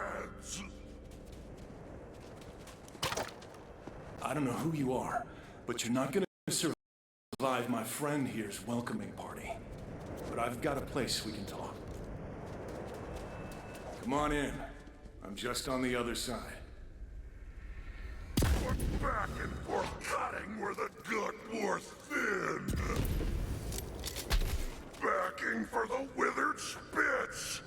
heads! I don't know who you are, but you're not gonna survive my friend here's welcoming party. But I've got a place we can talk. Come on in. I'm just on the other side. Put back and forth cutting where the good wore thin! Backing for the withered spits!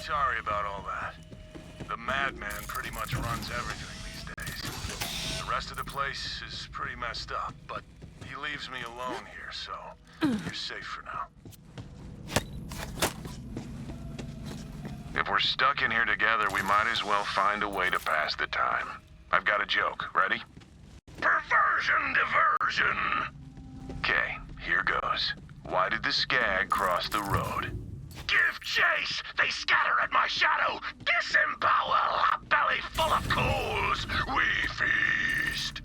Sorry about all that. The madman pretty much runs everything these days. The rest of the place is pretty messed up, but he leaves me alone here, so you're safe for now. If we're stuck in here together, we might as well find a way to pass the time. I've got a joke. Ready? Perversion diversion! Okay, here goes. Why did the skag cross the road? Give chase! They scatter at my shadow! Disembowel! A belly full of coals! We feast!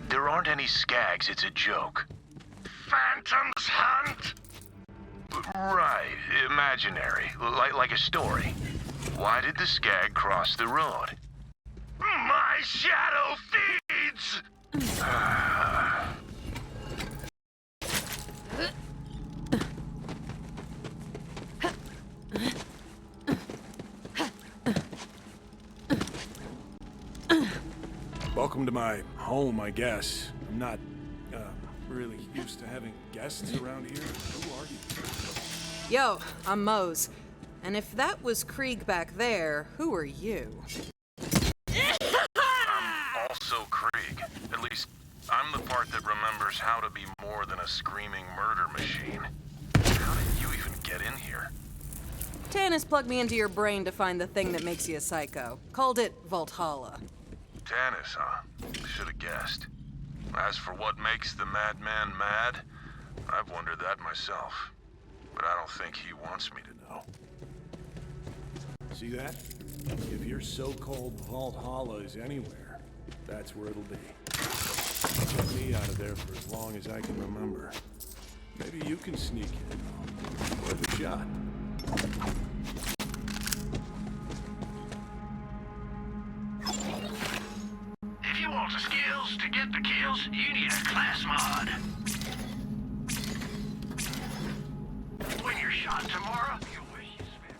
There aren't any skags, it's a joke. Phantoms hunt? Right, imaginary. Like a story. Why did the skag cross the road? My shadow feeds! Welcome to my home, I guess. I'm not, really used to having guests around here. Who are you? Yo, I'm Mose. And if that was Krieg back there, who are you? I'm also Krieg. At least, I'm the part that remembers how to be more than a screaming murder machine. How did you even get in here? Tannis plugged me into your brain to find the thing that makes you a psycho. Called it Valhalla. Tannis, huh? Should've guessed. As for what makes the madman mad, I've wondered that myself. But I don't think he wants me to know. See that? If your so-called Valhalla is anywhere, that's where it'll be. Kept me out of there for as long as I can remember. Maybe you can sneak in. Worth a shot. If you want the skills to get the kills, you need a class mod. When you're shot tomorrow, you'll wish you spent.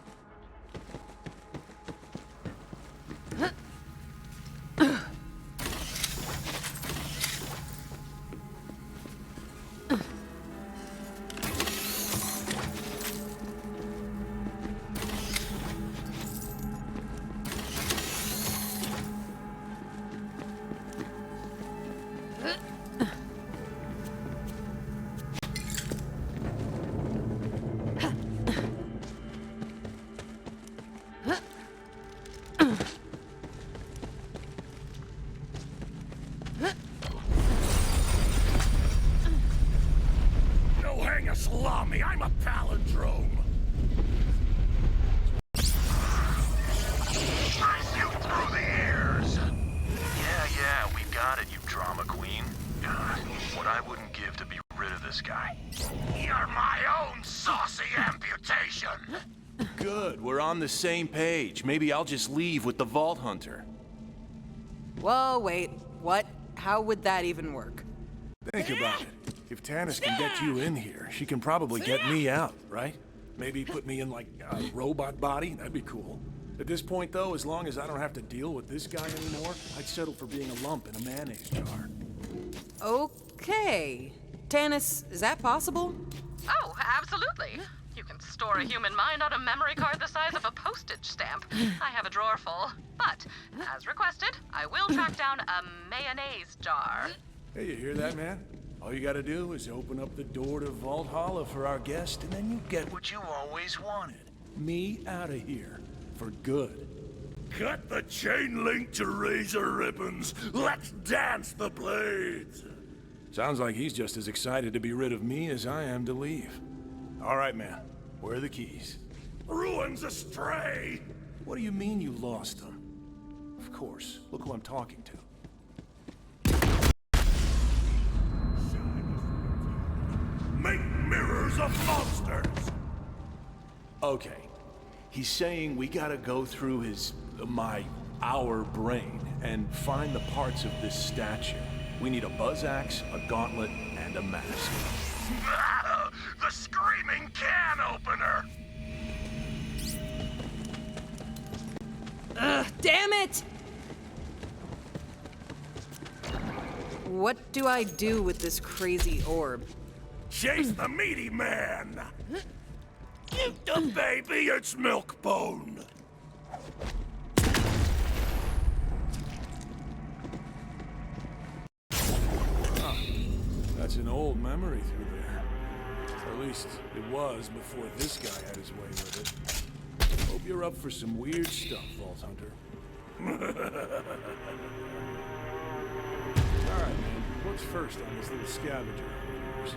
No hang a salami, I'm a palindrome! I shoot through the ears! Yeah, we got it, you drama queen. God, what I wouldn't give to be rid of this guy. You're my own saucy amputation! Good, we're on the same page. Maybe I'll just leave with the Vault Hunter. Whoa, wait. What? How would that even work? Think about it. If Tannis can get you in here, she can probably get me out, right? Maybe put me in, like, a robot body? That'd be cool. At this point, though, as long as I don't have to deal with this guy anymore, I'd settle for being a lump in a mayonnaise jar. Okay. Tannis, is that possible? Oh, absolutely. You can store a human mind on a memory card the size of a postage stamp. I have a drawer full. But, as requested, I will track down a mayonnaise jar. Hey, you hear that, man? All you gotta do is open up the door to Valhalla for our guest, and then you get what you always wanted. Me out of here. For good. Cut the chain link to razor ribbons! Let's dance the blades! Sounds like he's just as excited to be rid of me as I am to leave. All right, man. Where are the keys? Ruins astray! What do you mean you lost them? Of course. Look who I'm talking to. Make mirrors of monsters! Okay. He's saying we gotta go through our brain and find the parts of this statue. We need a buzz axe, a gauntlet, and a mask. The screaming can opener! Ugh, damn it! What do I do with this crazy orb? Chase the meaty man! Give the baby its milk bone! That's an old memory through there. At least it was before this guy had his way with it. Hope you're up for some weird stuff, Vault Hunter. Alright, man. What's first on this little scavenger of yours?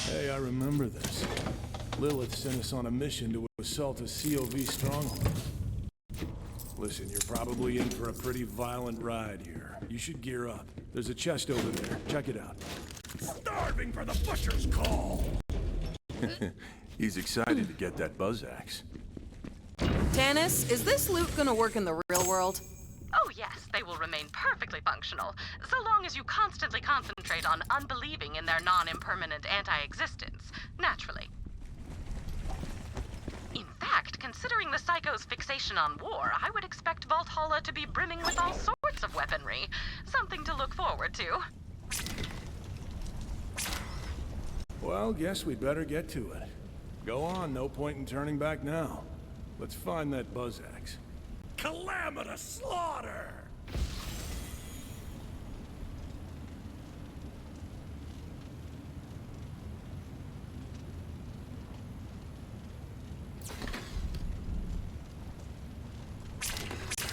Hey, I remember this. Lilith sent us on a mission to assault a COV stronghold. Listen, you're probably in for a pretty violent ride here. You should gear up. There's a chest over there. Check it out. Starving for the butcher's call! He's excited to get that buzz axe. Tannis, is this loot gonna work in the real world? Oh yes, they will remain perfectly functional, so long as you constantly concentrate on unbelieving in their non-impermanent anti-existence, naturally. In fact, considering the Psycho's fixation on war, I would expect Valhalla to be brimming with all sorts of weaponry. Something to look forward to. Well, guess we'd better get to it. Go on, no point in turning back now. Let's find that buzz axe. Calamitous slaughter!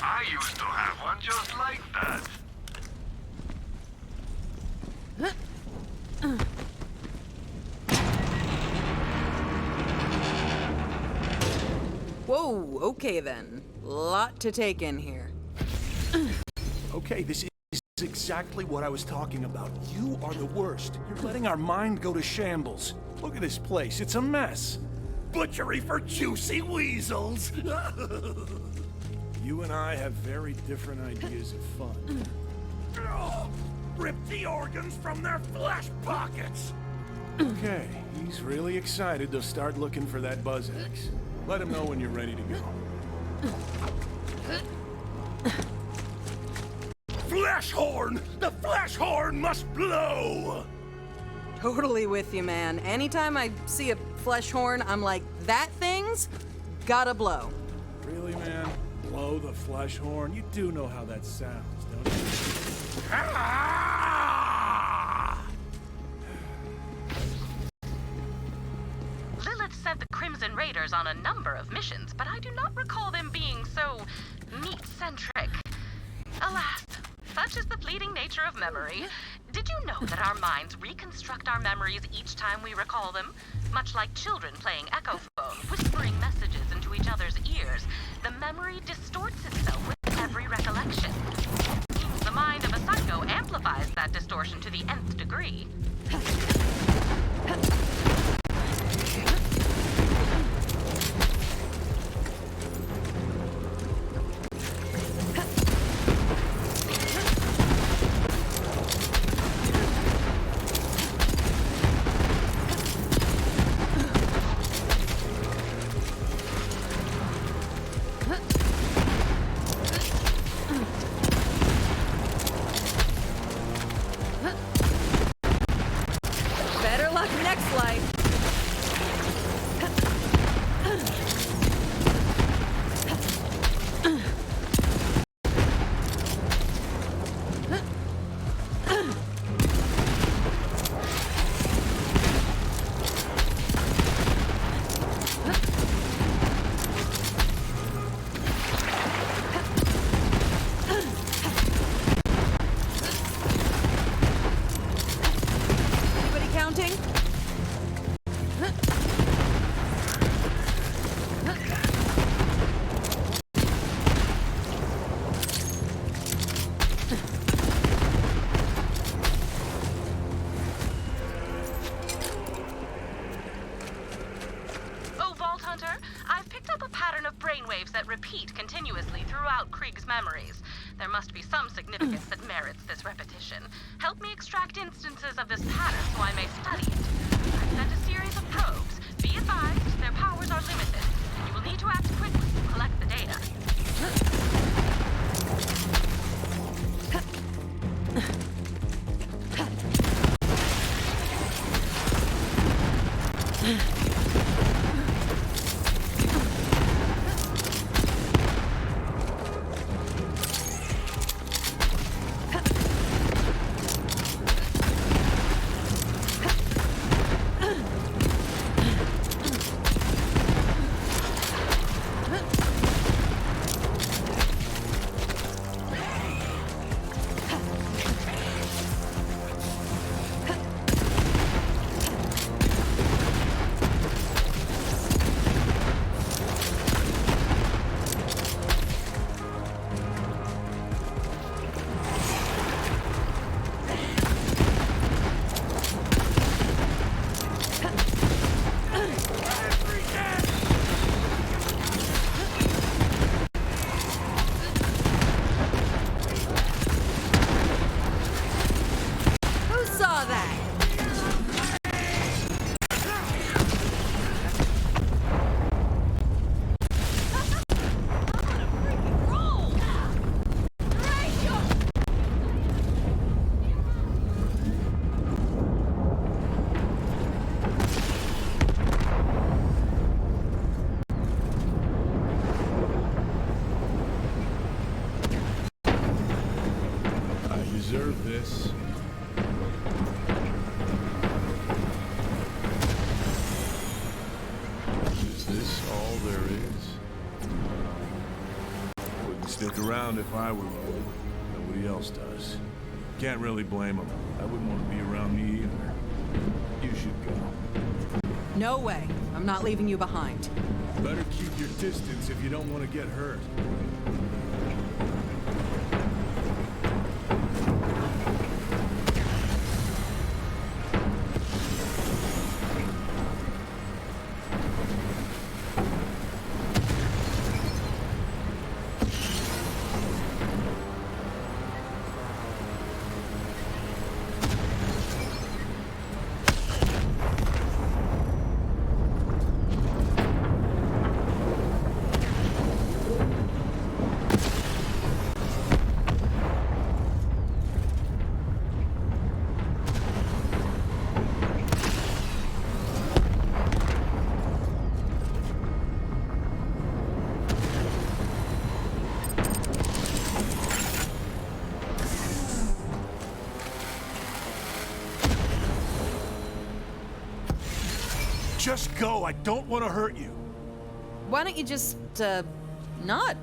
I used to have one just like that. Whoa, okay then. Lot to take in here. Okay, this is exactly what I was talking about. You are the worst. You're letting our mind go to shambles. Look at this place. It's a mess. Butchery for juicy weasels! You and I have very different ideas of fun. Oh, rip the organs from their flesh pockets! Okay, he's really excited to start looking for that buzz axe. Let him know when you're ready to go. flash horn! The flash horn must blow! Totally with you, man. Anytime I see a flesh horn, I'm like, that thing's gotta blow. Really, man? Blow the flesh horn? You do know how that sounds, don't you? Ah! Lilith sent the Crimson Raiders on a number of missions, but I do not recall them being so meat-centric. Alas, such is the fleeting nature of memory. Did you know that our minds reconstruct our memories each time we recall them? Much like children playing echophones, whispering messages into each other's ears, the memory distorts itself with every recollection. The mind of a psycho amplifies that distortion to the nth degree. Better luck next life. Anybody counting? Oh, Vault Hunter, I've picked up a pattern of brainwaves that repeat continuously throughout Krieg's memories. There must be some significance that merits this repetition. Help me extract instances of this pattern so I may study it. I've sent a series of probes. Be advised, their powers are limited. You will need to act quickly to collect the data. Who saw that? I deserve this. Is this all there is? Wouldn't stick around if I were you. Nobody else does. Can't really blame them. I wouldn't want to be around me either. You should go. No way. I'm not leaving you behind. Better keep your distance if you don't want to get hurt. Just go. I don't want to hurt you. Why don't you just, not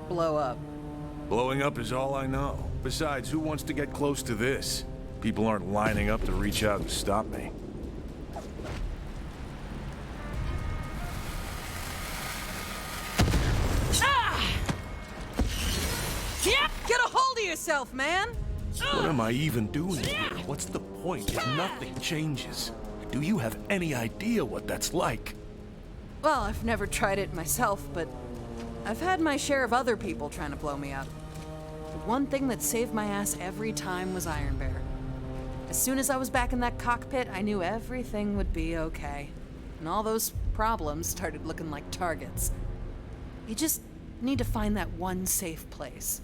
blow up? Blowing up is all I know. Besides, who wants to get close to this? People aren't lining up to reach out and stop me. Get a hold of yourself, man! What am I even doing here? What's the point if nothing changes? Do you have any idea what that's like? Well, I've never tried it myself, but I've had my share of other people trying to blow me up. The one thing that saved my ass every time was Iron Bear. As soon as I was back in that cockpit, I knew everything would be okay. And all those problems started looking like targets. You just need to find that one safe place.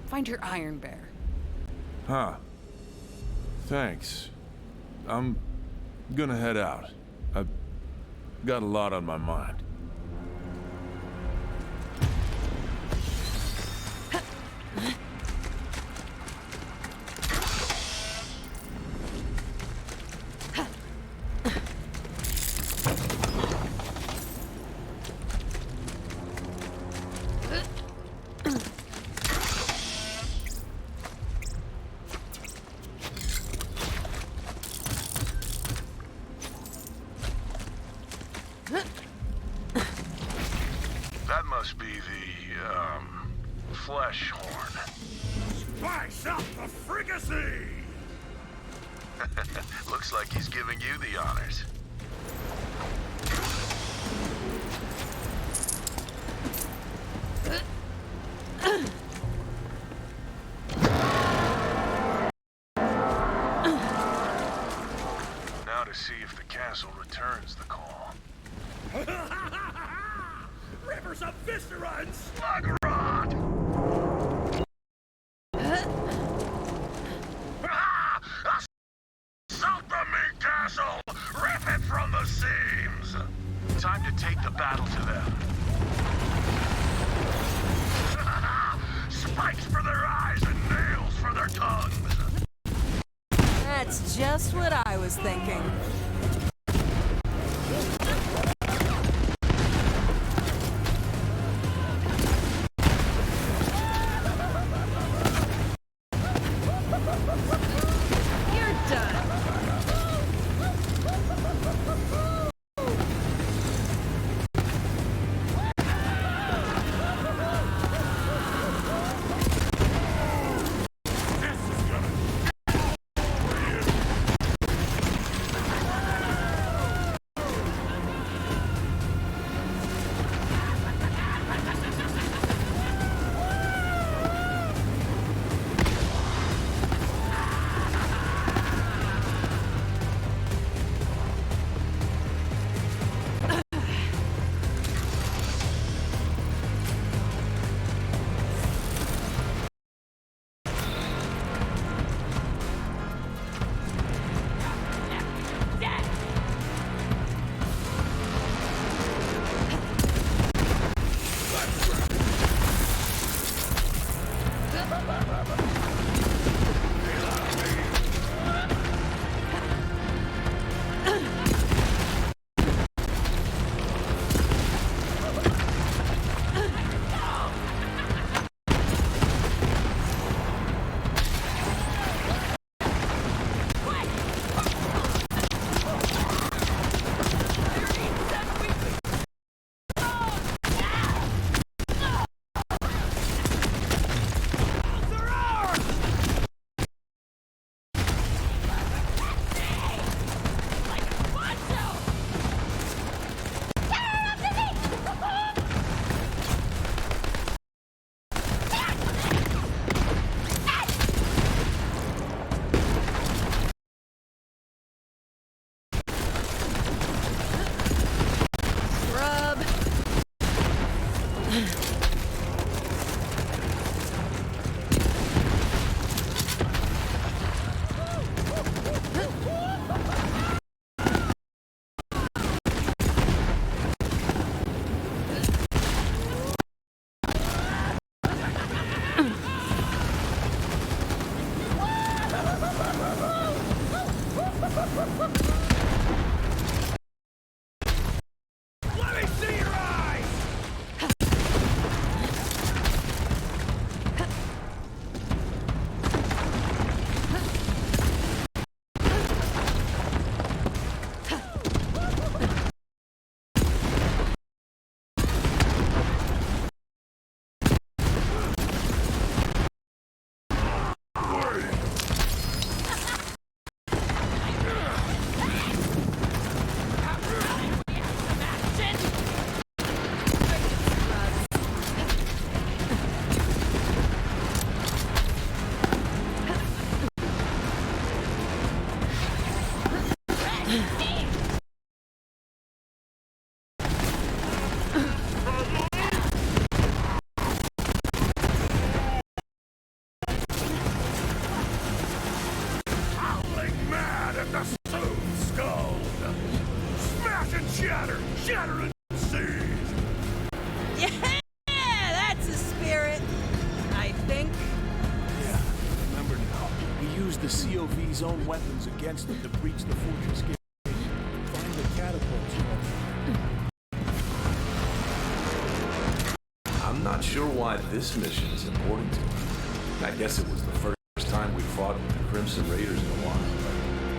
Find your Iron Bear. Huh. Thanks. I'm gonna head out. I've got a lot on my mind. That must be the, flesh horn. Spice up the fricassee! Looks like he's giving you the honors. Now to see if the castle returns the call. Rivers of viscera and Sluggerot! Assault the meat castle! Rip it from the seams! Time to take the battle to them. Spikes for their eyes and nails for their tongues! That's just what I was thinking. You're done. the COV's own weapons against them to breach the fortress gate. Find the catapults. I'm not sure why this mission is important to me. I guess it was the first time we fought with the Crimson Raiders in a while,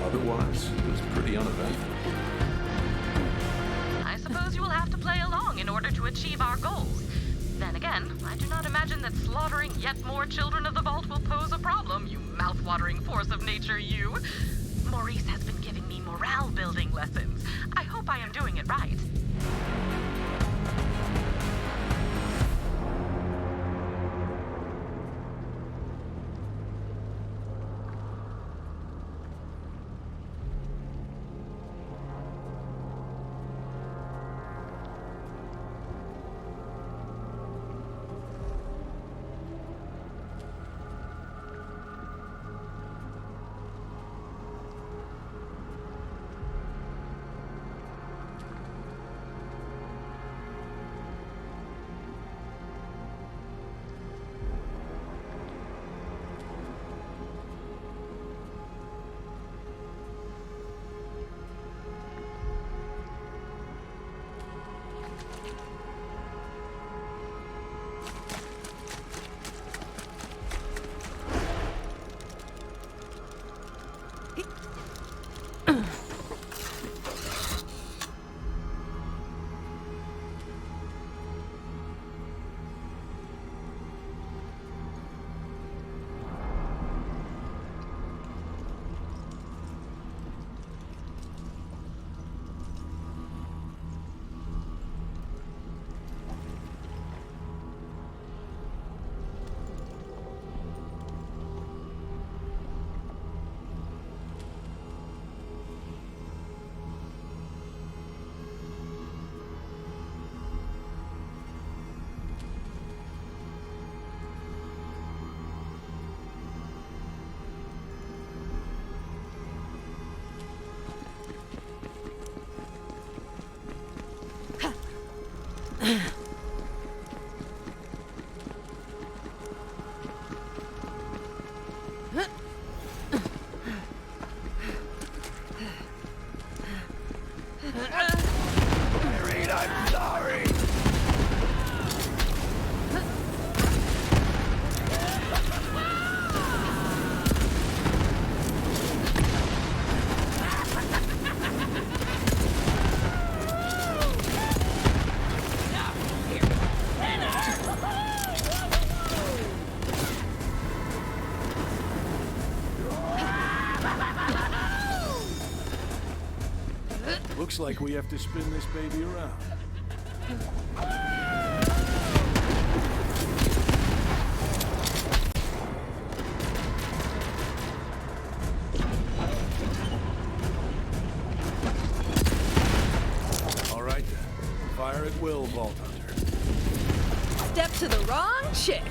but otherwise, it was pretty uneventful. I suppose you will have to play along in order to achieve our goals. Then again, I do not imagine that slaughtering yet more children of the Vault will pose a problem, you mouth-watering force of nature, you. Maurice has been giving me morale-building lessons. I hope I am doing it right. I'm sorry. Looks like we have to spin this baby around. All right then. Fire at will, Vault Hunter. Step to the wrong chick.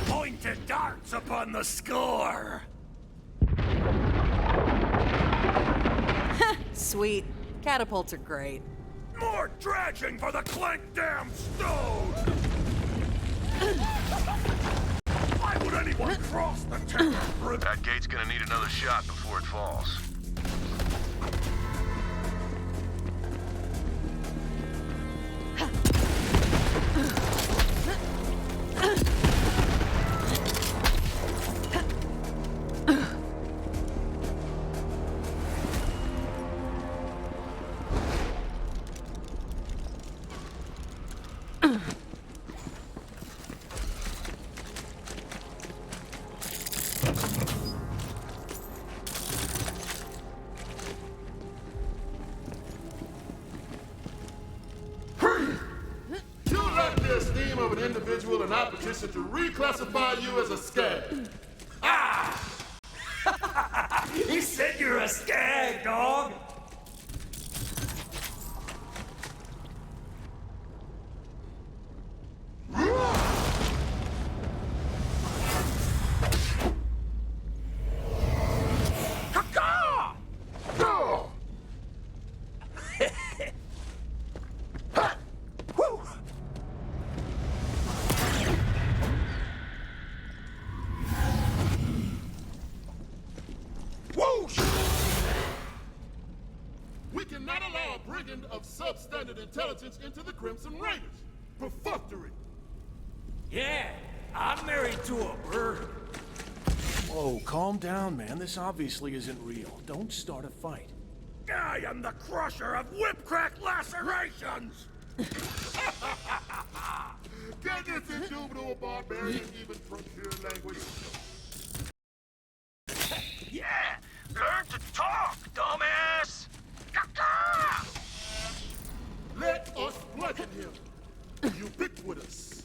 Pointed darts upon the score. Sweet. Catapults are great. More dredging for the Clank Dam Stone! Why would anyone cross the Terror Bridge? That gate's gonna need another shot before it falls. Individual and I petition to reclassify you as a scag. Ah! He said you're a skag, dog! substandard intelligence into the Crimson Raiders. Perfunctory. Yeah, I'm married to a bird. Whoa, calm down, man. This obviously isn't real. Don't start a fight. I am the crusher of whip-crack lacerations! Can this indubitable barbarian even frontier language? Yeah! Learn to talk, dumbass! Caca! Let us bludgeon him. Ubiquitous.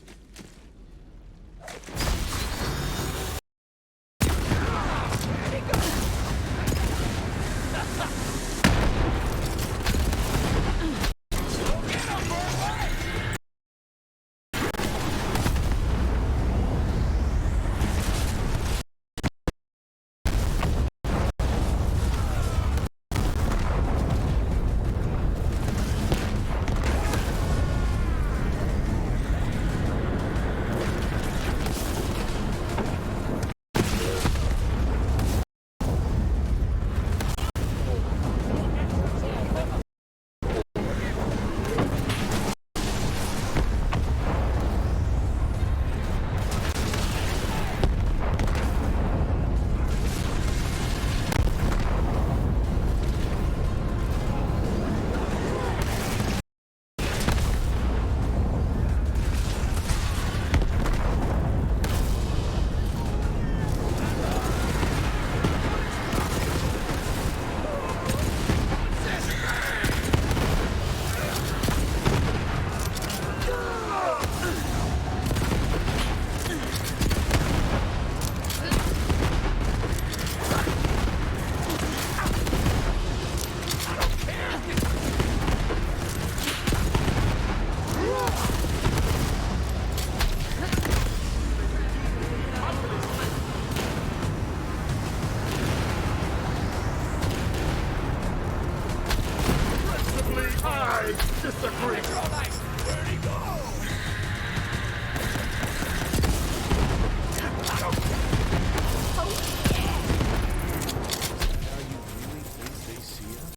Disagree. Where'd he go? Now you really think they see us?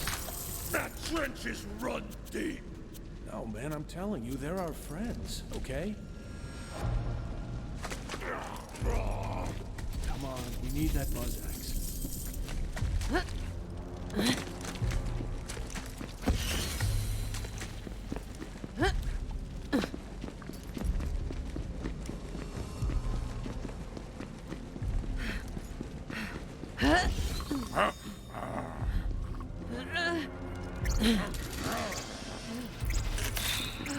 That trench is run deep. No, man, I'm telling you, they're our friends, okay? Come on, we need that buzz axe.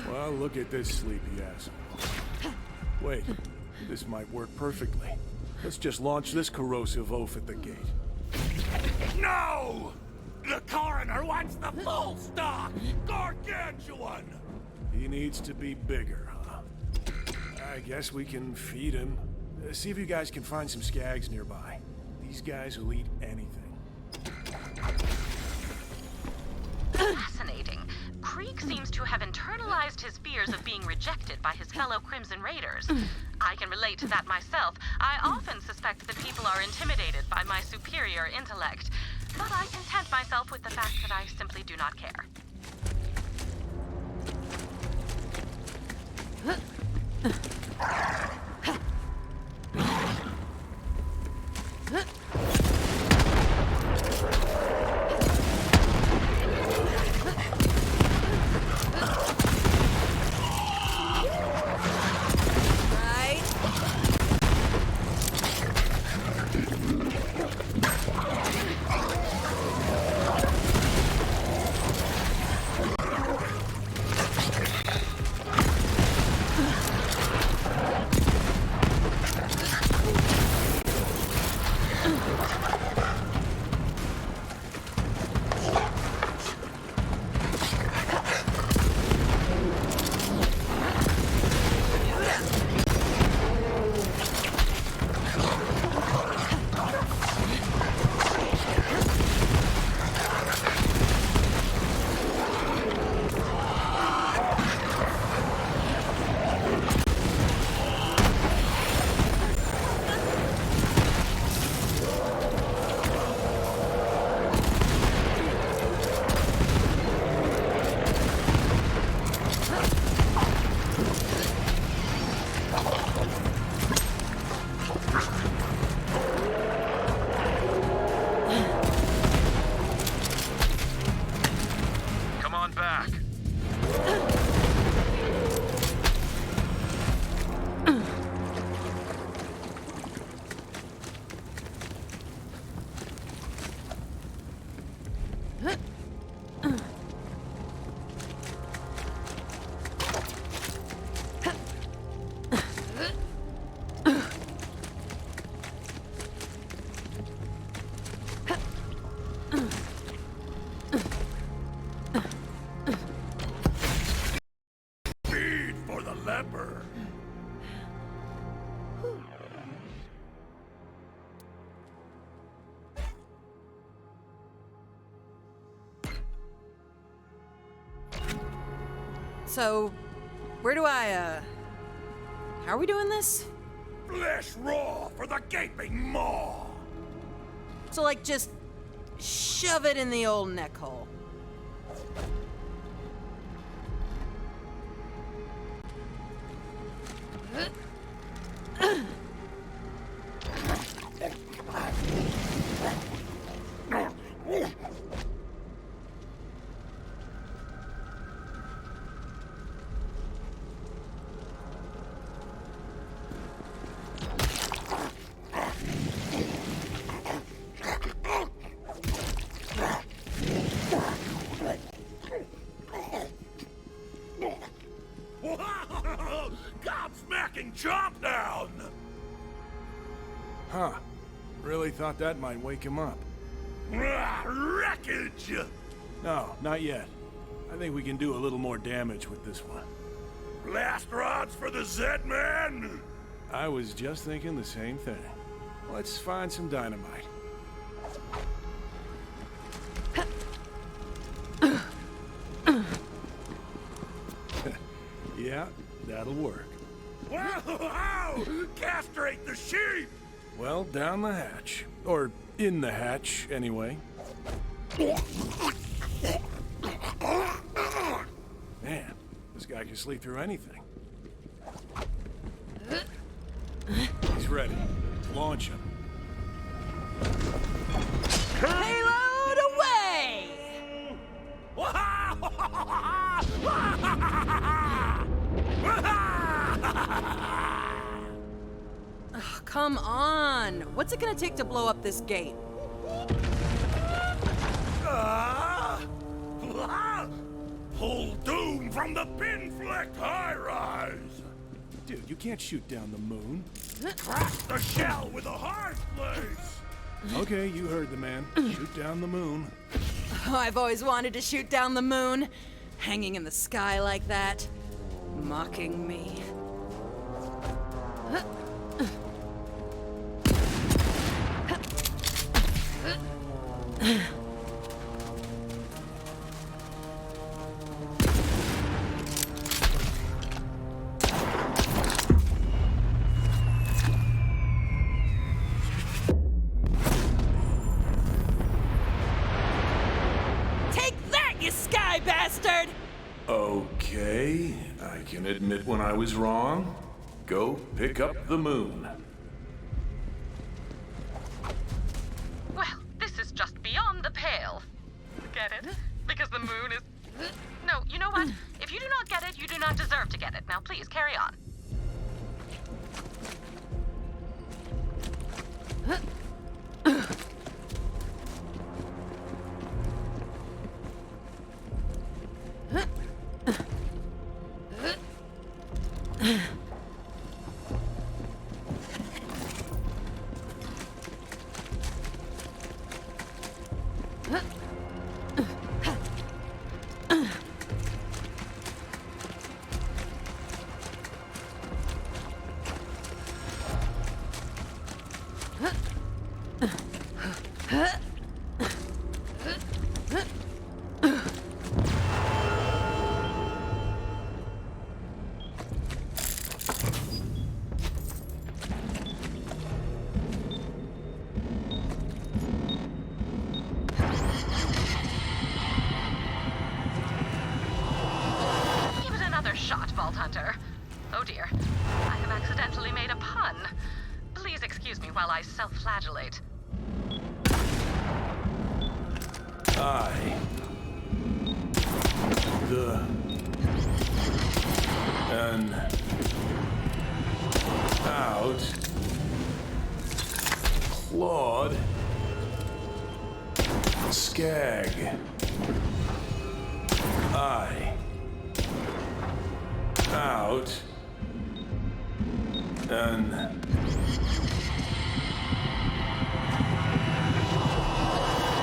Well, look at this sleepy asshole. Wait, this might work perfectly. Let's just launch this corrosive oaf at the gate. No! The coroner wants the full stock! Gargantuan! He needs to be bigger, huh? I guess we can feed him. See if you guys can find some skags nearby. These guys will eat anything. Fascinating. Krieg seems to have internalized his fears of being rejected by his fellow Crimson Raiders. I can relate to that myself. I often suspect that people are intimidated by my superior intellect, but I content myself with the fact that I simply do not care. leper. So, where do I, how are we doing this? Flesh raw for the gaping maw. So, like, just shove it in the old neck hole. Gobsmacking chomp down! Huh. Really thought that might wake him up. Wreckage! No, not yet. I think we can do a little more damage with this one. Blast rods for the Z-Man! I was just thinking the same thing. Let's find some dynamite. Yeah, that'll work. Wow! Castrate the sheep! Well, down the hatch. Or in the hatch, anyway. Man, this guy can sleep through anything. He's ready. Launch him. Payload away! Oh, come on! What's it gonna take to blow up this gate? Pull doom from the pin-flecked high-rise! Dude, you can't shoot down the moon. Crack the shell with a hard place! Okay, you heard the man. Shoot down the moon. Oh, I've always wanted to shoot down the moon. Hanging in the sky like that. Mocking me. You sky bastard! Okay, I can admit when I was wrong. Go pick up the moon. Well, this is just beyond the pale. Get it? Because the moon is... No, you know what? If you do not get it, you do not deserve to get it. Now please, carry on. Shot, Vault Hunter. Oh dear. I have accidentally made a pun. Please excuse me while I self-flagellate. I... the... an... out... clawed... skag... I... out... and...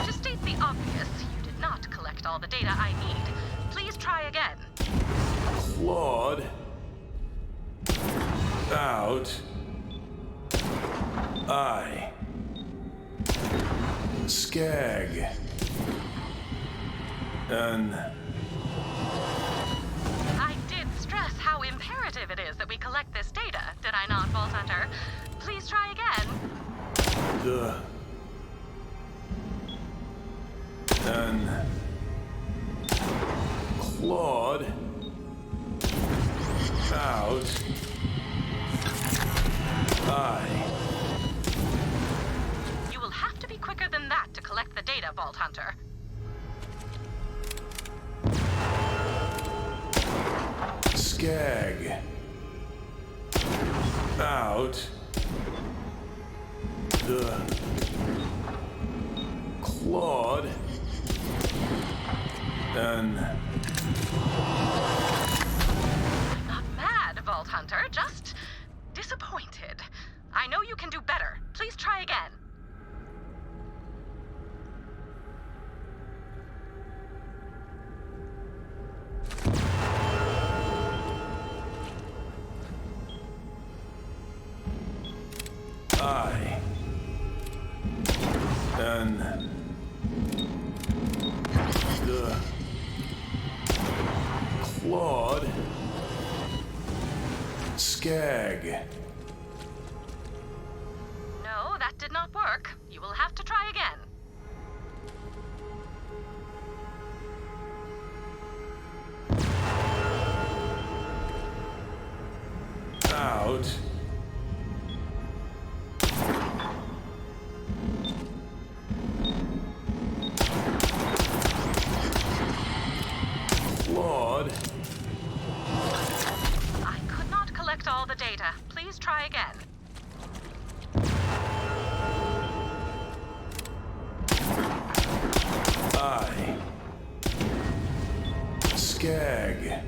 To state the obvious, you did not collect all the data I need. Please try again. clawed... out, I, skag, and I did stress how imperative it is that we collect this data, did I not, Vault Hunter? Please try again. the, and clawed out, I. You will have to be quicker than that to collect the data, Vault Hunter. Skag out the clawed and I'm not mad, Vault Hunter, just disappointed. I know you can do better. Please try again. I and the clawed skag. No, that did not work. You will have to try again. Out. Claude. I could not collect all the data. Please try again. I. Skag.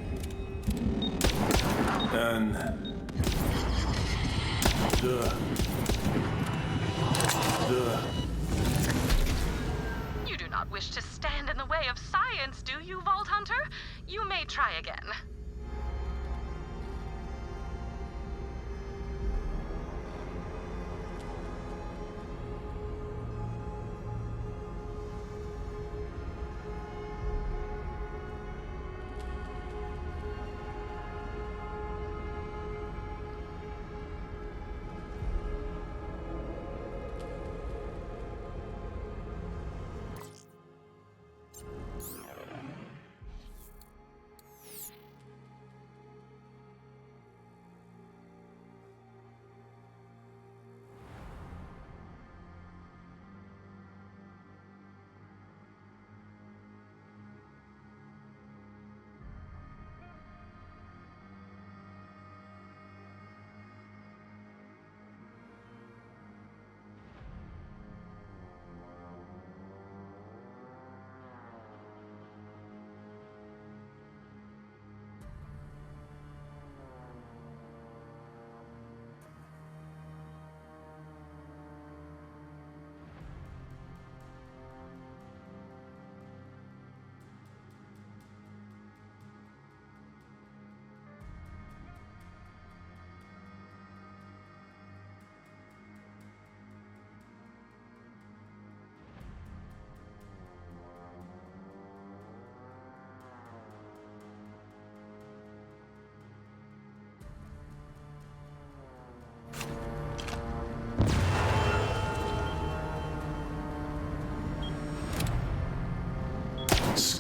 And the You do not wish to stand in the way of science, do you, Vault Hunter? You may try again.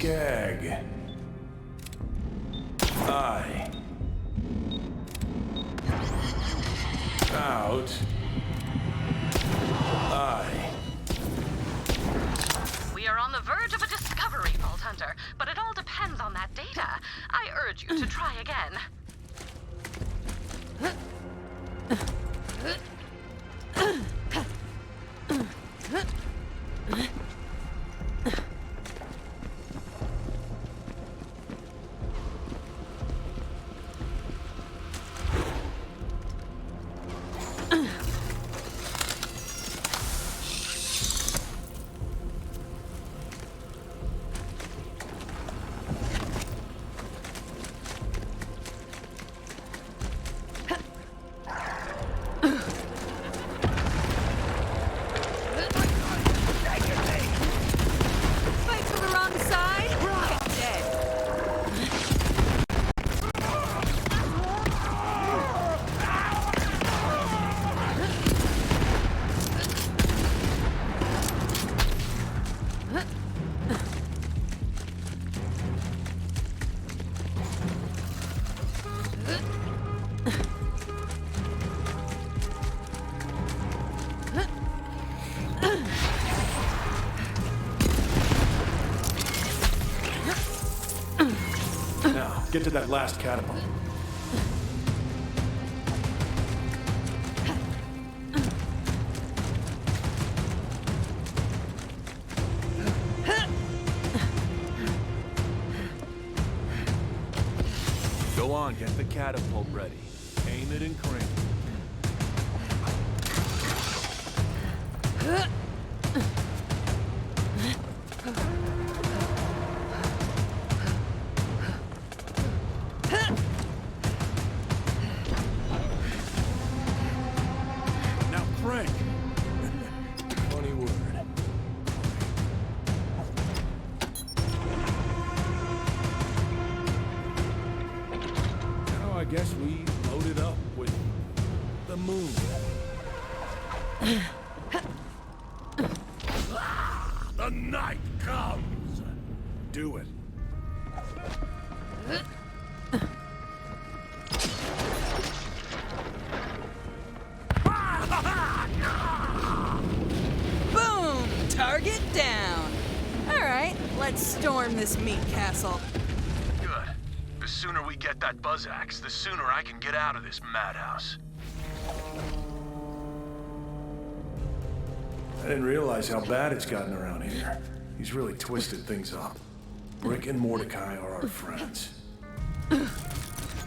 skag. I. Out. I. We are on the verge of a discovery, Vault Hunter, but it all depends on that data. I urge you to try again. to that last catapult. Go on, get the catapult ready. Aim it and crank it. Now crank. Funny word. Now I guess we load it up with the moon. The night comes. Do it. Boom! Target down. All right, let's storm this meat castle. Good. The sooner we get that buzz axe, the sooner I can get out of this madhouse. I didn't realize how bad it's gotten around here. He's really twisted things up. Brick and Mordecai are our friends.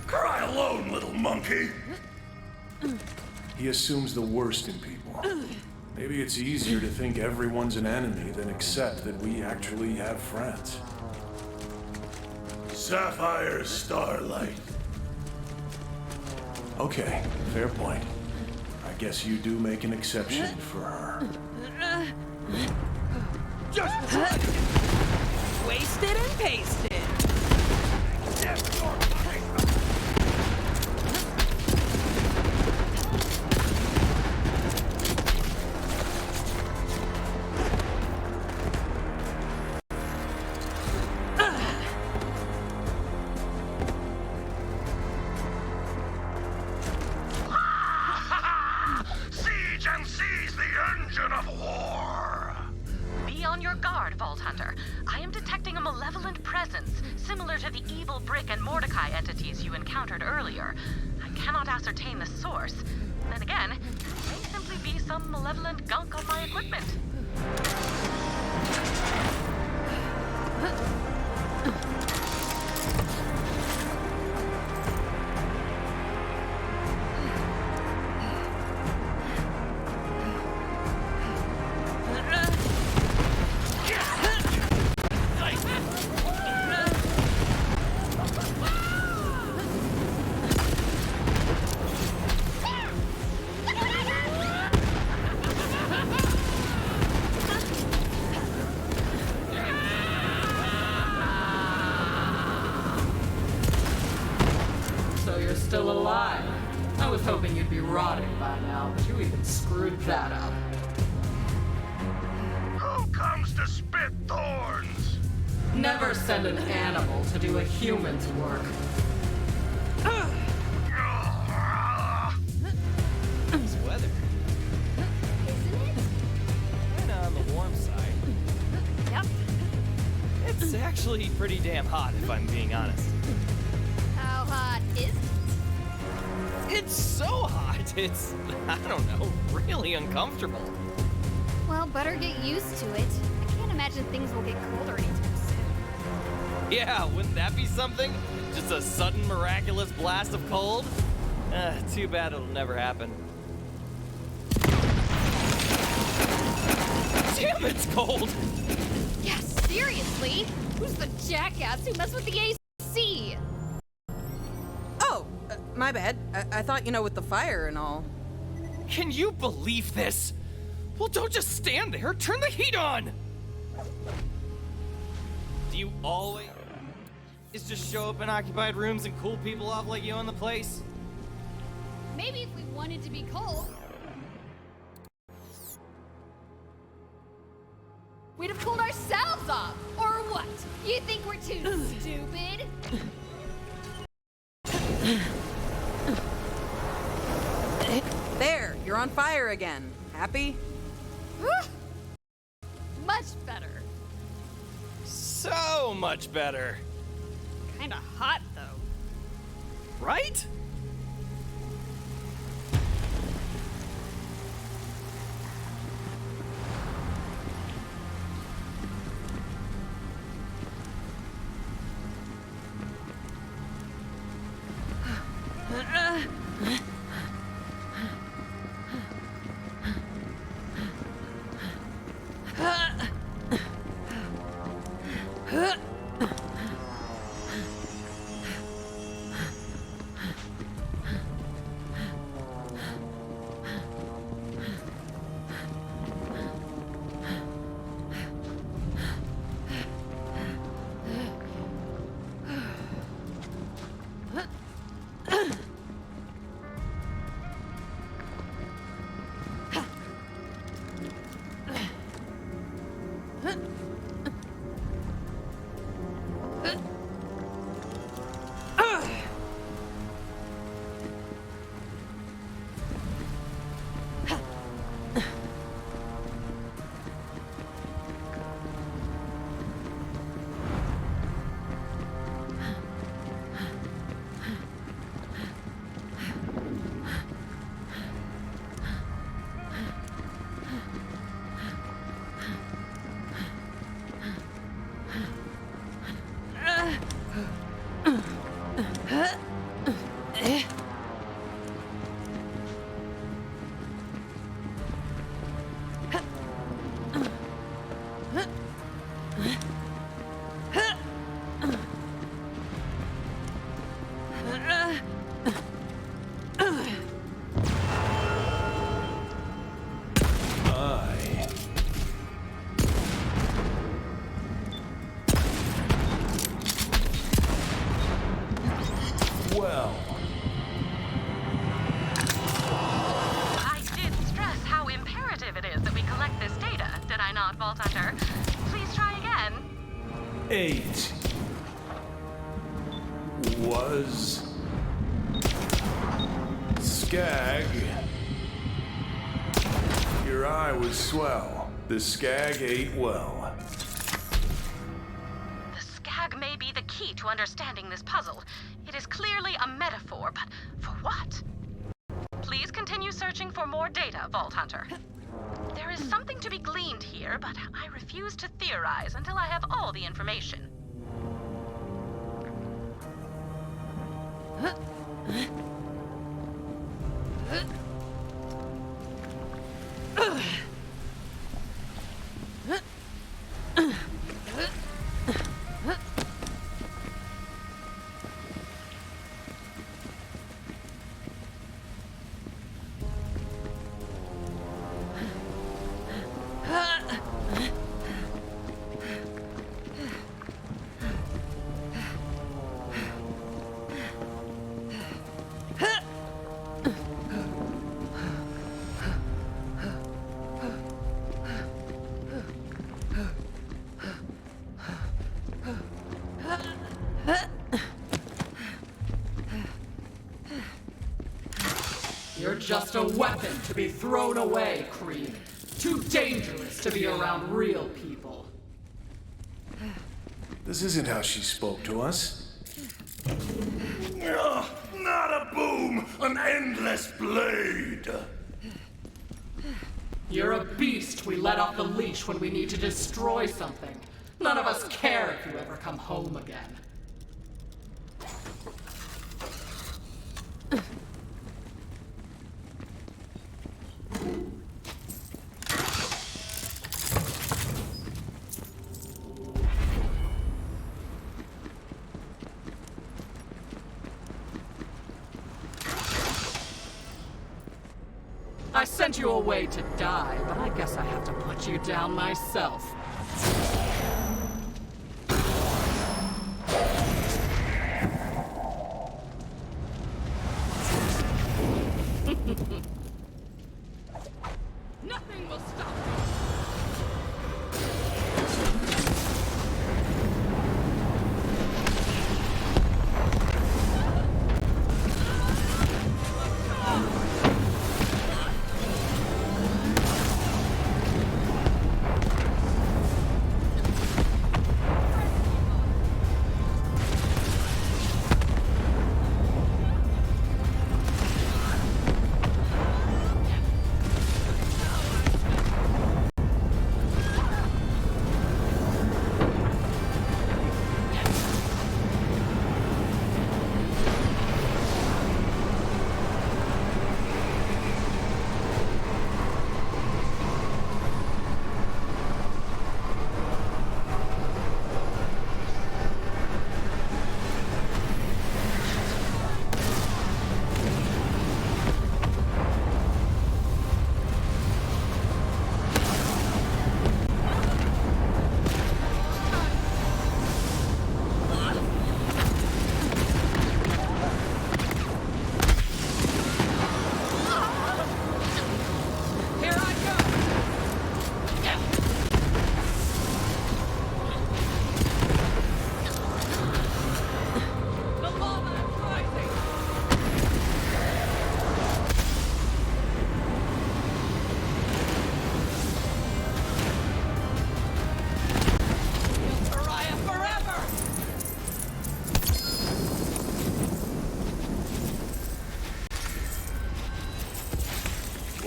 Cry alone, little monkey. He assumes the worst in people. Maybe it's easier to think everyone's an enemy than accept that we actually have friends. Sapphire Starlight. Okay, fair point. I guess you do make an exception for her. Just Wasted and pasted. Siege and seize the engine of war. Be on your guard, Vault Hunter. I am detecting a malevolent presence, similar to the evil Brick and Mordecai entities you encountered earlier. I cannot ascertain the source. Then again, it may simply be some malevolent gunk on my equipment. Still alive. I was hoping you'd be rotting by now, but you even screwed that up. Who comes to spit thorns? Never send an animal to do a human's work. Nice weather. Isn't it? Kinda on the warm side. Yep. It's actually pretty damn hot, if I'm being honest. How hot is it? It's so hot, it's, I don't know, really uncomfortable. Well, better get used to it. I can't imagine things will get colder anytime soon. Yeah, wouldn't that be something? Just a sudden miraculous blast of cold? Too bad it'll never happen. Damn, it's cold! Yeah, seriously? Who's the jackass who messed with the AC? Oh, my bad. I thought, with the fire and all. Can you believe this? Well, don't just stand there, turn the heat on! Do you always just show up in occupied rooms and cool people off like you own the place? Maybe if we wanted to be cold, we'd have cooled ourselves off. Or what? You think we're too stupid? There, you're on fire again. Happy? Much better. So much better. Kinda hot, though. right? Well. I did stress how imperative it is that we collect this data, did I not, Vault Hunter? Please try again. 8 was Skag. Your eye was swell. The Skag ate well. The Skag may be the key to understanding this puzzle. It is clearly a metaphor, but for what? Please continue searching for more data, Vault Hunter. There is something to be gleaned here, but I refuse to theorize until I have all the information. You're just a weapon to be thrown away, Krieg. Too dangerous to be around real people. This isn't how she spoke to us. Ugh, not a boom, an endless blade. You're a beast we let off the leash when we need to destroy something. None of us care if you ever come home again. I sent you away to die, but I guess I have to put you down myself. Nothing will stop me.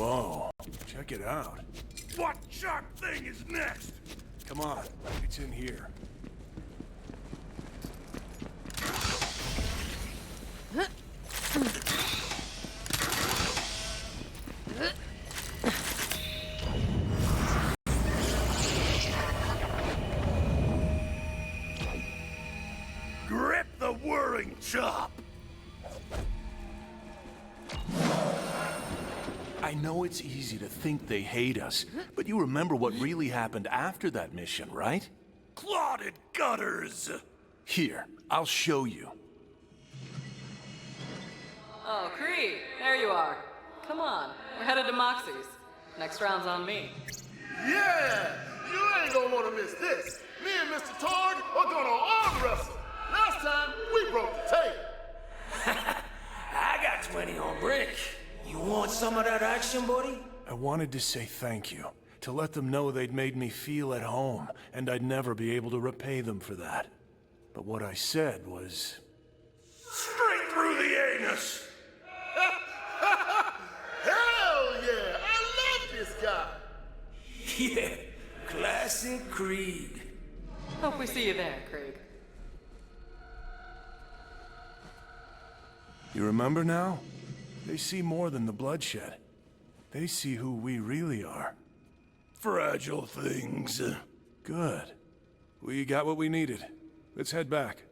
Whoa, check it out. What sharp thing is next? Come on, it's in here. Grip the whirring chop. I know it's easy to think they hate us, but you remember what really happened after that mission, right? Clotted gutters. Here, I'll show you. Oh, Krieg, there you are. Come on, we're headed to Moxie's. Next round's on me. Yeah! You ain't gonna wanna miss this. Me and Mr. Targ are gonna arm wrestle. Last time, we broke the tape. I got 20 on brick. You want some of that action, buddy? I wanted to say thank you, to let them know they'd made me feel at home, and I'd never be able to repay them for that. But what I said was... Straight through the anus. Hell yeah! I love this guy. Yeah, classic Krieg. Hope we see you there, Krieg. You remember now? They see more than the bloodshed. They see who we really are. Fragile things. Good. We got what we needed. Let's head back.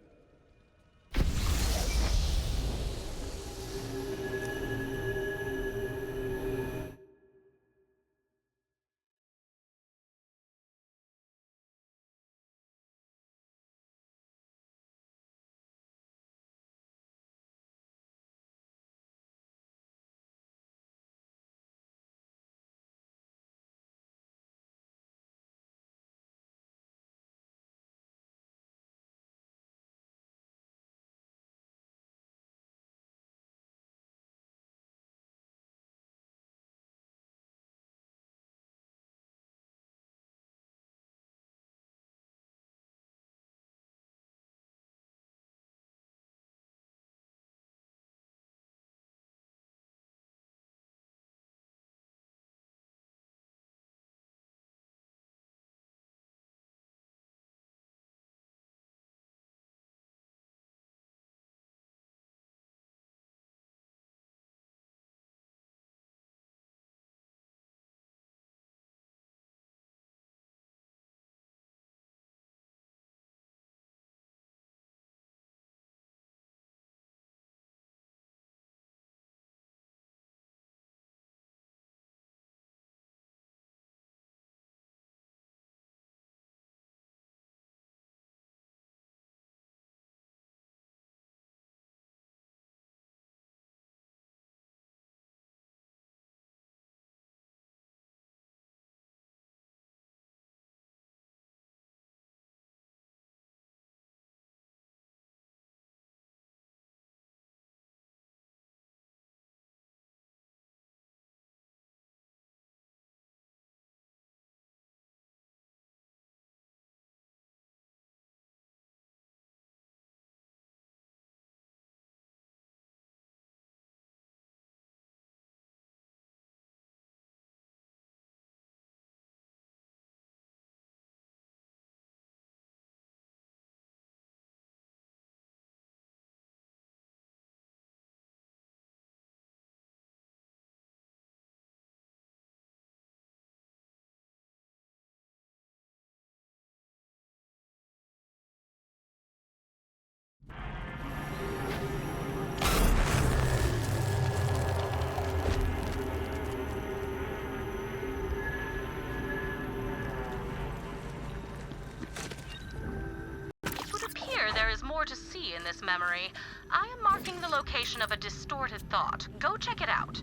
more to see in this memory. I am marking the location of a distorted thought. Go check it out.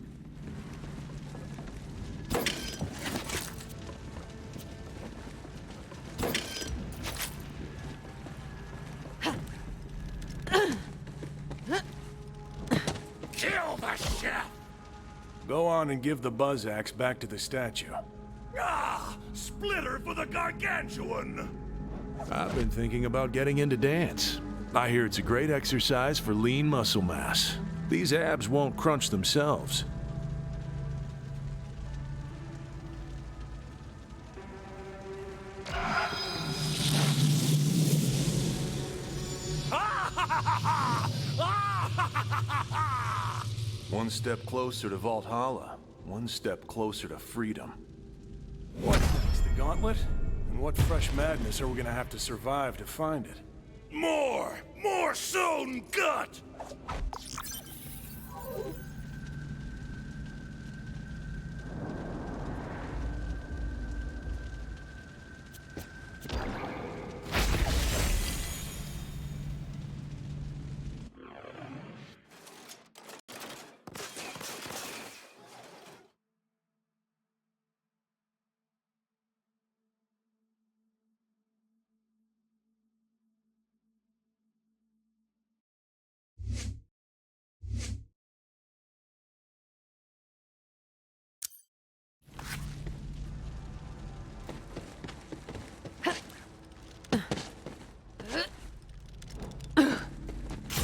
Kill the chef! Go on and give the buzz axe back to the statue. Ah! Splitter for the gargantuan! I've been thinking about getting into dance. I hear it's a great exercise for lean muscle mass. These abs won't crunch themselves. One step closer to Valhalla, one step closer to freedom. What's next, the gauntlet? And what fresh madness are we gonna have to survive to find it? More! More sewn gut!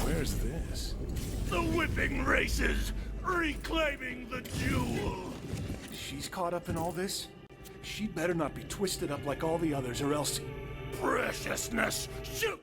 Where's this? The whipping races! Reclaiming the jewel! She's caught up in all this? She better not be twisted up like all the others, or else... Preciousness! Shoot!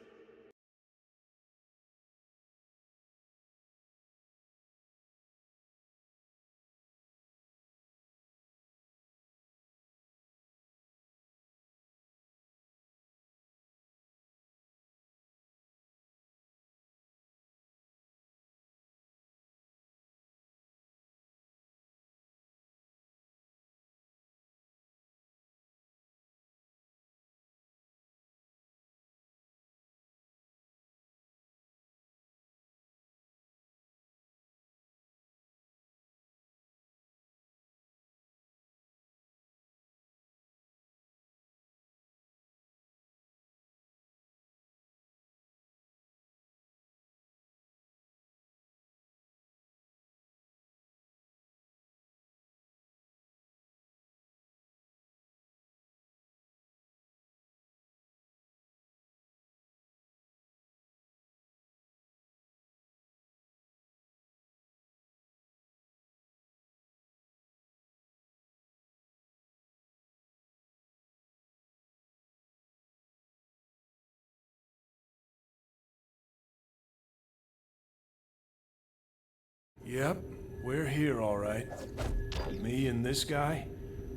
Yep, we're here all right. Me and this guy,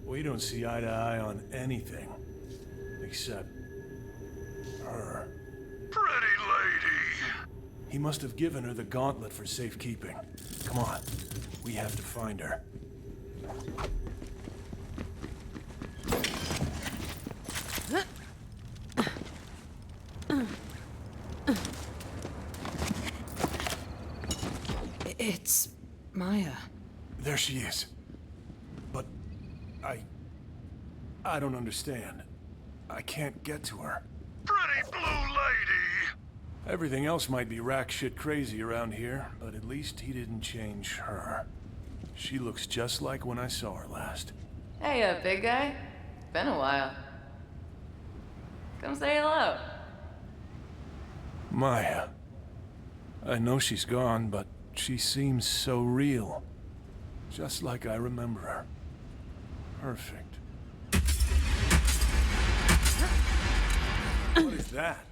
we don't see eye to eye on anything. Except... her. Pretty lady! He must have given her the gauntlet for safekeeping. Come on, we have to find her. It's Maya. There she is. But I don't understand. I can't get to her. Pretty blue lady! Everything else might be rack shit crazy around here, but at least he didn't change her. She looks just like when I saw her last. Hey, big guy. Been a while. Come say hello. Maya. I know she's gone, but she seems so real. Just like I remember her. Perfect. What is that?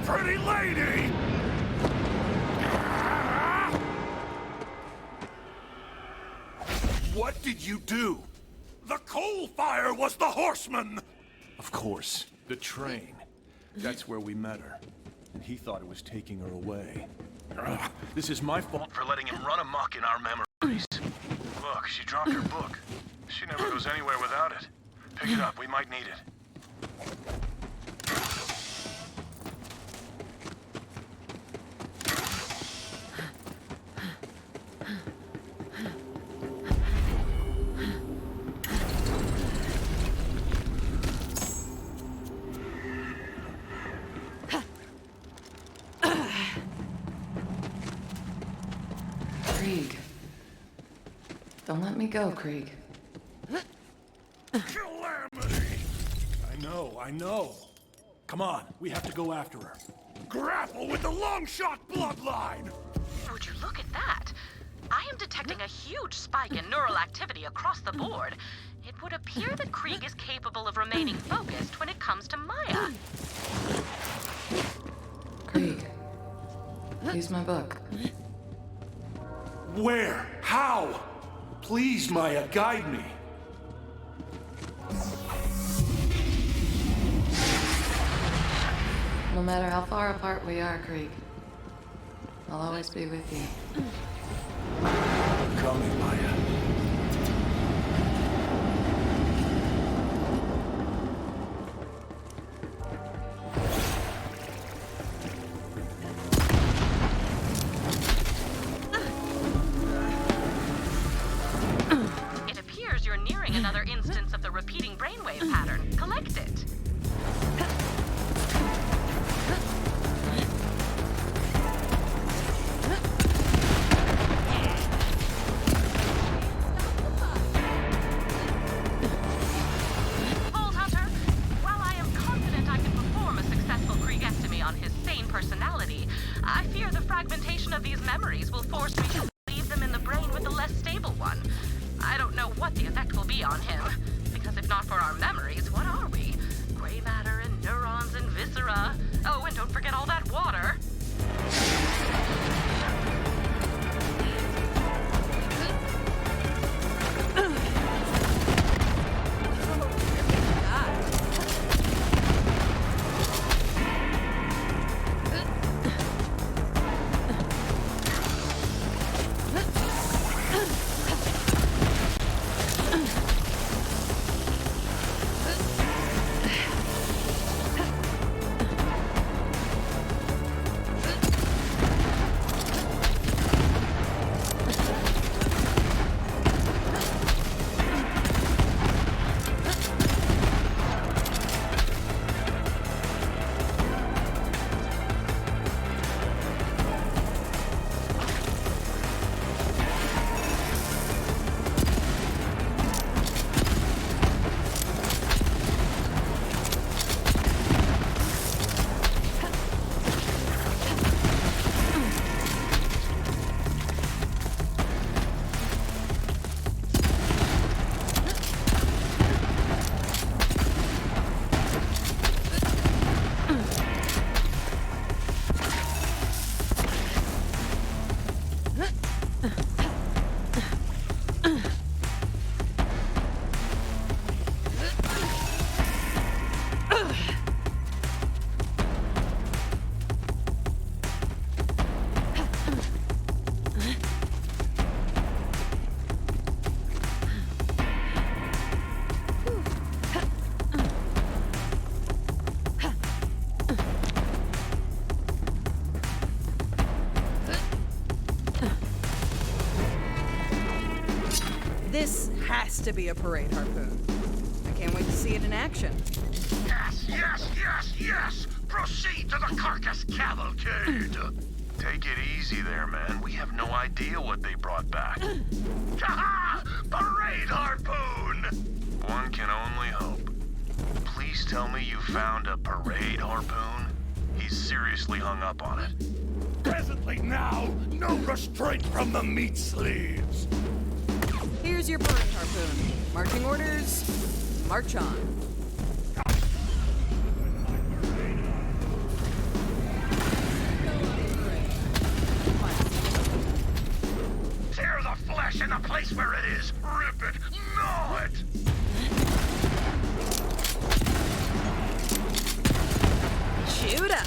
Pretty lady! What did you do? The coal fire was the horseman! Of course. The train. That's where we met her. And he thought it was taking her away. Ugh, this is my fault For letting him run amok in our memories. Look, she dropped her book. She never goes anywhere without it. Pick it up, we might need it. Krieg. Don't let me go, Krieg. Calamity! I know. Come on, we have to go after her. Grapple with the long shot bloodline! Would you look at that? I am detecting a huge spike in neural activity across the board. It would appear that Krieg is capable of remaining focused when it comes to Maya. Krieg, use my book. Where? How? Please, Maya, guide me. No matter how far apart we are, Krieg, I'll always be with you. I'm coming, Maya. It appears you're nearing another instance of the repeating brainwave pattern. Collect it. Vault Hunter, while I am confident I can perform a successful Kriegectomy on his sane personality, I fear the fragmentation of these memories will force me to leave them in the brain with a less stable one. I don't know what the effect will be on him, because if not for our memories, what are we? Gray matter and neurons and viscera. Oh, and don't forget all that water. This has to be a parade harpoon. I can't wait to see it in action. Yes, yes, yes, yes! Proceed to the carcass cavalcade! Take it easy there, man. We have no idea what they brought back. Ha-ha! Parade harpoon! One can only hope. Please tell me you found a parade harpoon? He's seriously hung up on it. Presently now, no restraint from the meat sleeves! Here's your parade harpoon. Marching orders, march on. Tear the flesh in the place where it is! Rip it! Gnaw it! Shoot up!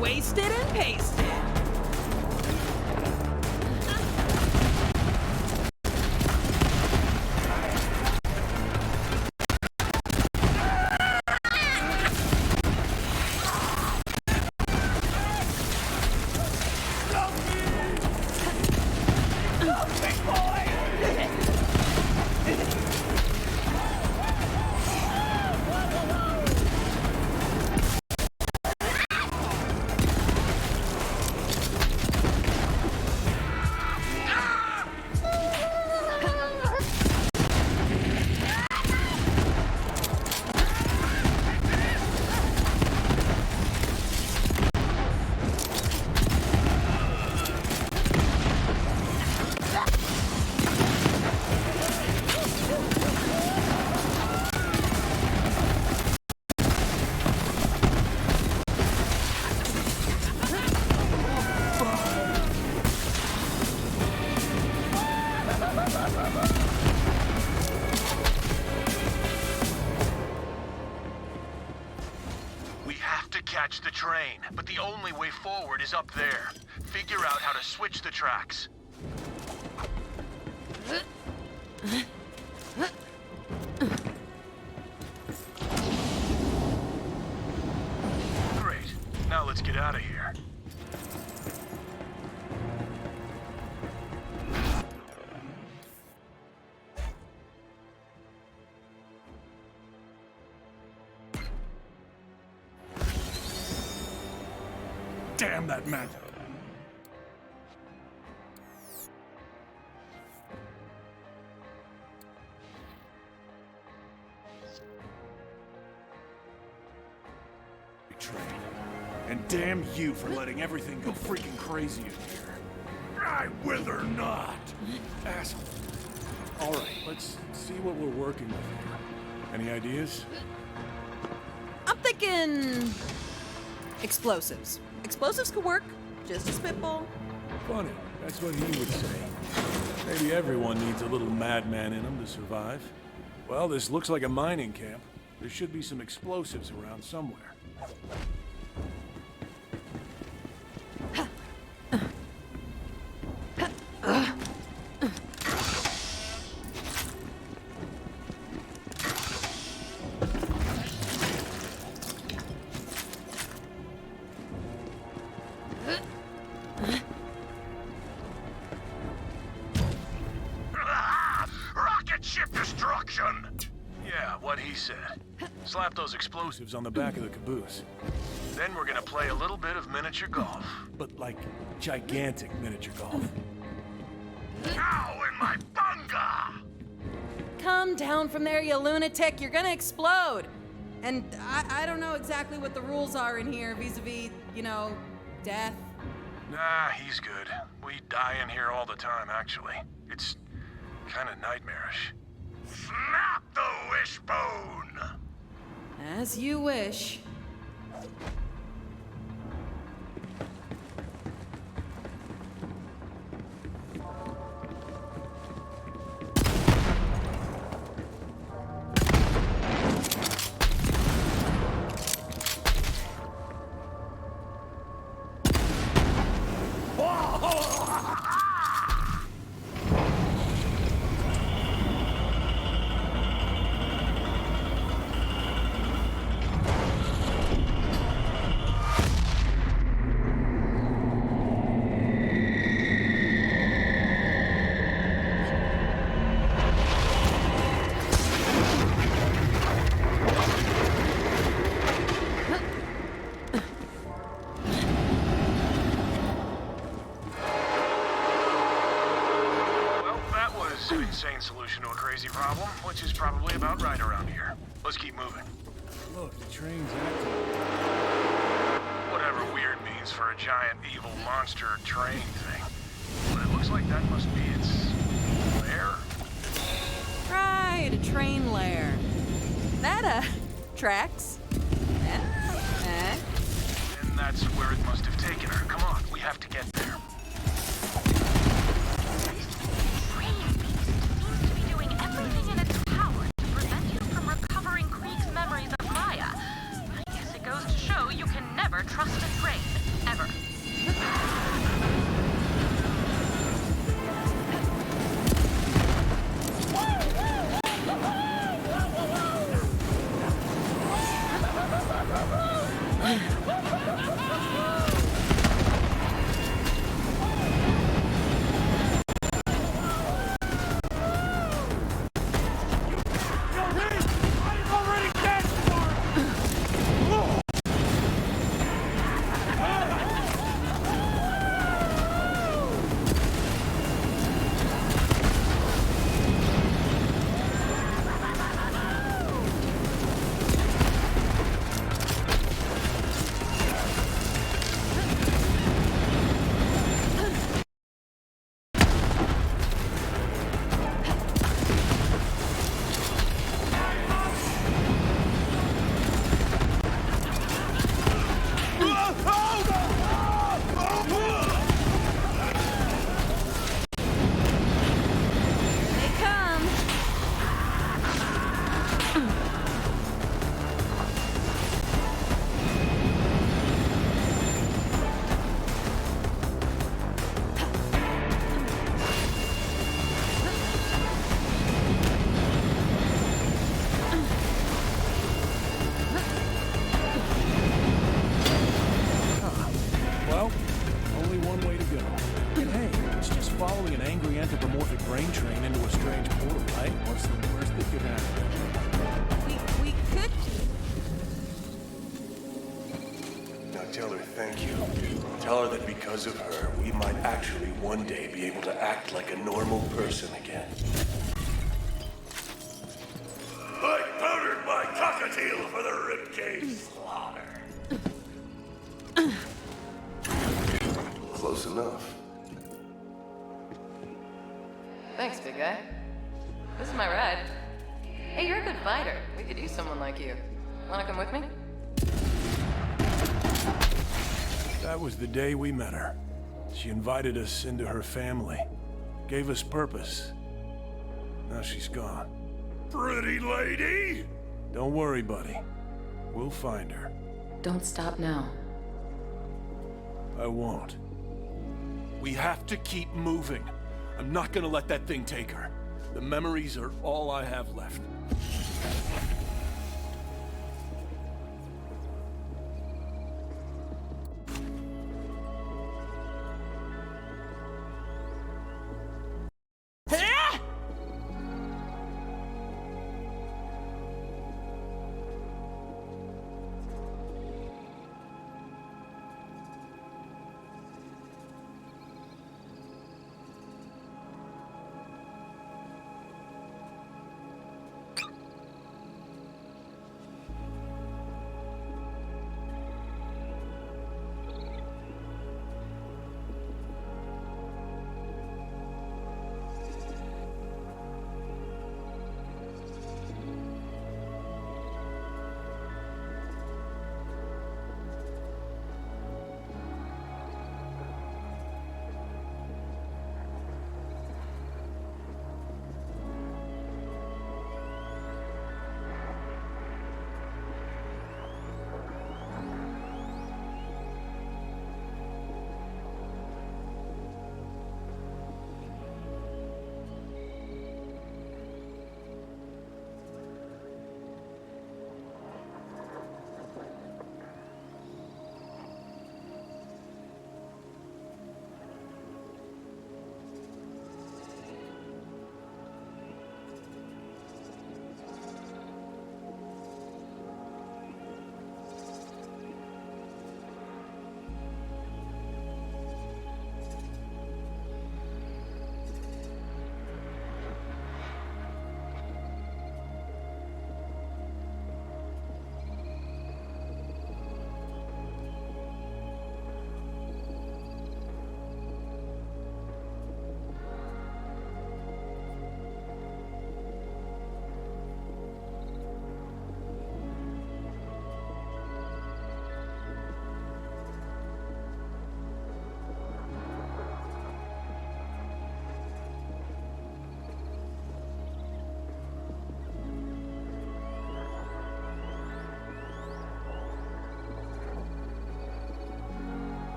Wasted and pasted. Catch the train, but the only way forward is up there. Figure out how to switch the tracks. Great. Now let's get out of here. Damn that map. Train. And damn you for letting everything go freaking crazy in here. I will or not. Asshole. All right, let's see what we're working with here. Any ideas? I'm thinking explosives. Explosives could work. Just a spitball. Funny. That's what he would say. Maybe everyone needs a little madman in them to survive. Well, this looks like a mining camp. There should be some explosives around somewhere. Slap those explosives On the back of the caboose. Then we're gonna play a little bit of miniature golf. But like gigantic miniature golf. Ow, in my bunga! Come down from there, you lunatic. You're gonna explode. And I don't know exactly what the rules are in here vis-a-vis, you know, death. Nah, he's good. We die in here all the time, actually. It's kind of nightmarish. Snap the wishbone! As you wish. An insane solution to a crazy problem, which is probably about right around here. Let's keep moving. Look, the train's active. Whatever weird means for a giant evil monster train thing. But it looks like that must be its lair. Right, a train lair. That, tracks. And that's where it must have taken her. Come on, we have to get there. Everything in its power to prevent you from recovering Krieg's memories of Maya. I guess it goes to show you can never trust a train, ever. following an angry anthropomorphic brain train into a strange portal, right? What's the worst that could happen? We could... Now tell her thank you. Tell her that because of her, we might actually one day be able to act like a normal person again. I powdered my cockatiel for the ribcage slaughter. Close enough. Thanks, big guy. This is my ride. Hey, you're a good fighter. We could use someone like you. Wanna come with me? That was the day we met her. She invited us into her family. Gave us purpose. Now she's gone. Pretty lady? Don't worry, buddy. We'll find her. Don't stop now. I won't. We have to keep moving. I'm not gonna let that thing take her. The memories are all I have left.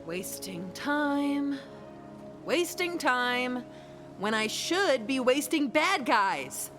Wasting time. Wasting time when I should be wasting bad guys.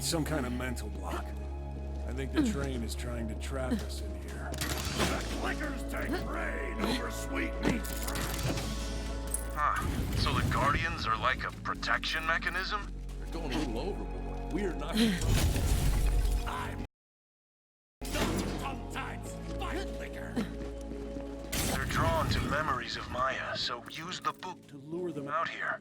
Some kind of mental block. I think the train is trying to trap us in here. The clickers take rain over sweetmeats. Huh. So the Guardians are like a protection mechanism? They're going a little overboard. We're not. I'm sometimes fight liquor. They're drawn to memories of Maya, so use the book to lure them out here.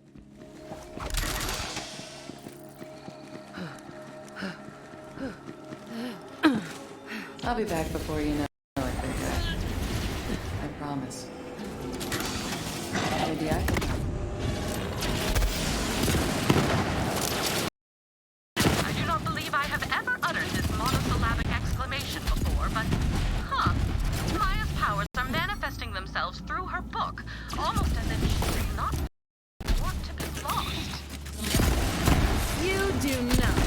I'll be back before you know it, big guy. I promise. Maybe I can. I do not believe I have ever uttered this monosyllabic exclamation before, but Maya's powers are manifesting themselves through her book, almost as if she does not want to be lost. You do not.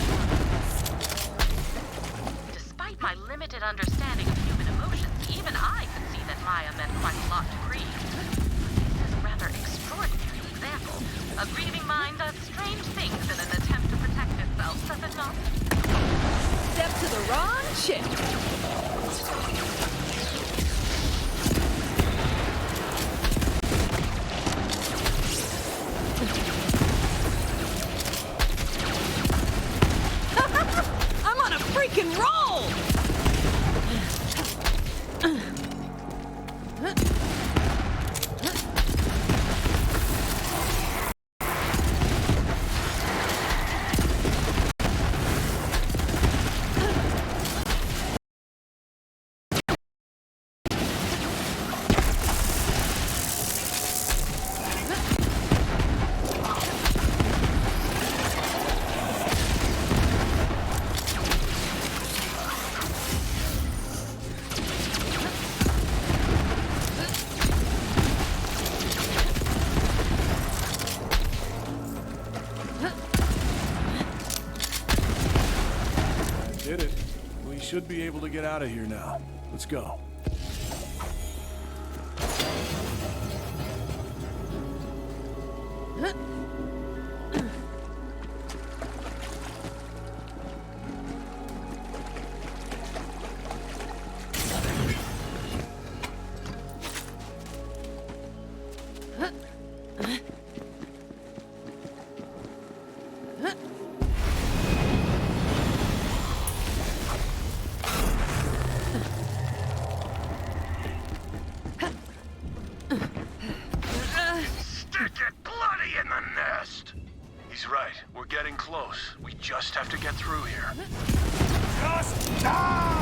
Despite my limited limited understanding of human emotions, even I could see that Maya meant quite a lot to Krieg. This is a rather extraordinary example. A grieving mind does strange things in an attempt to protect itself, does it not? Step to the wrong chick. I'm on a freaking roll! Did it. We should be able to get out of here now. Let's go. Stick it bloody in the nest! He's right. We're getting close. We just have to get through here. Just die!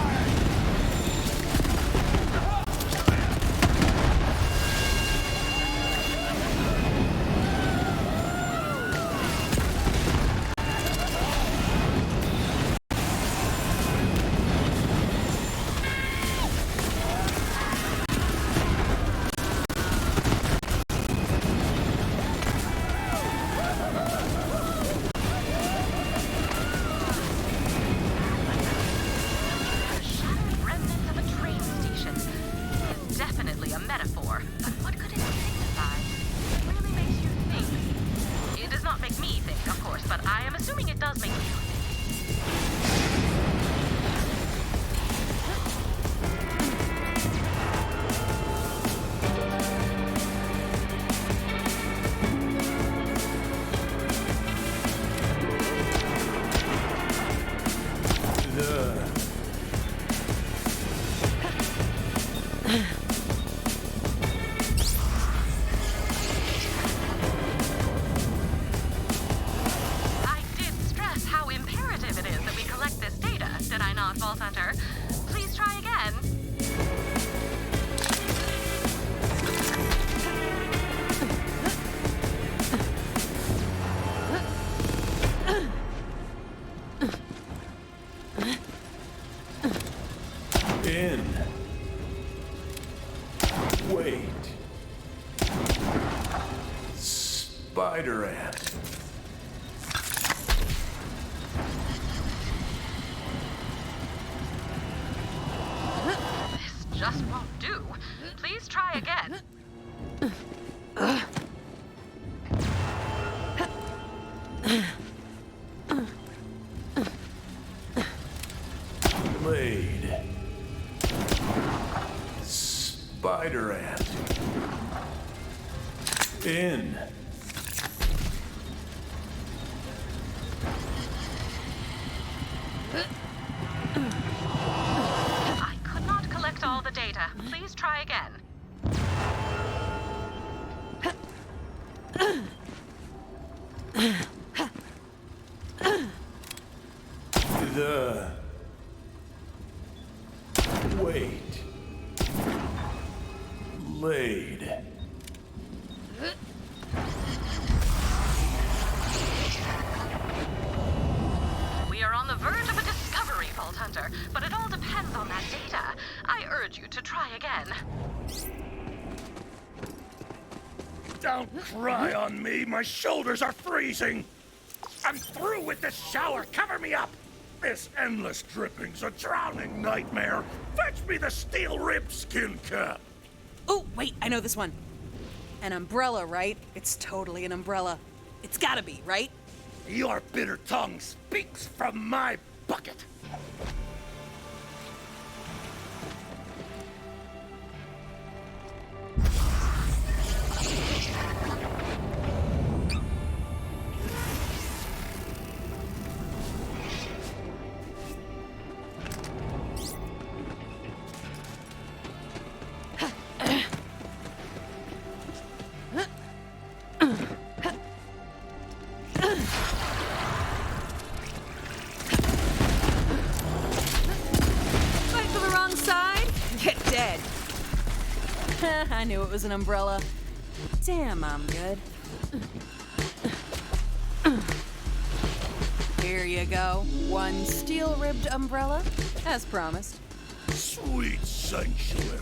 Please try again. In. Wait. Spider ant. This just won't do. Please try again. Blade. Spider ant. In. I could not collect all the data. Please try again. The... Wait. Blade. We are on the verge of a discovery, Vault Hunter, but it all depends on that data. I urge you to try again. Don't cry on me. My shoulders are freezing. I'm through with this shower. Cover me up. this endless dripping's a drowning nightmare. Fetch me the steel-ribbed skin cap. Oh, wait, I know this one. An umbrella, right? It's totally an umbrella. It's gotta be, right? Your bitter tongue speaks from my bucket. Fight for the wrong side? Get dead. I knew it was an umbrella. Damn, I'm good. Here you go. One steel-ribbed umbrella, as promised. Sweet sanctuary.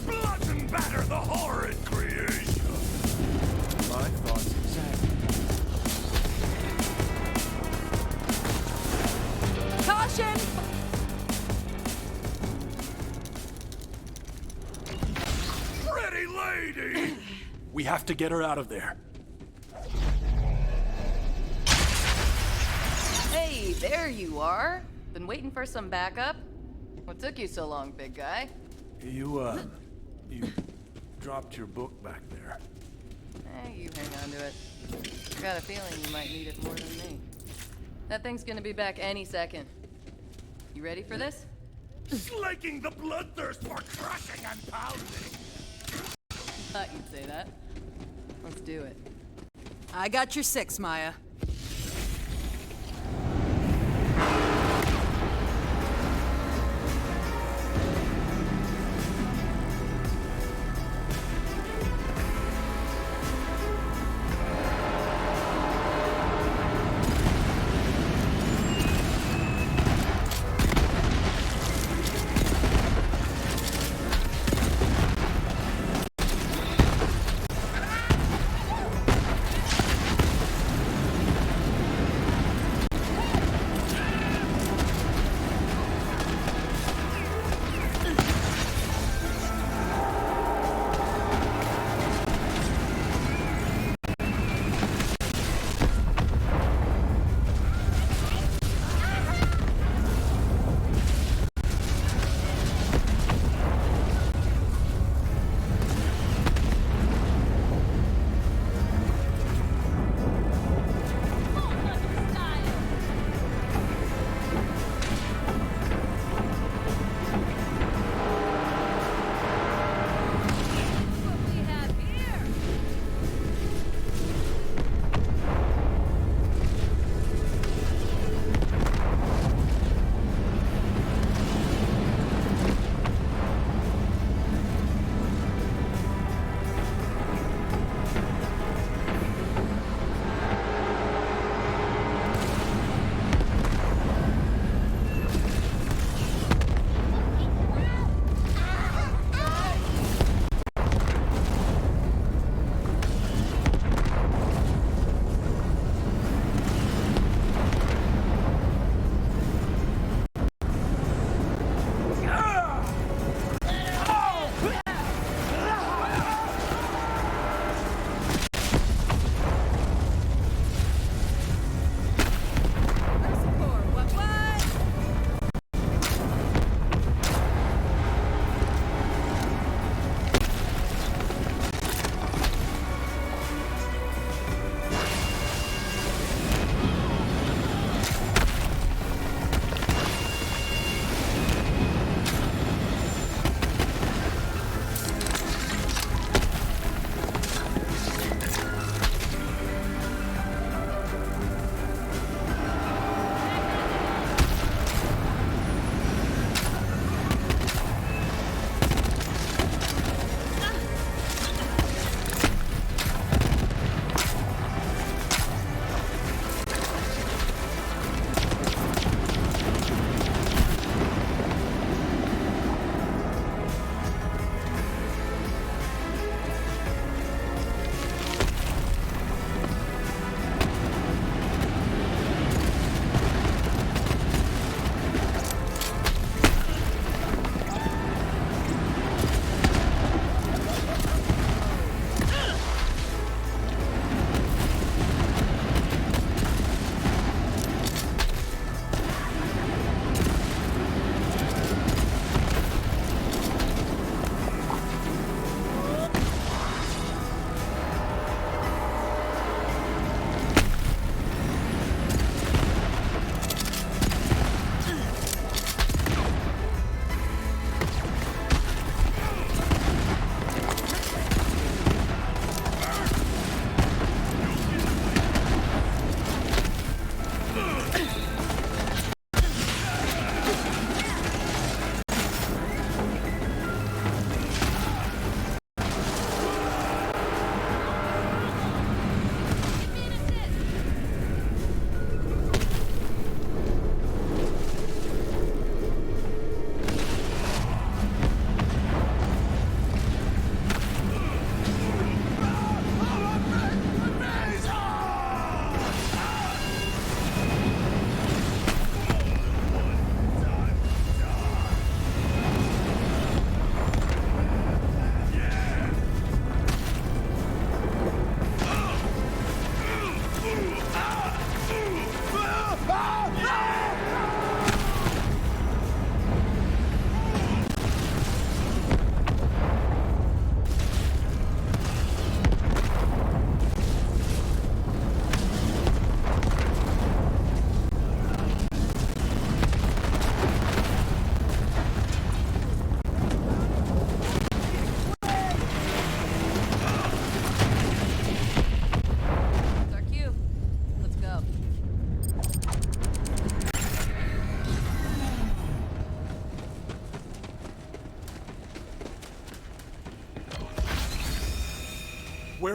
Blood and batter the horrid creation. My thoughts exactly. Caution! Pretty lady! We have to get her out of there. Hey, there you are. Been waiting for some backup? What took you so long, big guy? You dropped your book back there. You hang on to it. I got a feeling you might need it more than me. That thing's gonna be back any second. You ready for this? Slaking the bloodthirst for crushing and pounding. Thought you'd say that. Let's do it. I got your 6, Maya.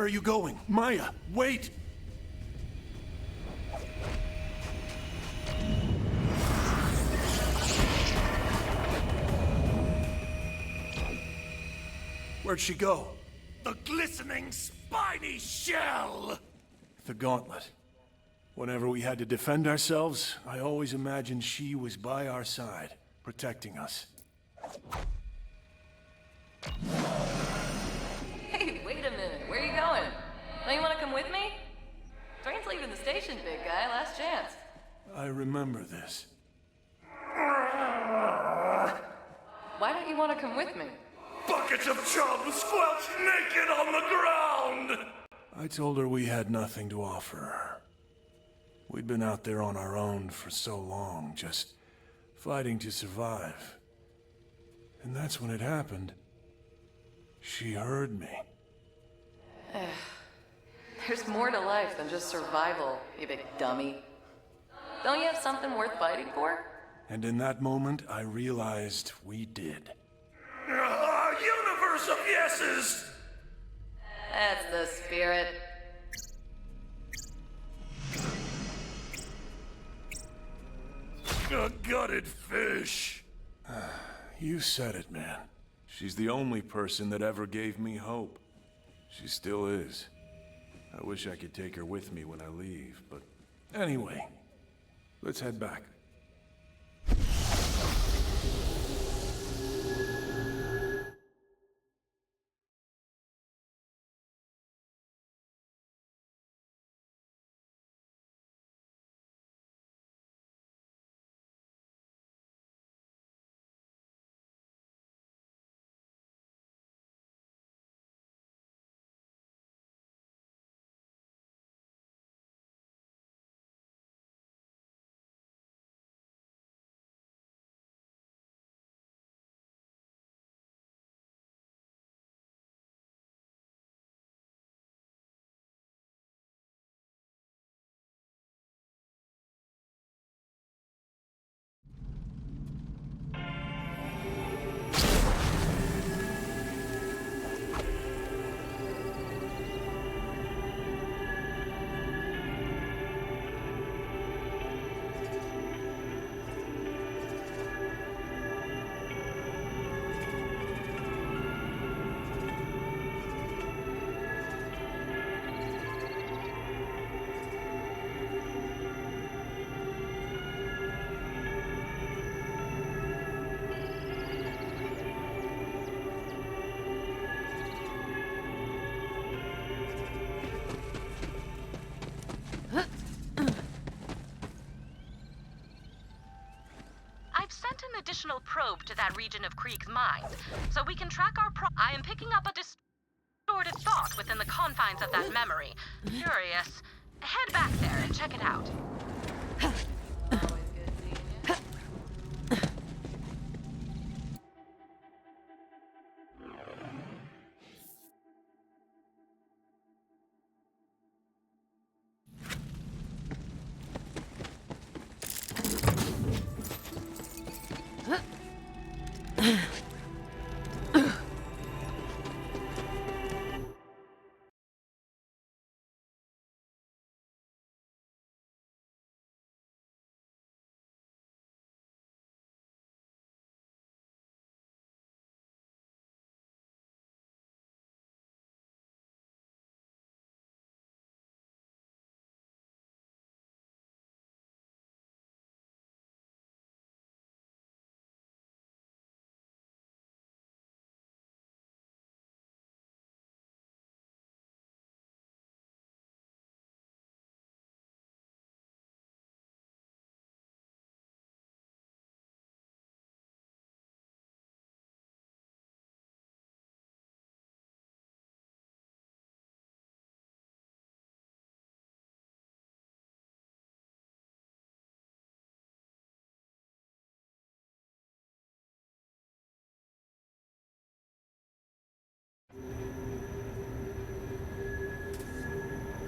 Where are you going? Maya, wait! Where'd she go? The glistening, spiny shell! The gauntlet. Whenever we had to defend ourselves, I always imagined she was by our side, protecting us. Hey, wait a minute. Where are you going? Don't you want to come with me? Train's leaving the station, big guy. Last chance. I remember this. Why don't you want to come with me? Buckets of chum squelched naked on the ground! I told her we had nothing to offer her. We'd been out there on our own for so long, just fighting to survive. And that's when it happened. She heard me. There's more to life than just survival, you big dummy. Don't you have something worth fighting for? And in that moment, I realized we did. A universe of yeses! That's the spirit. A gutted fish. You said it, man. She's the only person that ever gave me hope. She still is. I wish I could take her with me when I leave, but anyway, let's head back. An additional probe to that region of Krieg's mind, so we can track our I am picking up a distorted thought within the confines of that memory. Curious. Head back there and check it out.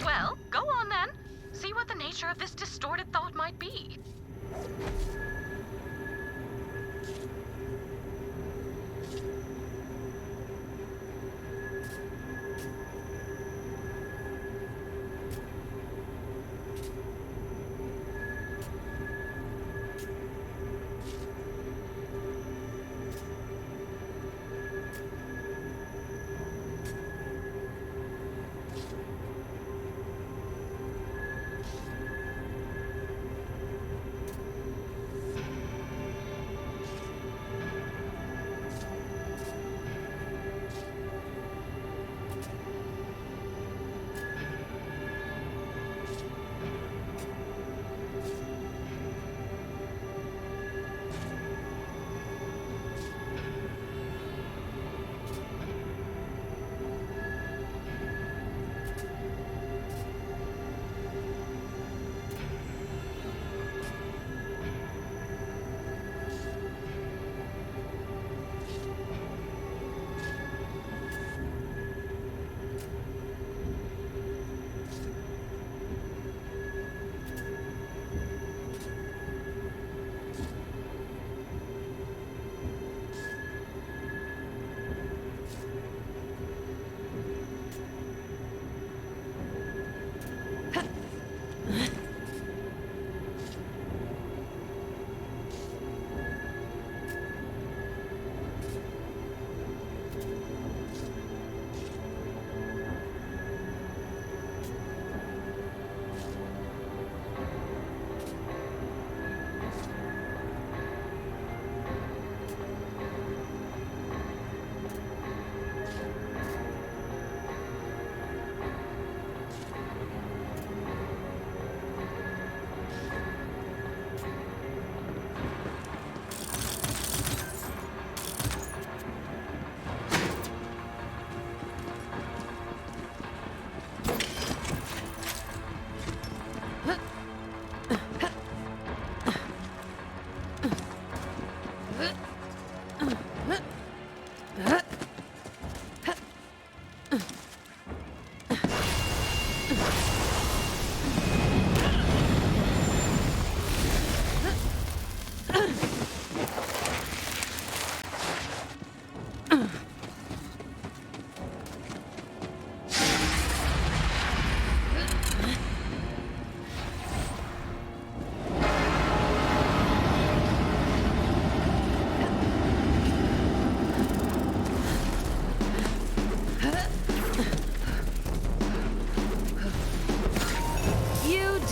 Well, go on then. See what the nature of this distorted thought might be.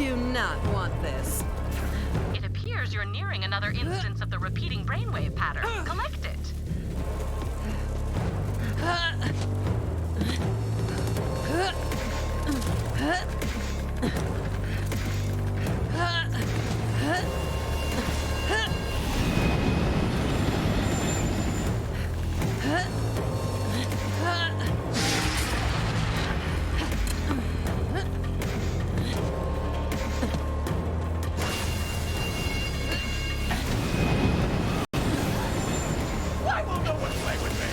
do not want this. It appears you're nearing another instance of the repeating brainwave pattern. Collect it. Why won't no one play with me?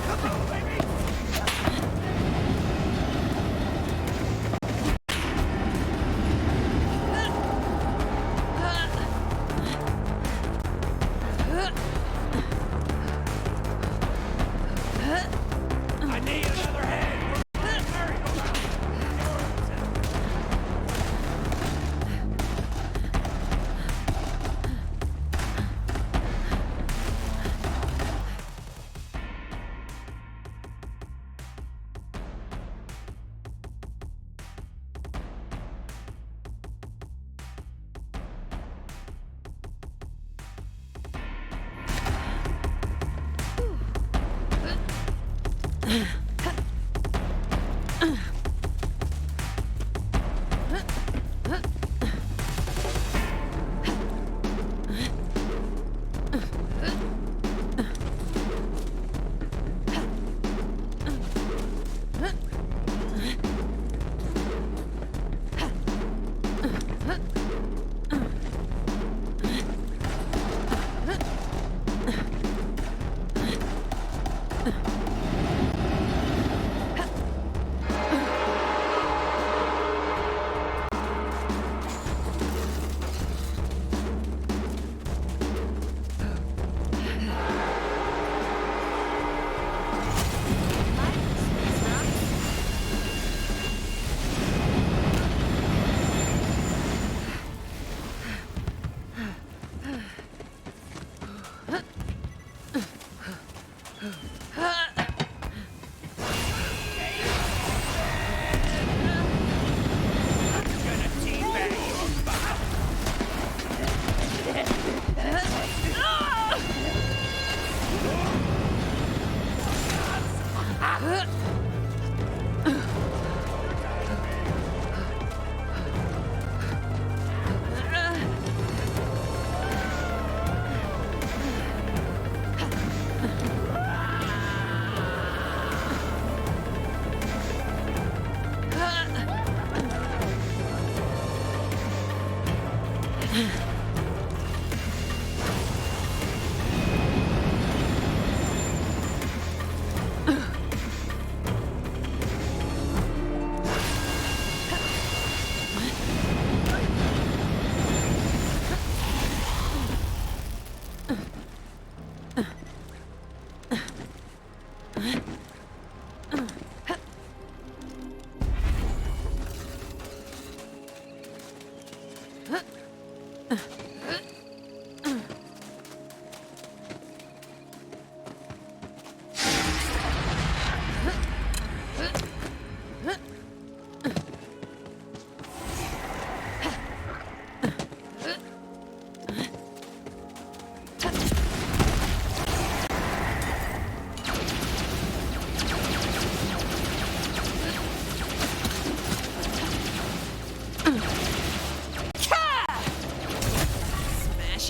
Come on, baby! I need another head!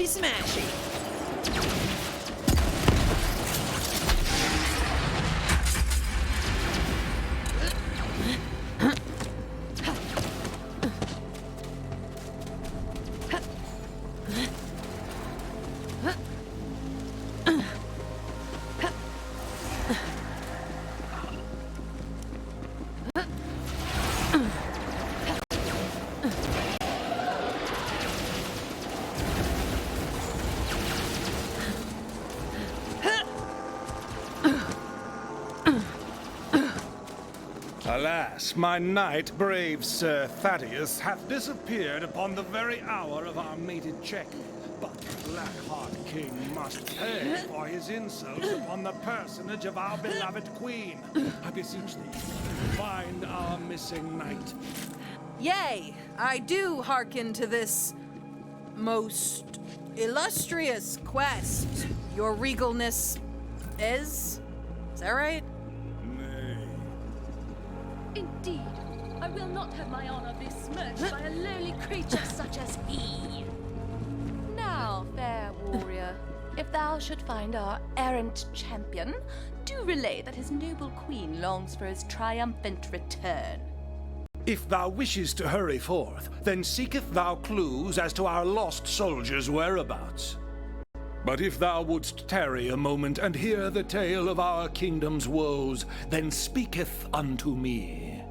Smashy. Alas, my knight, brave Sir Thaddeus, hath disappeared upon the very hour of our mated check. But Blackheart King must pay for his insults upon the personage of our beloved queen. I beseech thee, find our missing knight. Yay! I do hearken to this most illustrious quest. Your regalness is that right? Nay. Indeed, I will not have my honor besmirched by a lowly creature such as he. Now, fair warrior, if thou should find our errant champion, do relay that his noble queen longs for his triumphant return. If thou wishes to hurry forth, then seeketh thou clues as to our lost soldier's whereabouts. But if thou wouldst tarry a moment and hear the tale of our kingdom's woes, then speaketh unto me.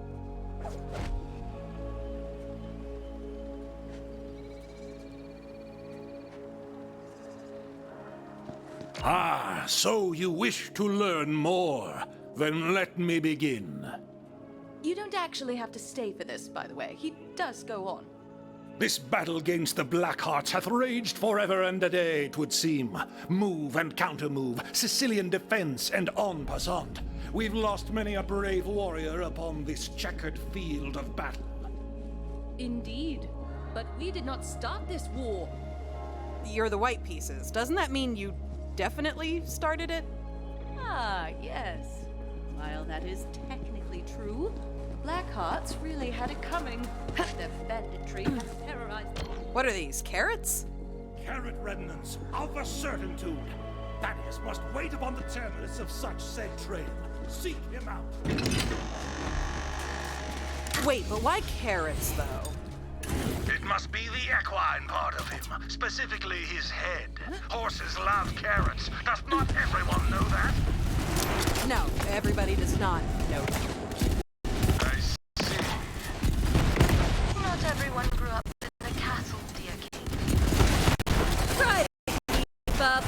Ah, so you wish to learn more? Then let me begin. You don't actually have to stay for this, by the way. He does go on. This battle against the Blackhearts hath raged forever and a day, 'twould seem. Move and counter-move, Sicilian defense and en passant. We've lost many a brave warrior upon this checkered field of battle. Indeed, but we did not start this war. You're the white pieces. Doesn't that mean you definitely started it? Ah, yes. While that is technically true, the Blackhearts really had it coming. Their banditry has terrorized. What are these, carrots? Carrot remnants of a certitude. Thaddeus must wait upon the terminus of such said trail. Seek him out. Wait, but why carrots, though? It must be the equine part of him, specifically his head. Horses love carrots. Does not everyone know that? No, everybody does not know that. I see. Not everyone grew up in a castle, dear king. Try to keep up.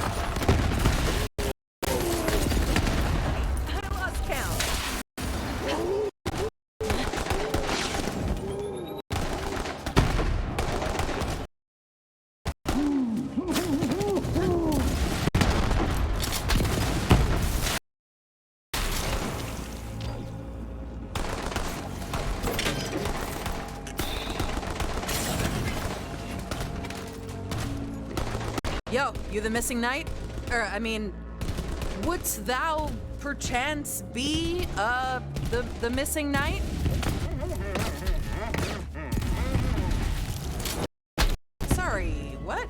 I lost count. Yo, you the missing knight? Wouldst thou perchance be, the missing knight? Sorry, what?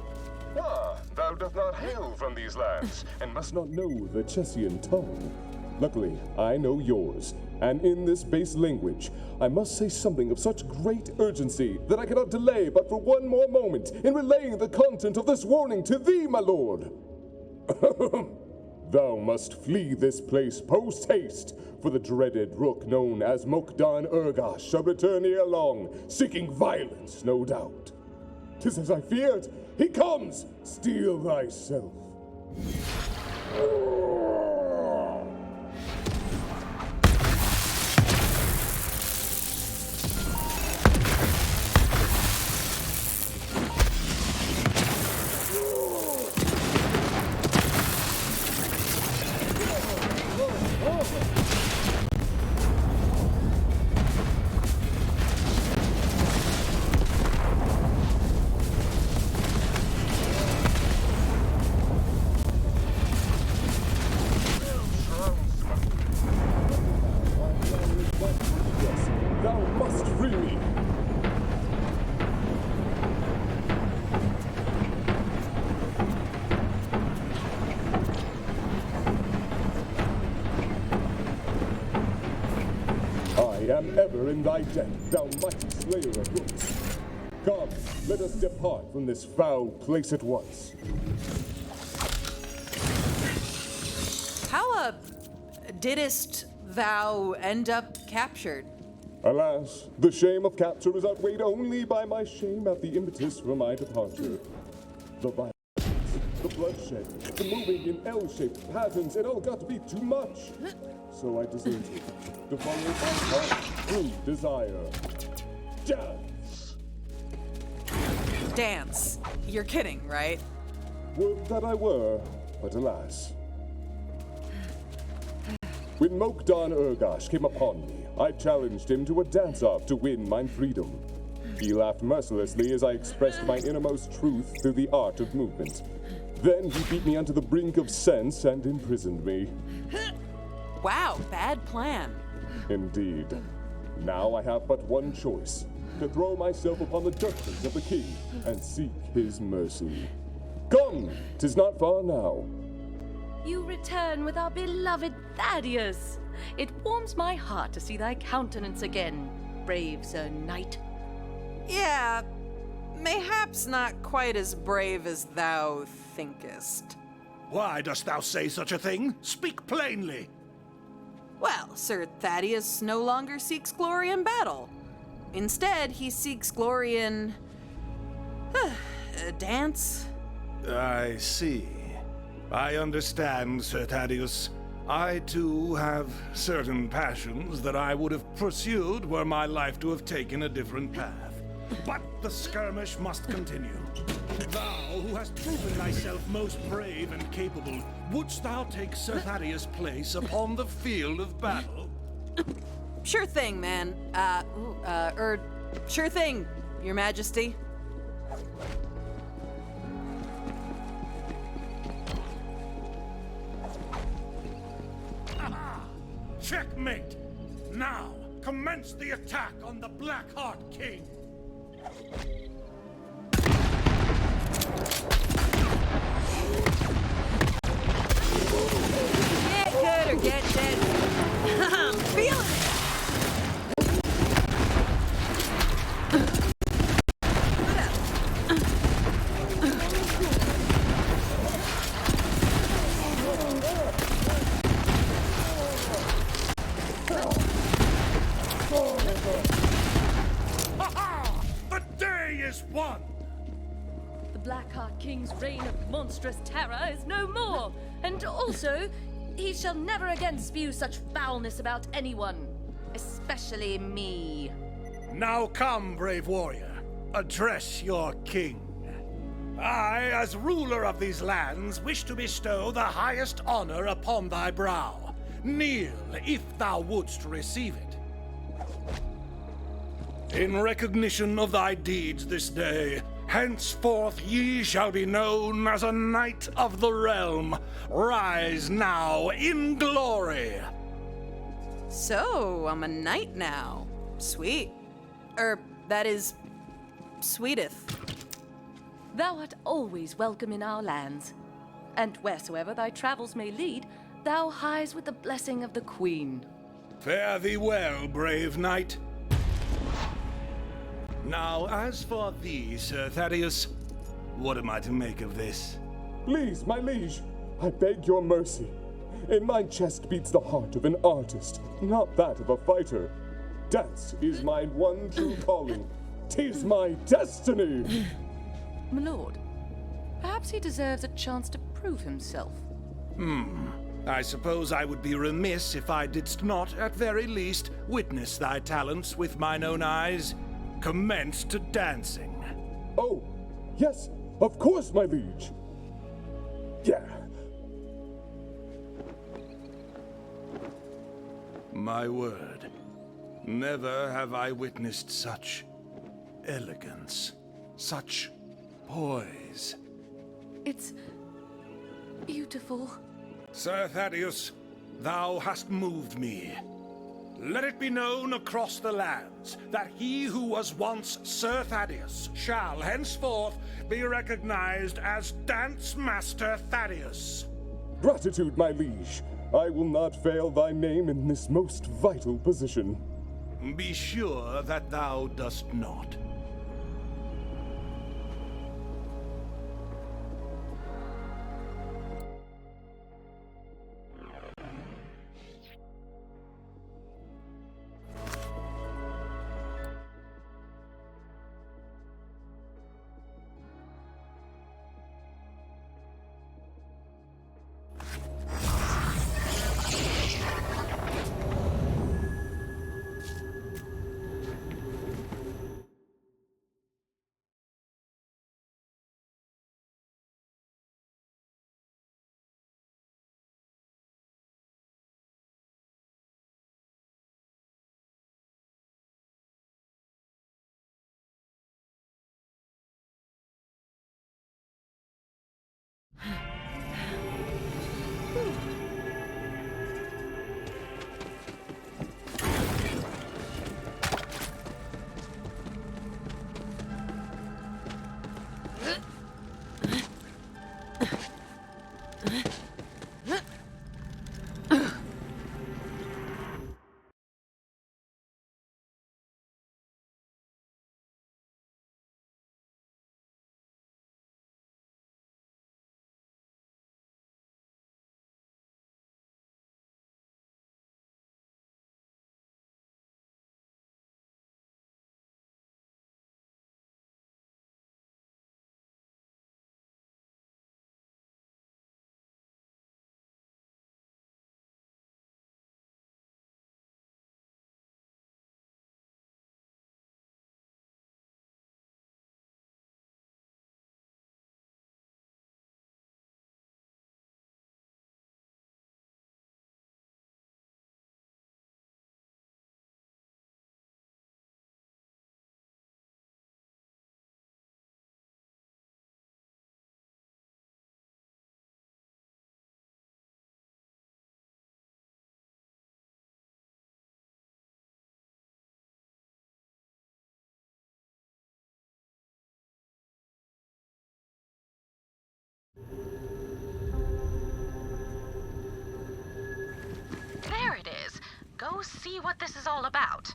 Ah, thou dost not hail from these lands, and must not know the Chessian tongue. Luckily, I know yours, and in this base language, I must say something of such great urgency that I cannot delay but for one more moment in relaying the content of this warning to thee, my lord. Thou must flee this place post-haste, for the dreaded rook known as Mokdan Urgash shall return ere long, seeking violence, no doubt. 'Tis as I feared. He comes! Steel thyself. Thou must free me! I am ever in thy debt, thou mighty slayer of rooks. Come, let us depart from this foul place at once. How, didst thou end up captured? Alas, the shame of capture is outweighed only by my shame at the impetus for my departure. The violence, the bloodshed, the moving in L-shaped patterns, it all got to be too much. So I deserted to follow my heart through desire. Dance! Dance. You're kidding, right? Would that I were, but alas. When Mokdan Urgash came upon me, I challenged him to a dance-off to win my freedom. He laughed mercilessly as I expressed my innermost truth through the art of movement. Then he beat me onto the brink of sense and imprisoned me. Wow, bad plan. Indeed. Now I have but one choice, to throw myself upon the judgments of the king and seek his mercy. Come, 'tis not far now. You return with our beloved Thaddeus. It warms my heart to see thy countenance again, brave Sir Knight. Yeah, mayhaps not quite as brave as thou thinkest. Why dost thou say such a thing? Speak plainly. Well, Sir Thaddeus no longer seeks glory in battle. Instead, he seeks glory in... dance? I see. I understand, Sir Thaddeus. I, too, have certain passions that I would have pursued were my life to have taken a different path. But the skirmish must continue. Thou, who hast proven thyself most brave and capable, wouldst thou take Sir Thaddeus' place upon the field of battle? Sure thing, man. Sure thing, Your Majesty. Checkmate! Now, commence the attack on the Blackheart King! Get good or get dead. I'm feeling it! The day is won! The Blackheart King's reign of monstrous terror is no more, and also, he shall never again spew such foulness about anyone, especially me. Now come, brave warrior, address your king. I, as ruler of these lands, wish to bestow the highest honor upon thy brow. Kneel, if thou wouldst receive it. In recognition of thy deeds this day, henceforth ye shall be known as a knight of the realm. Rise now in glory. So, I'm a knight now. Sweet. That is... sweeteth. Thou art always welcome in our lands, and wheresoever thy travels may lead, thou hies with the blessing of the Queen. Fare thee well, brave knight. Now, as for thee, Sir Thaddeus, what am I to make of this? Please, my liege, I beg your mercy. In my chest beats the heart of an artist, not that of a fighter. Dance is my one true calling. 'Tis my destiny! My lord, perhaps he deserves a chance to prove himself. I suppose I would be remiss if I didst not, at very least, witness thy talents with mine own eyes. Commence to dancing. Oh, yes, of course, my liege. Yeah. My word, never have I witnessed such elegance, such poise. It's beautiful. Sir Thaddeus, thou hast moved me. Let it be known across the lands that he who was once Sir Thaddeus shall henceforth be recognized as Dance Master Thaddeus. Gratitude, my liege. I will not fail thy name in this most vital position. Be sure that thou dost not. go see what this is all about.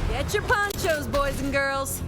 Get your ponchos, boys and girls.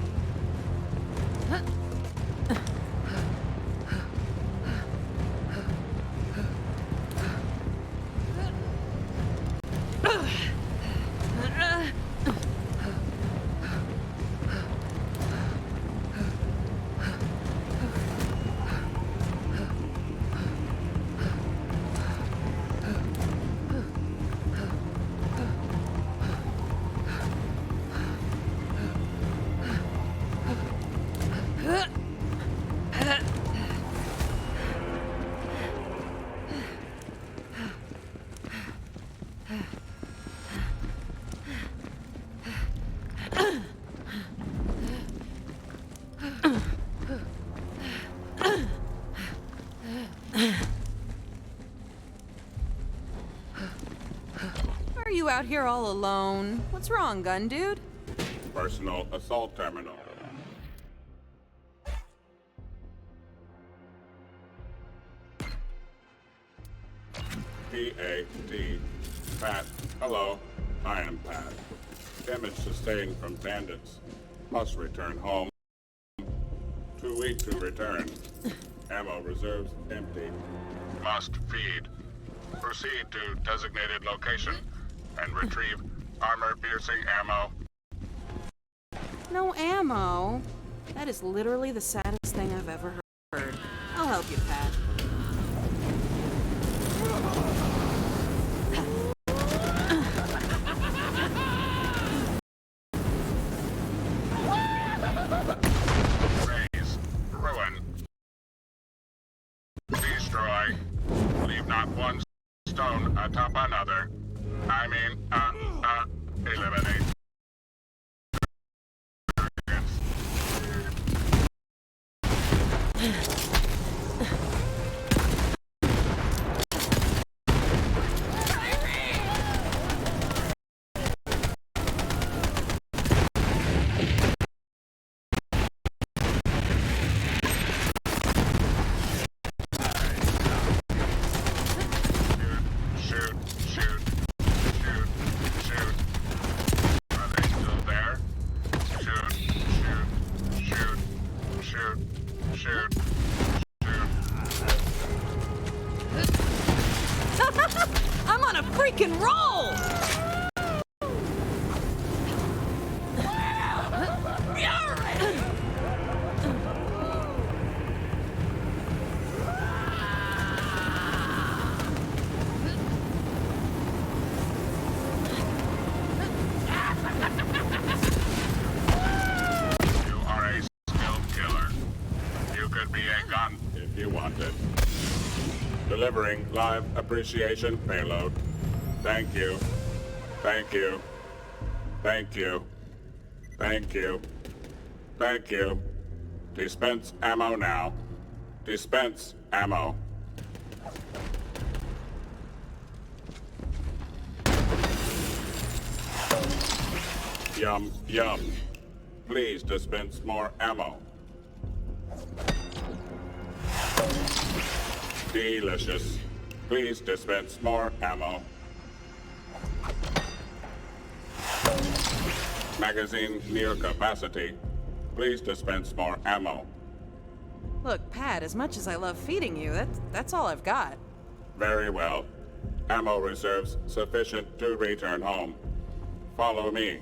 Are you out here all alone? What's wrong, gun dude? Personal assault terminal. P-A-T. Pat. Hello. I am Pat. Damage sustained from bandits. Must return home. Too weak to return. Ammo reserves empty. Must feed. Proceed to designated location and retrieve armor-piercing ammo. No ammo? That is literally the saddest thing I've ever heard. I'll help you, Pat. Raise. Ruin. Destroy. Leave not one stone atop another. I mean, eliminate. I'm on a freaking roll! You are a skilled killer. You could be a gun if you wanted. Delivering live appreciation payload. Thank you. Thank you. Thank you. Thank you. Thank you. Dispense ammo now. Dispense ammo. Yum, yum. Please dispense more ammo. Delicious. Please dispense more ammo. Magazine near capacity. Please dispense more ammo. Look, Pat, as much as I love feeding you, that's all I've got. Very well. Ammo reserves sufficient to return home. Follow me.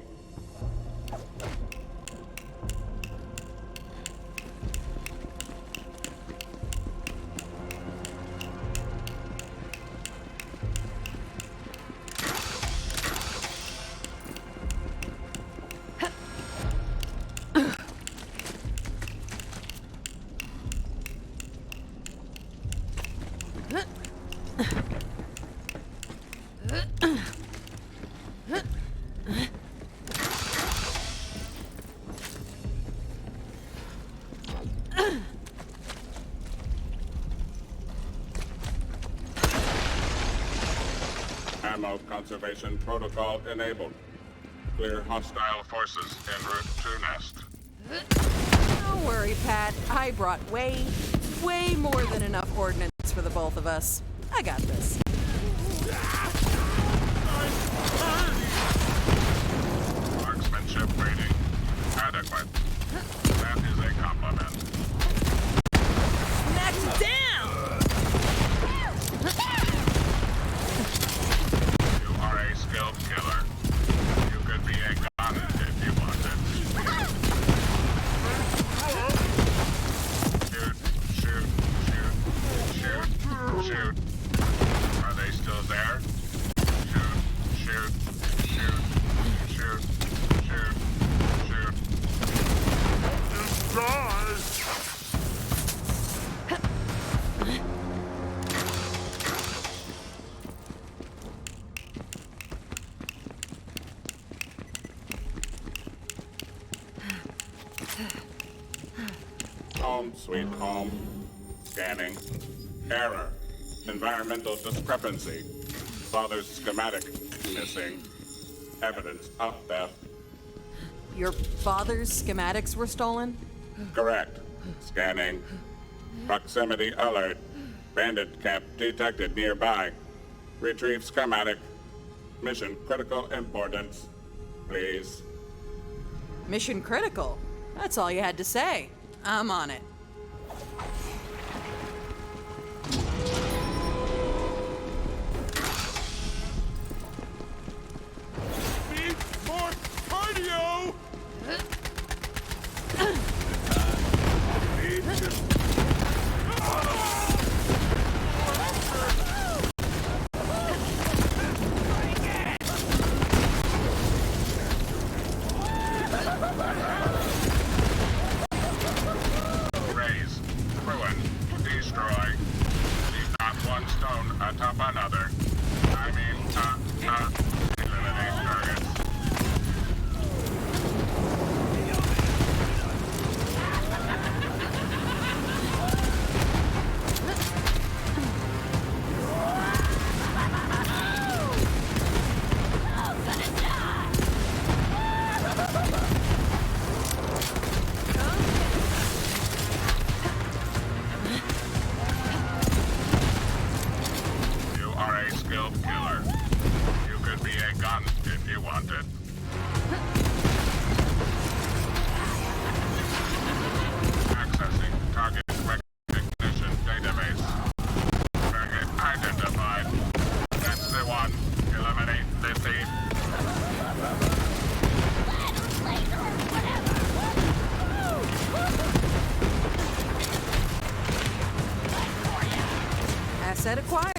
Ammo conservation protocol enabled. Clear hostile forces en route to nest. Don't worry, Pat. I brought way more than enough ordnance for the both of us. I got this. Marksmanship rating adequate. That is a compliment. Knock him down! You are a skilled killer. You could be a gun if you wanted. Shoot. Are they still there? Shoot. Just die! Home, sweet home. Scanning. Error. Environmental discrepancy. Father's schematic missing. Evidence of theft. Your father's schematics were stolen? Correct. Scanning. Proximity alert. Bandit camp detected nearby. Retrieve schematic. Mission critical importance. Please. Mission critical? That's all you had to say. I'm on it. Need more cardio! Raise. Ruin. Destroy. Leave not one stone atop another. I mean, eliminate targets. You are a skilled killer. You could be a gun if you wanted. Accessing target recognition database. Target identified. That's the one. Eliminate the thief. Asset acquired.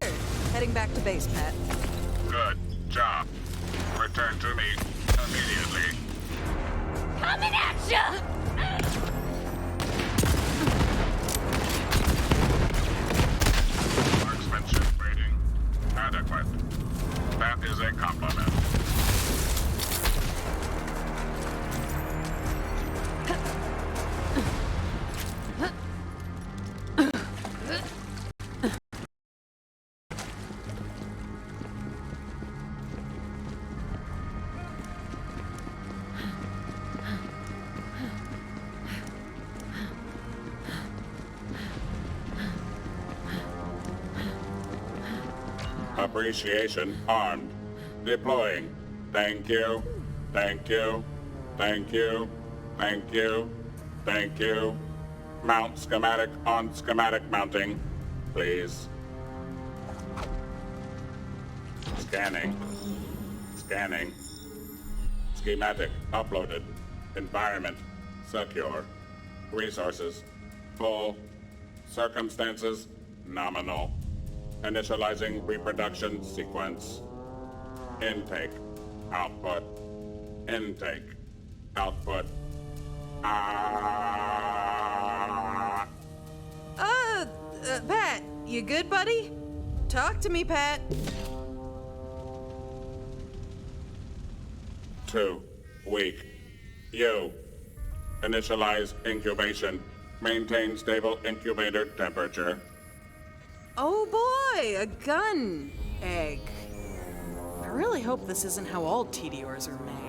Heading back to base, Pat. Good job. Return to me immediately. Coming at ya! Marksmanship rating adequate. That is a compliment. Appreciation armed. Deploying. Thank you. Thank you. Thank you. Thank you. Thank you. Mount schematic on schematic mounting, please. Scanning. Scanning. Schematic uploaded. Environment secure. Resources full. Circumstances nominal. Initializing reproduction sequence. Intake. Output. Intake. Output. Pat, you good, buddy? Talk to me, Pat. 2 week. You. Initialize incubation. Maintain stable incubator temperature. Oh boy, a gun egg. I really hope this isn't how all TDRs are made.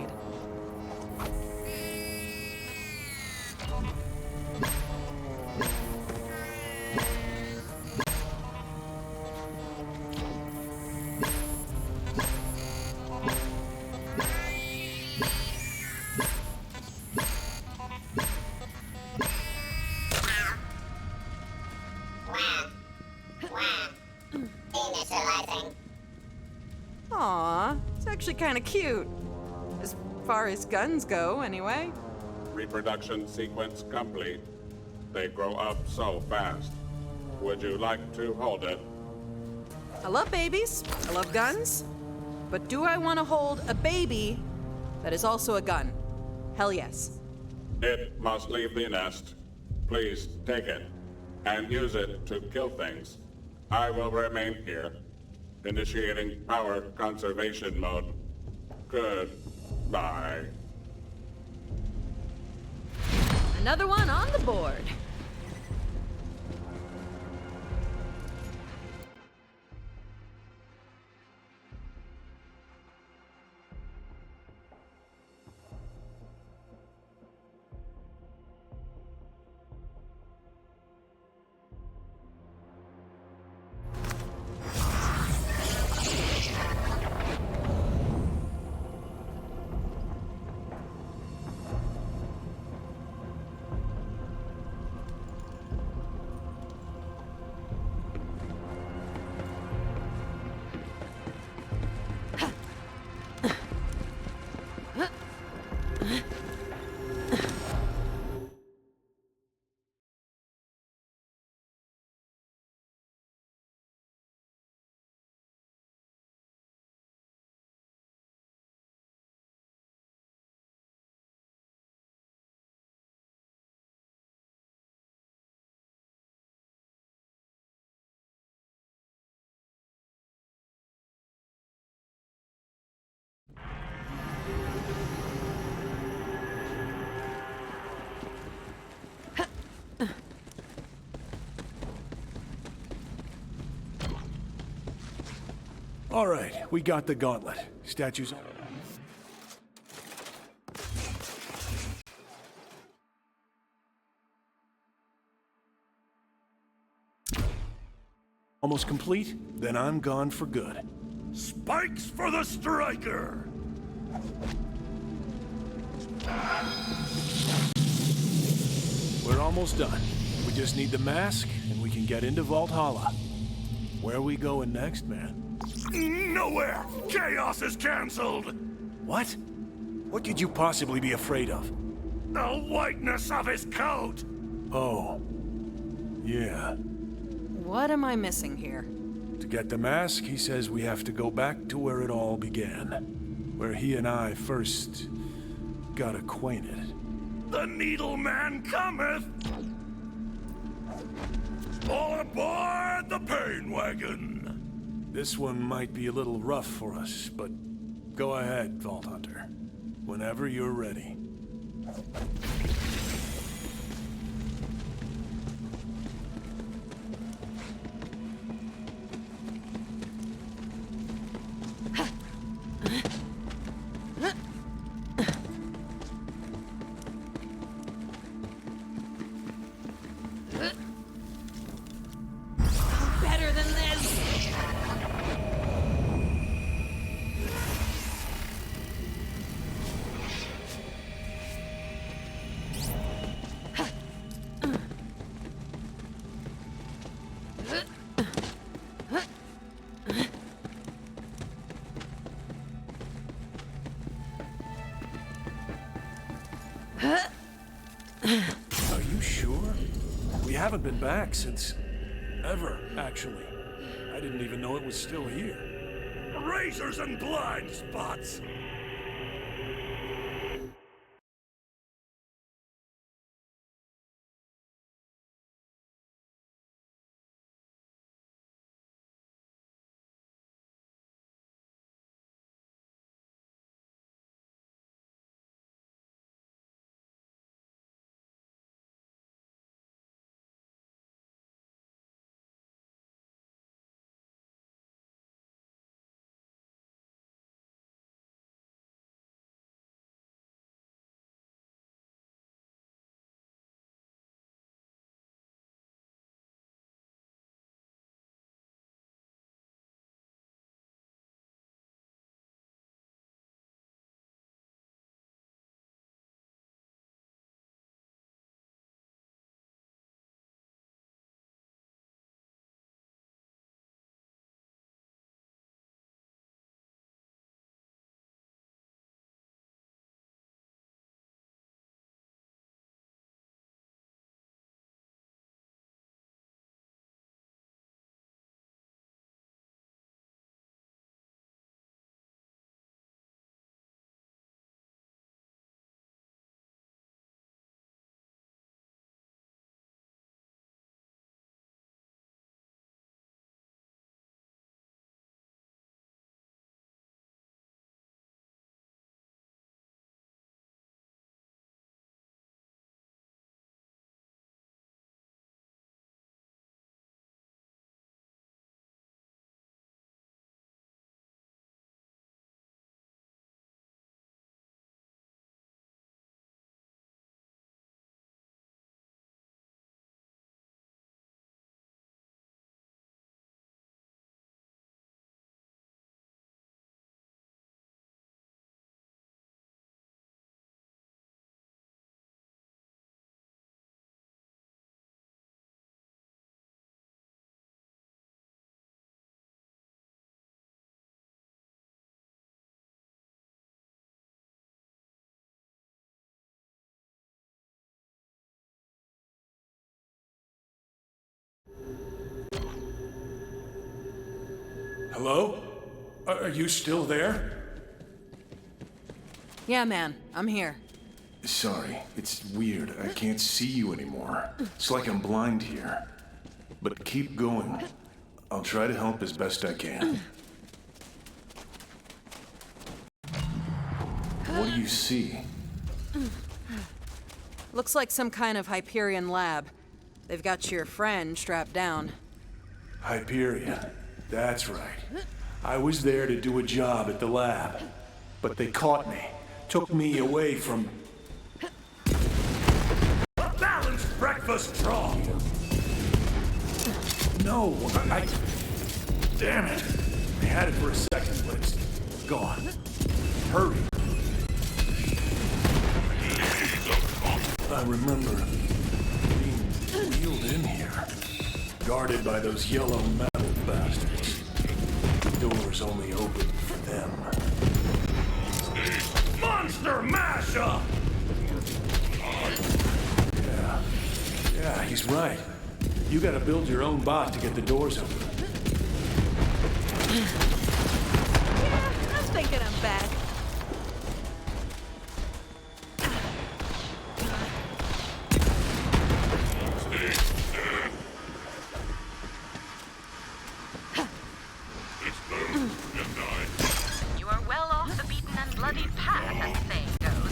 Aw, it's actually kind of cute. As far as guns go, anyway. Reproduction sequence complete. They grow up so fast. Would you like to hold it? I love babies, I love guns, but do I want to hold a baby that is also a gun? Hell yes. It must leave the nest. Please take it and use it to kill things. I will remain here. Initiating power conservation mode. Goodbye. Another one on the board. All right, we got the gauntlet. Statues. Almost complete? Then I'm gone for good. Spikes for the striker! We're almost done. We just need the mask, and we can get into Valhalla. Where are we going next, man? Nowhere! Chaos is cancelled! What? What could you possibly be afraid of? The whiteness of his coat! Oh. Yeah. What am I missing here? To get the mask, he says we have to go back to where it all began. Where he and I first got acquainted. The Needle Man cometh! All aboard the pain wagon! This one might be a little rough for us, but go ahead, Vault Hunter. Whenever you're ready. Better than this! haven't been back since ever, actually. I didn't even know it was still here. Razors and blind spots! Hello? Are you still there? Yeah, man, I'm here. Sorry, it's weird. I can't see you anymore. It's like I'm blind here. But keep going. I'll try to help as best I can. What do you see? Looks like some kind of Hyperion lab. They've got your friend strapped down. Hyperion. That's right. I was there to do a job at the lab. But they caught me. Took me away from... A balanced breakfast draw! No, I... Damn it. I had it for a second, but it's gone. Hurry. I remember being wheeled in here, guarded by those yellow metal bastards. The doors only open for them. Monster mashup! Yeah, he's right. You gotta build your own bot to get the doors open. Yeah, I'm thinking I'm back. You are well off the beaten and bloodied path, as the saying goes.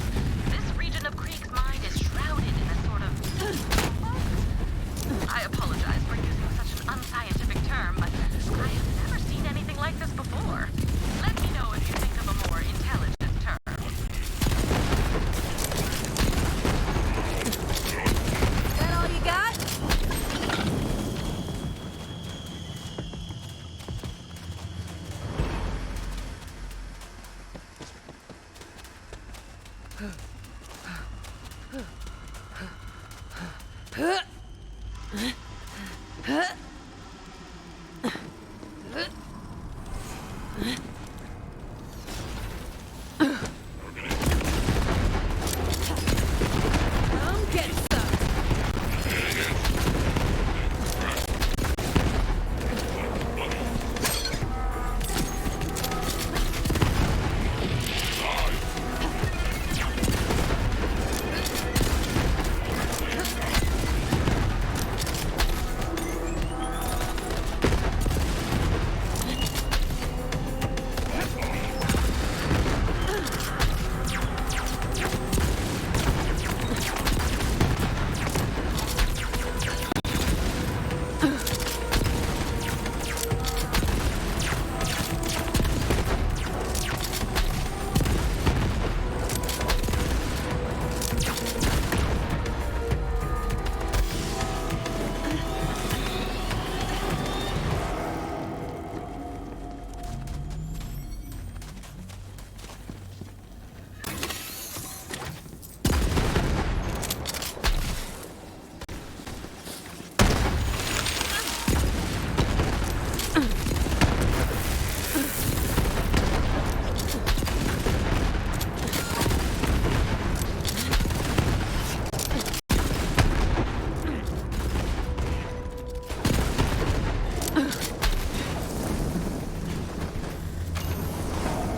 This region of Krieg's mind is shrouded in a sort of... I apologize for using such an unscientific term, but I have never seen anything like this before. Let me know if you think of a more intelligent term. Is that all you got? Come get some.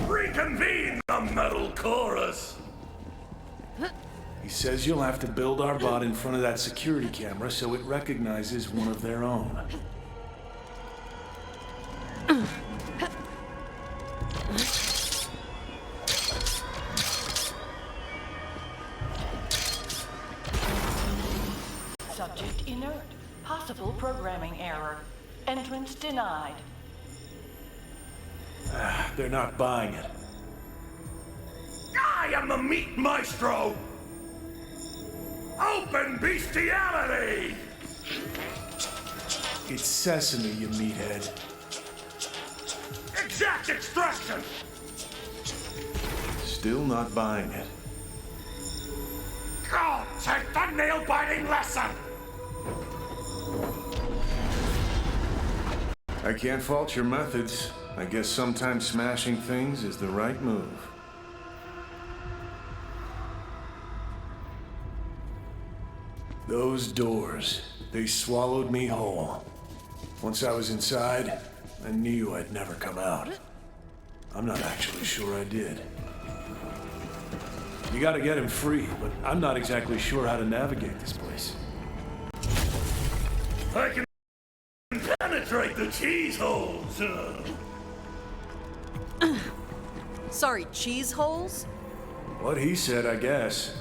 Reconvene the metal chorus! He says you'll have to build our bot in front of that security camera so it recognizes one of their own. Subject inert. Possible programming error. Entrance denied. They're not buying it. I am the meat maestro! Open bestiality! It's sesame, you meathead. Exact extraction! Still not buying it. Go take the nail-biting lesson! I can't fault your methods. I guess sometimes smashing things is the right move. Those doors, they swallowed me whole. Once I was inside, I knew I'd never come out. I'm not actually sure I did. You gotta get him free, but I'm not exactly sure how to navigate this place. I can penetrate the cheese holes! Sorry, cheese holes? What he said, I guess.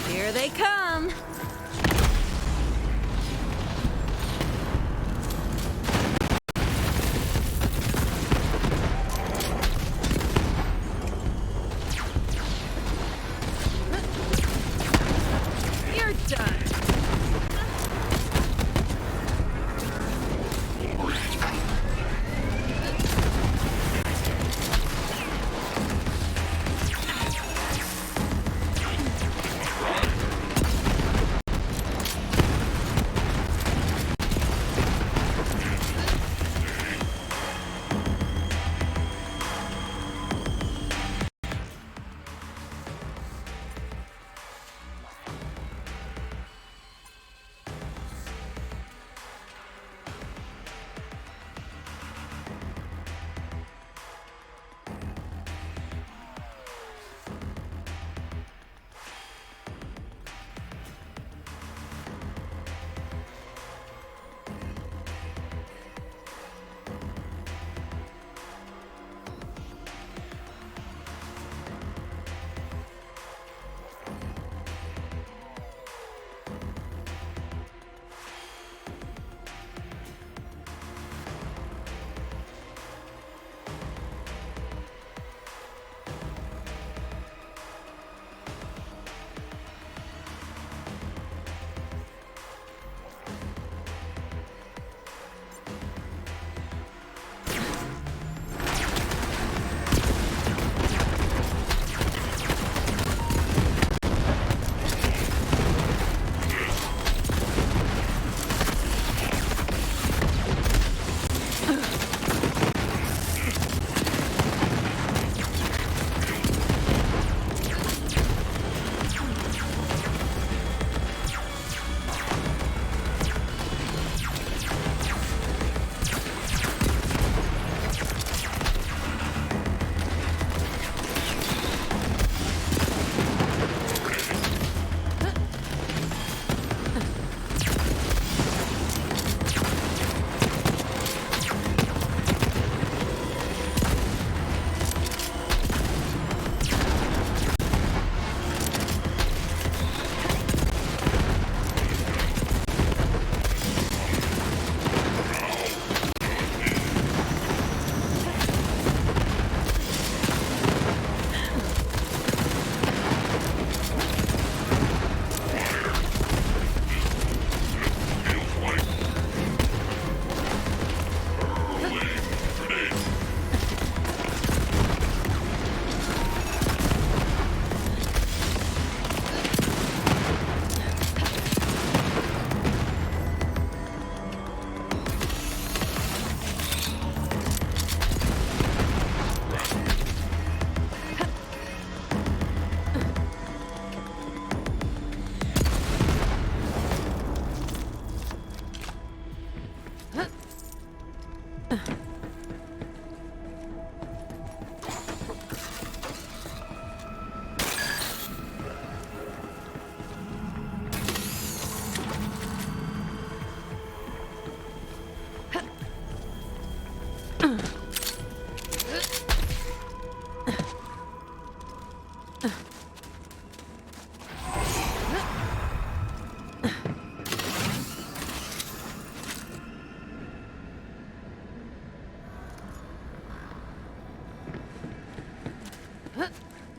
Here they come! You're done!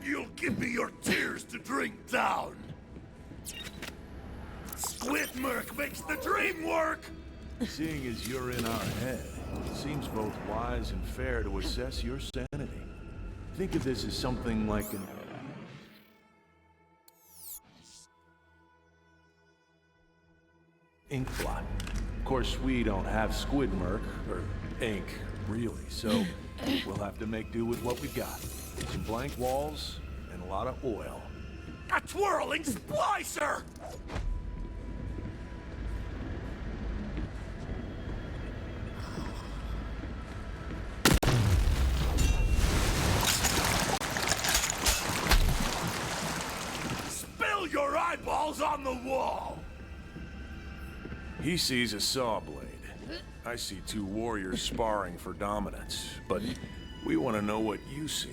You'll give me your tears to drink down. Squidmerk makes the dream work! Seeing as you're in our head, it seems both wise and fair to assess your sanity. Think of this as something like an ink blot. Of course, we don't have Squidmerk, or ink, really, so we'll have to make do with what we got. Some blank walls and a lot of oil. A twirling splicer! Spill your eyeballs on the wall! He sees a saw blade. I see two warriors sparring for dominance, but we want to know what you see.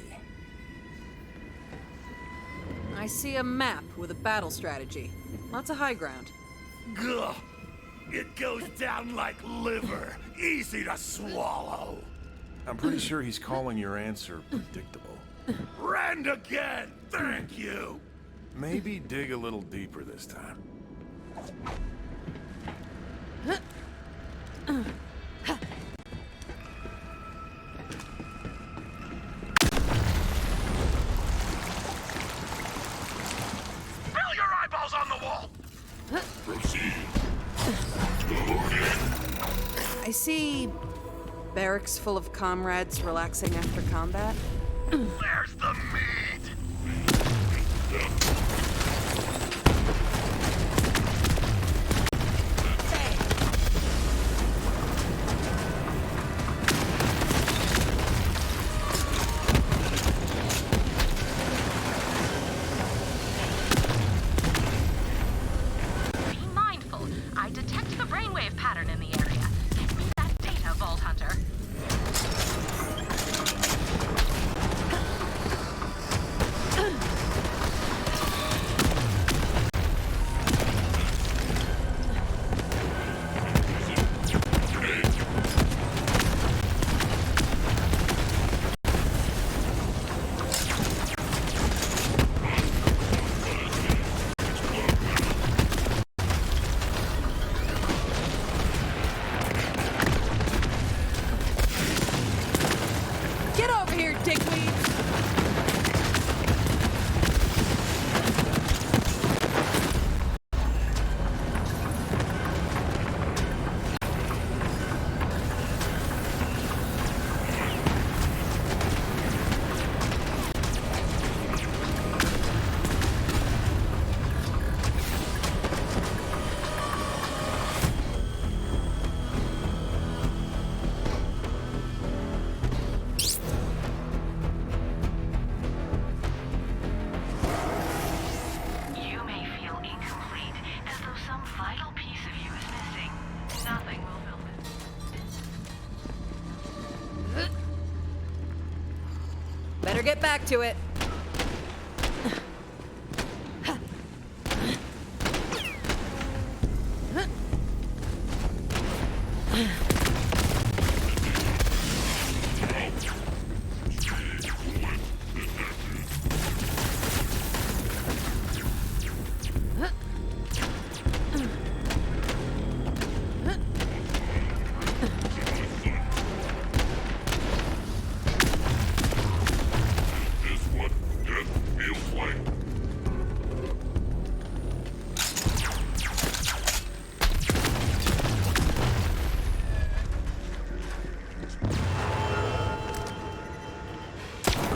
I see a map with a battle strategy. Lots of high ground. Gah! It goes down like liver. Easy to swallow. I'm pretty sure he's calling your answer predictable. Rend again! Thank you! Maybe dig a little deeper this time. Spill your eyeballs on the wall! Proceed. I see barracks full of comrades relaxing after combat. There's the meat! Be mindful. I detect the brainwave pattern in the area. Get me that data, Vault Hunter. Get over here, dickweed! You may feel incomplete, as though some vital piece of you is missing. Nothing will fill it. Better get back to it. Is what death feels like.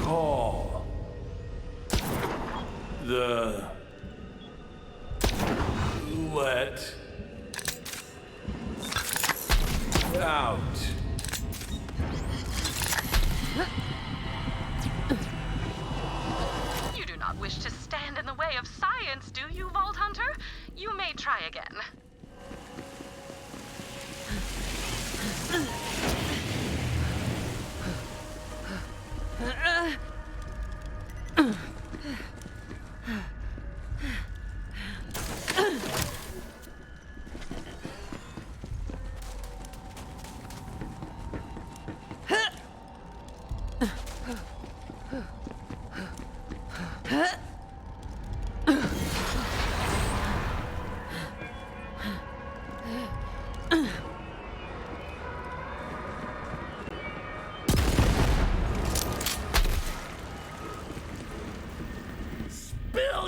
Call the let out. You do not wish to stand in the way of science, do you, Vault Hunter? You may try again.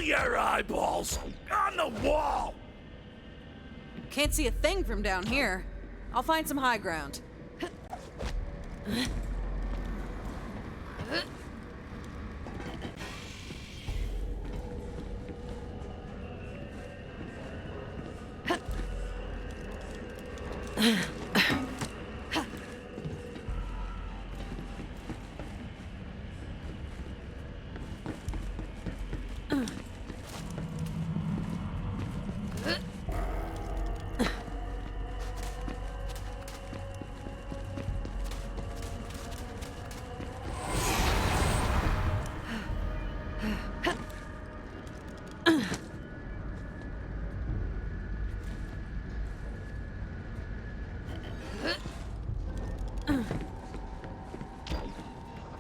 your eyeballs on the wall! Can't see a thing from down here. I'll find some high ground.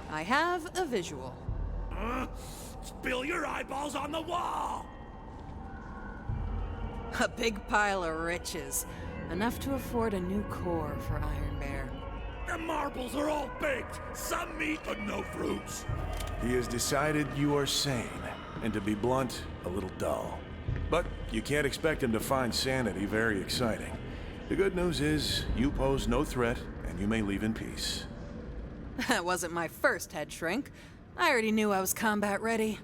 I have a visual. Spill your eyeballs on the wall! A big pile of riches. Enough to afford a new core for Iron Bear. The marbles are all baked! Some meat, but no fruits! He has decided you are sane, and to be blunt, a little dull. But you can't expect him to find sanity very exciting. The good news is, you pose no threat, and you may leave in peace. That wasn't my first head shrink. I already knew I was combat ready.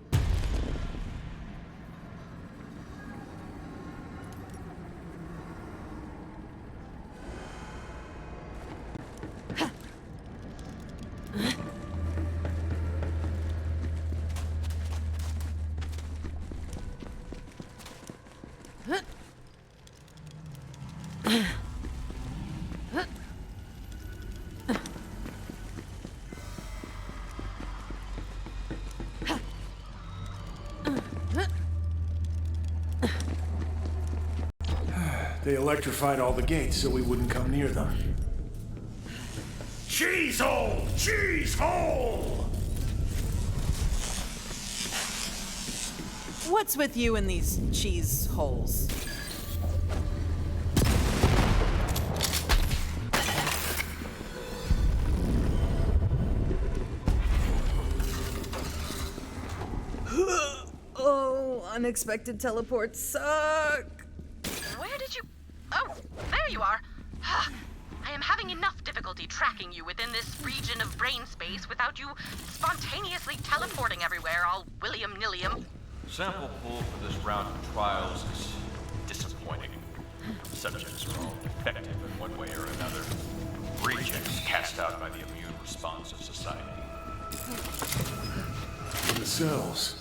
They electrified all the gates so we wouldn't come near them. Cheese hole! Cheese hole! What's with you and these cheese holes? Oh, unexpected teleports suck. Where did you... Oh, there you are. I am having enough difficulty tracking you within this region of brain space without you spontaneously teleporting everywhere, all william-nillium. Sample pool for this round of trials is disappointing. Subjects are all defective in one way or another. Rejects cast out by the immune response of society. The cells.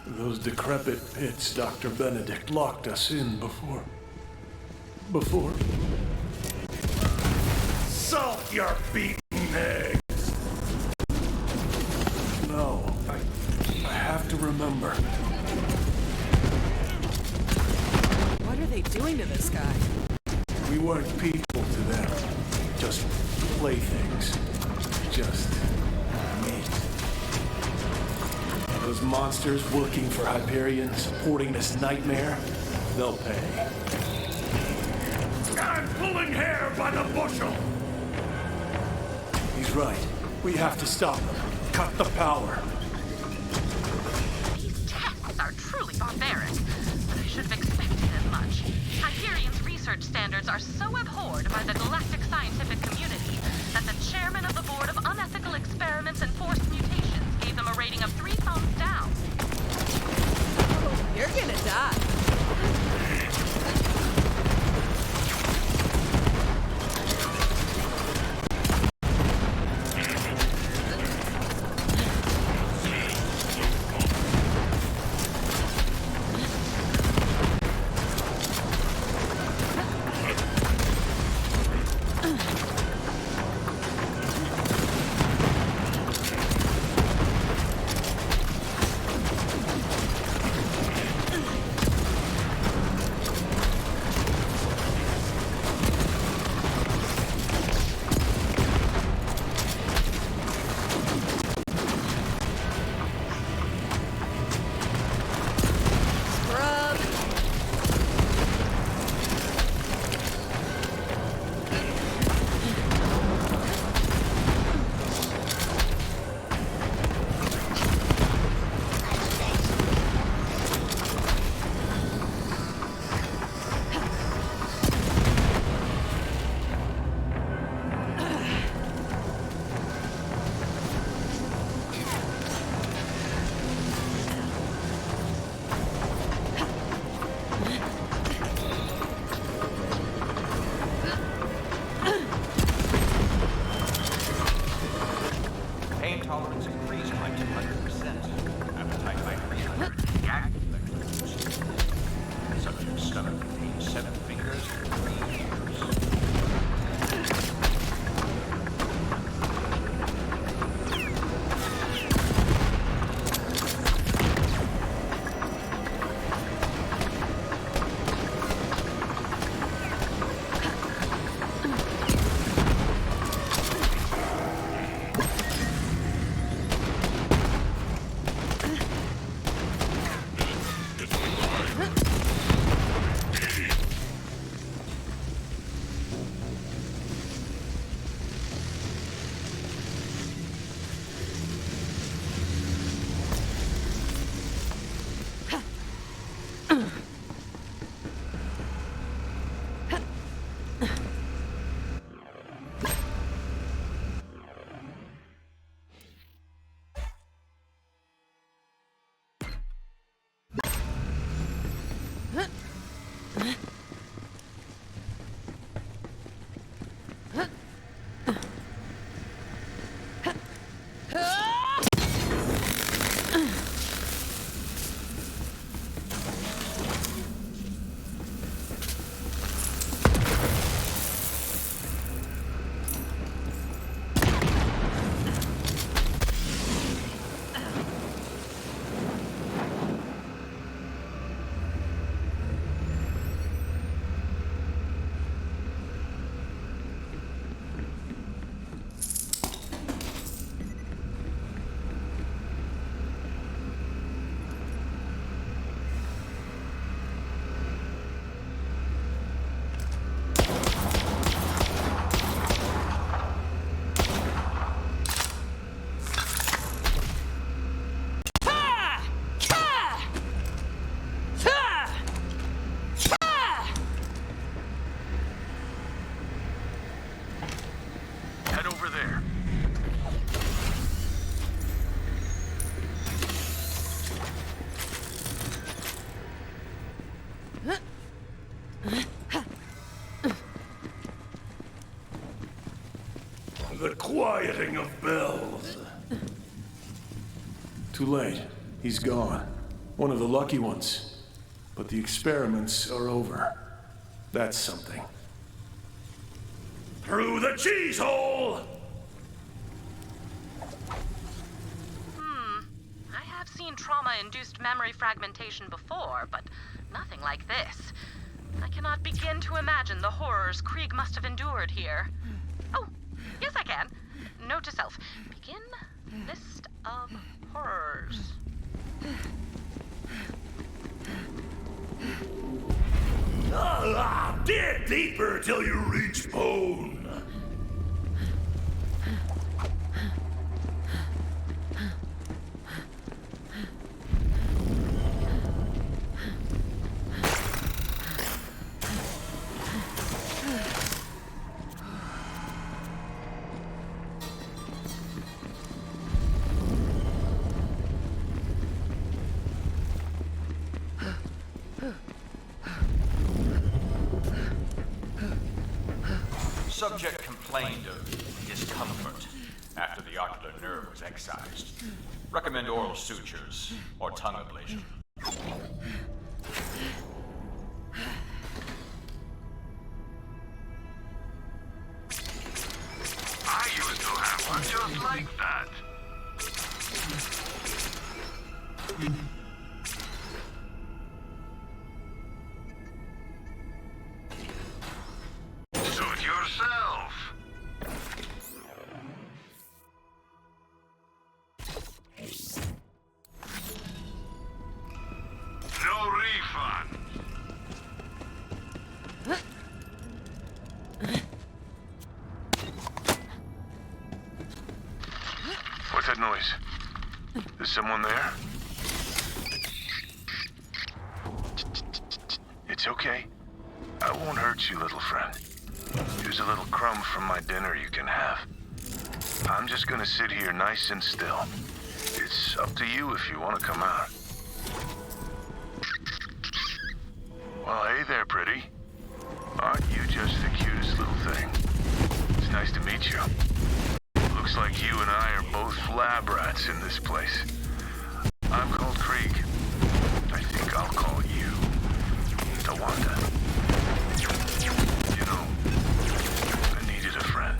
Those decrepit pits Dr. Benedict locked us in before. Salt your beaten eggs! No, I have to remember. What are they doing to this guy? We weren't people to them. Just playthings. Just meat. Those monsters working for Hyperion, supporting this nightmare, they'll pay. I'm pulling hair by the bushel! He's right. We have to stop them. Cut the power. These tests are truly barbaric, but I should have expected as much. Hyperion's research standards are so abhorred by the galactic scientific community that the chairman of the Board of Unethical Experiments and Forced Mutations gave them a rating of 3 thumbs down. Oh, you're gonna die. late. He's gone. One of the lucky ones. But the experiments are over. That's something. Through the cheese hole! I have seen trauma-induced memory fragmentation before, but nothing like this. I cannot begin to imagine the horrors Krieg must have endured here. Oh, yes I can. Note to self. Begin list of horrors. Dig deeper till you reach bone. Subject complained of discomfort after the ocular nerve was excised. Recommend oral sutures or tongue ablation. I used to have one just like that. Suit yourself. No refund. What's that noise? Is someone there? It's okay. I won't hurt you, little friend. Here's a little crumb from my dinner you can have. I'm just gonna sit here nice and still. It's up to you if you want to come out. Well, hey there, pretty. Aren't you just the cutest little thing? It's nice to meet you. Looks like you and I are both lab rats in this place. I'm called Krieg. I think I'll call you Tawanda. You know, I needed a friend.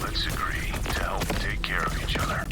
Let's agree to help take care of each other.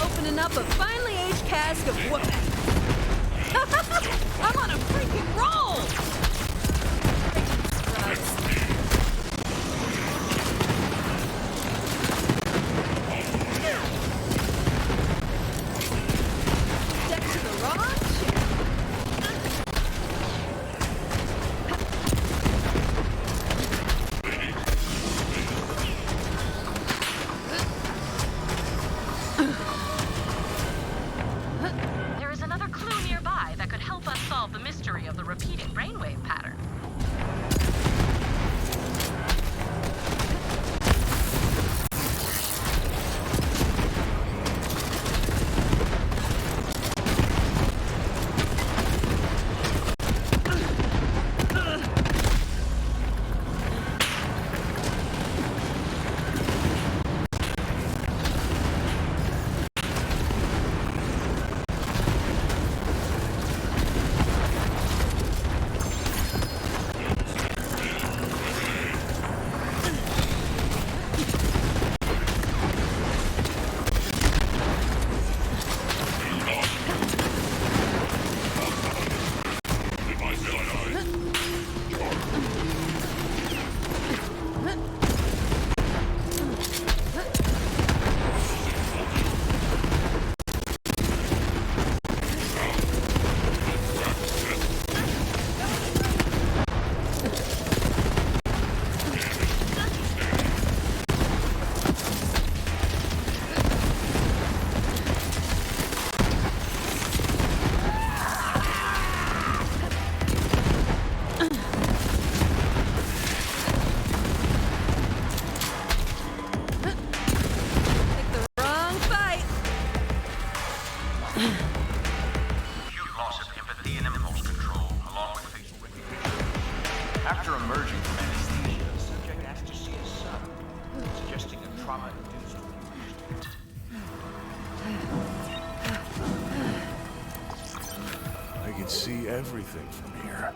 Opening up a finely aged cask of whooping. I'm on a freaking roll! Step to the wrong ship. There is another clue nearby that could help us solve the mystery of the repeating brainwave pattern. can see everything from here.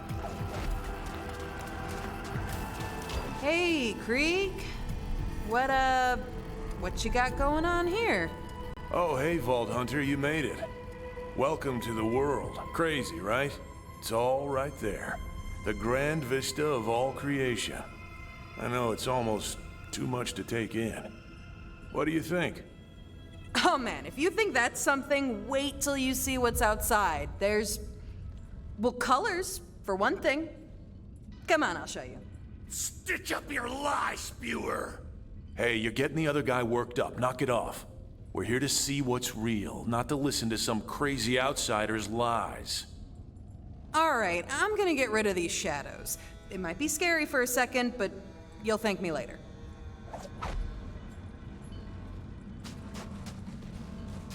Hey, Krieg. What you got going on here? Oh, hey, Vault Hunter, you made it. Welcome to the world. Crazy, right? It's all right there. The grand vista of all creation. I know it's almost too much to take in. What do you think? Oh man, if you think that's something, wait till you see what's outside. There's... well, colors, for one thing. Come on, I'll show you. Stitch up your lie, spewer! Hey, you're getting the other guy worked up. Knock it off. We're here to see what's real, not to listen to some crazy outsider's lies. Alright, I'm gonna get rid of these shadows. It might be scary for a second, but you'll thank me later.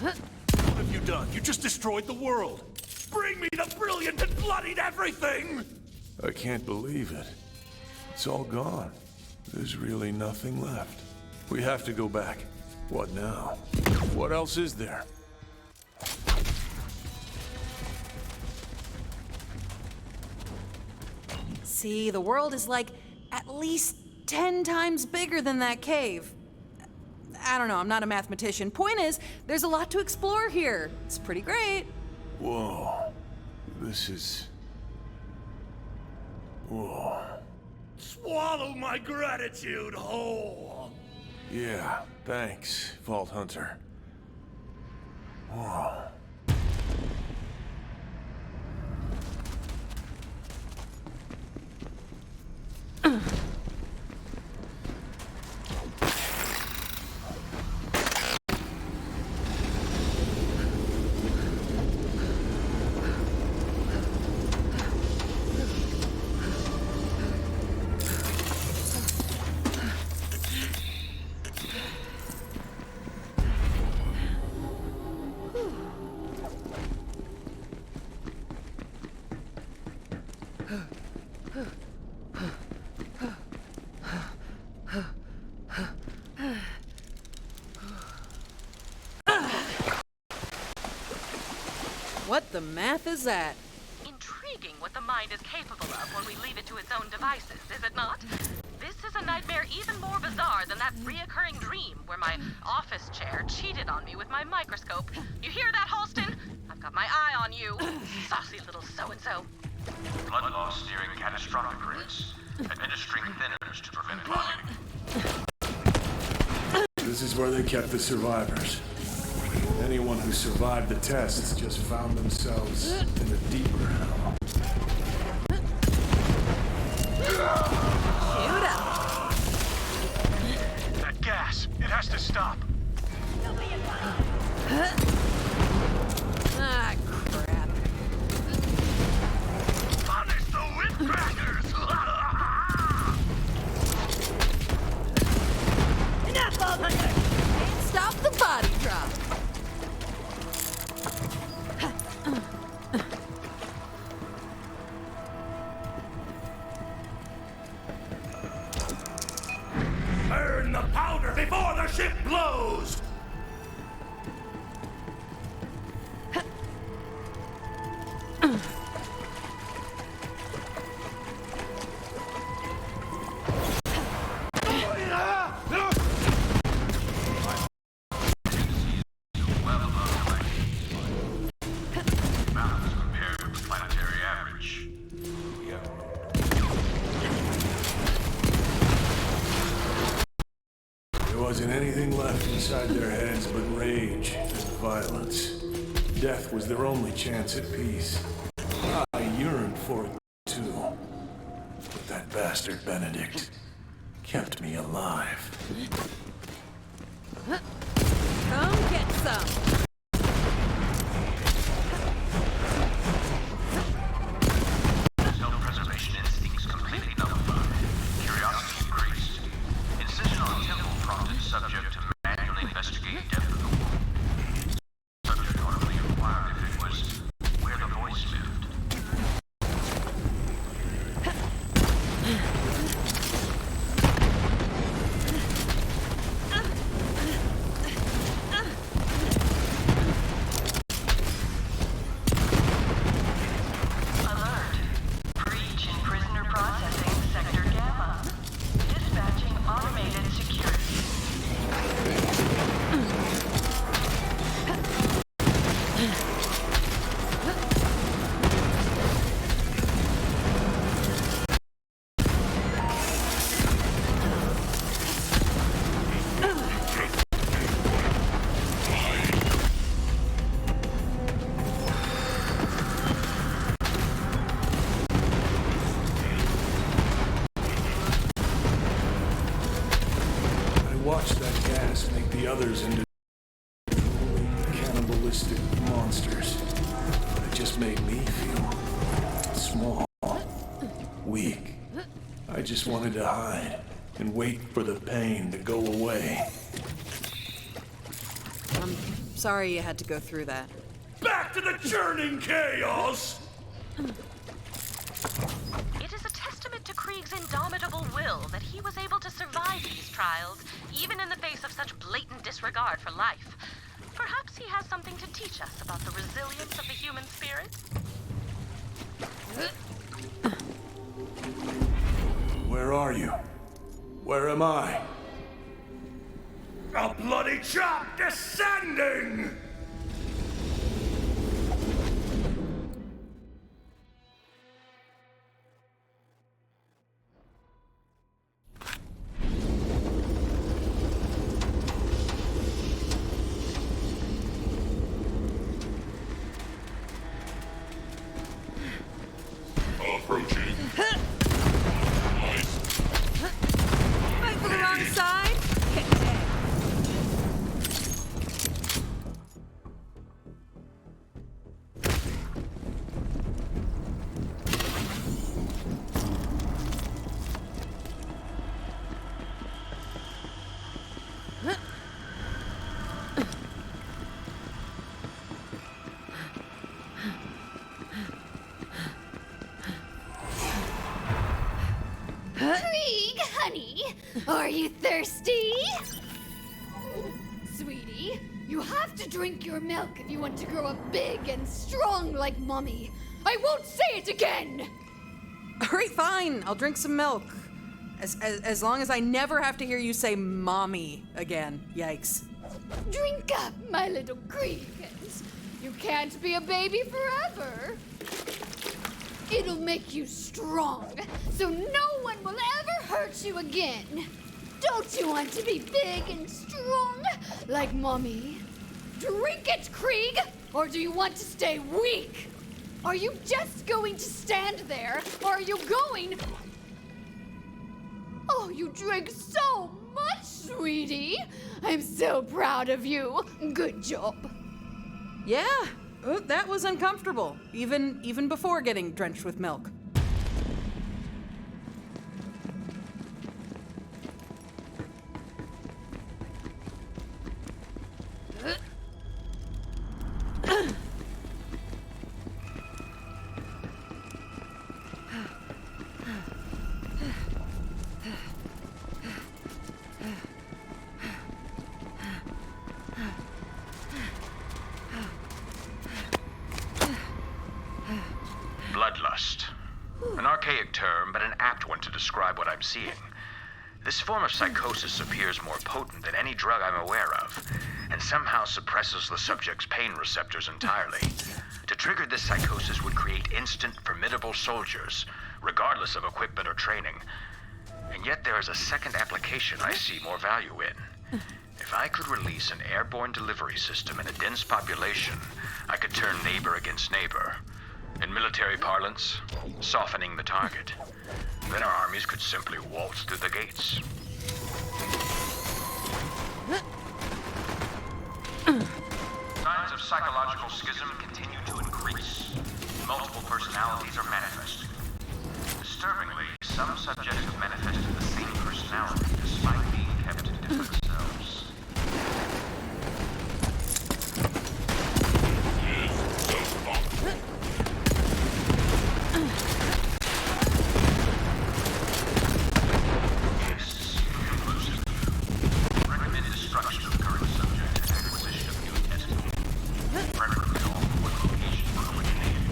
What have you done? You just destroyed the world! Bring me the brilliant and bloodied everything! I can't believe it. It's all gone. There's really nothing left. We have to go back. What now? What else is there? See, the world is like at least 10 times bigger than that cave. I don't know, I'm not a mathematician. Point is, there's a lot to explore here. It's pretty great. Whoa. This is... whoa. Swallow my gratitude whole. Yeah, thanks, Vault Hunter. Whoa. What the math is that? Intriguing what the mind is capable of when we leave it to its own devices, is it not? This is a nightmare even more bizarre than that reoccurring dream where my office chair cheated on me with my microscope. You hear that, Halston? I've got my eye on you, saucy little so-and-so. Blood loss nearing catastrophic rates. Administering thinners to prevent clotting. This is where they kept the survivors. Anyone who survived the tests just found themselves in a deeper hell. Shoot up! That gas, it has to stop. Ah, crap. Punish the whipcrackers! Enough, Vault Hunter! Can't stop the body drop. Burn the powder before the ship blows! There wasn't anything left inside their heads but rage and violence. Death was their only chance at peace. I yearned for it too. But that bastard Benedict kept me alive. Come get some. Self-preservation instincts completely nullified. Curiosity increased. Incision on temple prompted subject to manually investigate depth of the wound. Subject normally inquired if it was where the voice lived. us, make the others into cannibalistic monsters. But it just made me feel small, weak. I just wanted to hide and wait for the pain to go away. I'm sorry you had to go through that. Back to the churning chaos! It is a testament to Krieg's indomitable will that he was able to survive these trials, even in the face of such blatant disregard for life. Perhaps he has something to teach us about the resilience of the human spirit? Where are you? Where am I? A bloody chop descending! Approaching. Fight for the wrong side? Get dead. Krieg, honey, are you thirsty? Sweetie, you have to drink your milk if you want to grow up big and strong like Mommy. I won't say it again! Alright, fine. I'll drink some milk. As long as I never have to hear you say mommy again. Yikes. Drink up, my little Kriegans. You can't be a baby forever. It'll make you strong, so no one will ever hurt you again. Don't you want to be big and strong like Mommy? Drink it, Krieg, or do you want to stay weak? Are you just going to stand there, or are you going... Oh, you drank so much, sweetie. I'm so proud of you. Good job. Yeah, that was uncomfortable, even before getting drenched with milk. Bloodlust. An archaic term, but an apt one to describe what I'm seeing. This form of psychosis appears more potent than any drug I'm aware of, and somehow suppresses the subject's pain receptors entirely. To trigger this psychosis would create instant, formidable soldiers, regardless of equipment or training. And yet there is a second application I see more value in. If I could release an airborne delivery system in a dense population, I could turn neighbor against neighbor. In military parlance, softening the target. Then our armies could simply waltz through the gates. Signs of psychological schism continue to increase. Multiple personalities are manifesting. Disturbingly, some subjects have manifested the same personality despite being kept in different cells. Recommend destruction of current subject and acquisition of new testing. Preferably all one location for originating.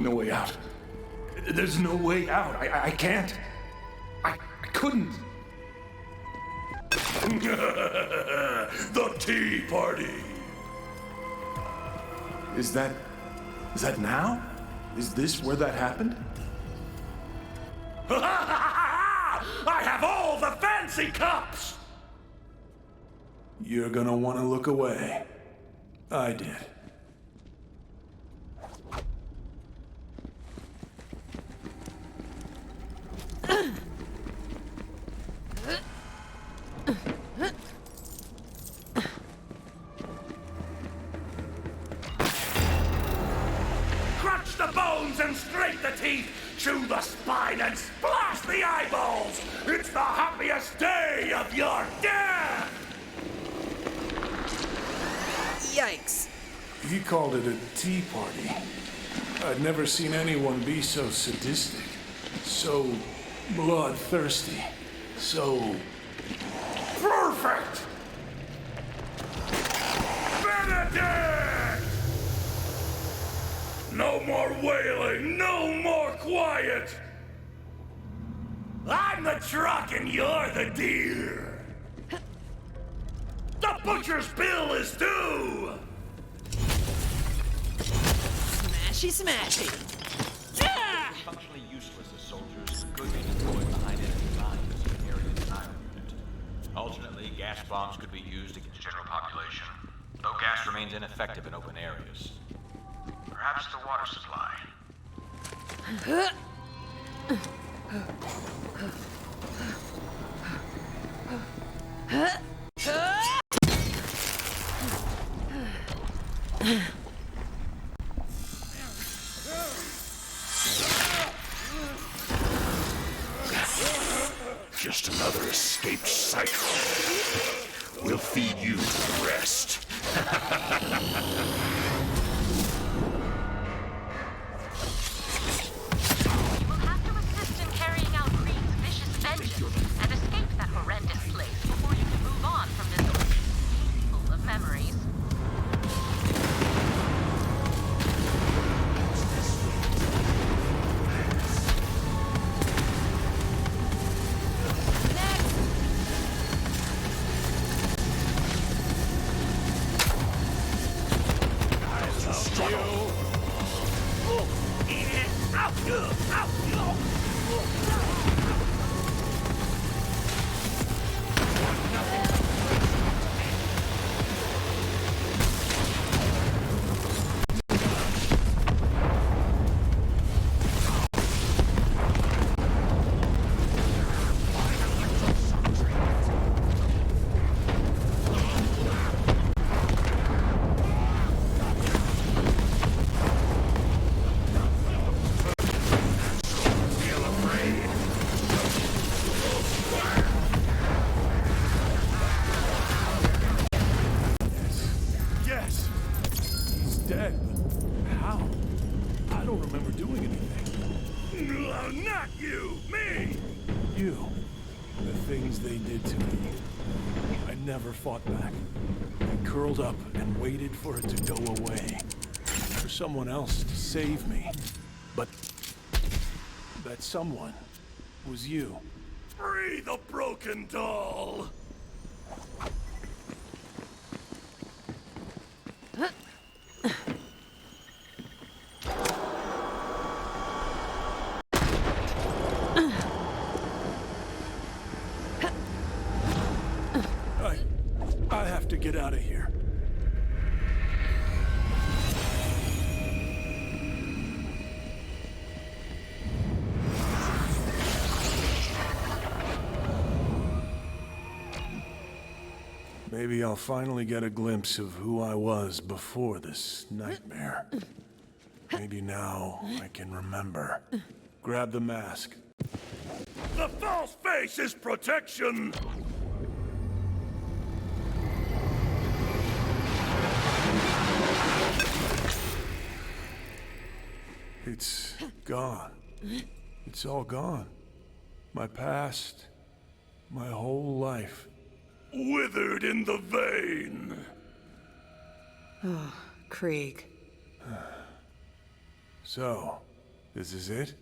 No way out. There's no way out. I can't. I couldn't. The Tea Party. Is that now? Is this where that happened? I have all the fancy cups! You're gonna want to look away. I did. Crunch the bones and scrape the teeth, chew the spine and splash the eyeballs! It's the happiest day of your death! Yikes. He called it a tea party. I'd never seen anyone be so sadistic, so bloodthirsty, so perfect! Benedict! No more wailing, no more quiet! I'm the truck and you're the deer! The butcher's bill is due! Smashy, smashy. Functionally useless as soldiers could be deployed behind enemy lines in an area denial unit. Alternately, gas bombs could be used against the general population, though gas remains ineffective in open areas. Perhaps the water supply. Just another escaped cycle. We'll feed you to the rest. You will have to assist in carrying out Krieg's vicious vengeance and escape that horrendous place before you can move on from this full of memories. Yes! He's dead, but how? I don't remember doing anything. No, not you! Me! You. The things they did to me. I never fought back. I curled up and waited for it to go away. For someone else to save me. But that someone was you. Free the broken doll! I have to get out of here. Maybe I'll finally get a glimpse of who I was before this nightmare. Maybe now I can remember. Grab the mask. The false face is protection! It's gone. It's all gone. My past, my whole life. Withered in the vein! Oh, Krieg. So, This is it?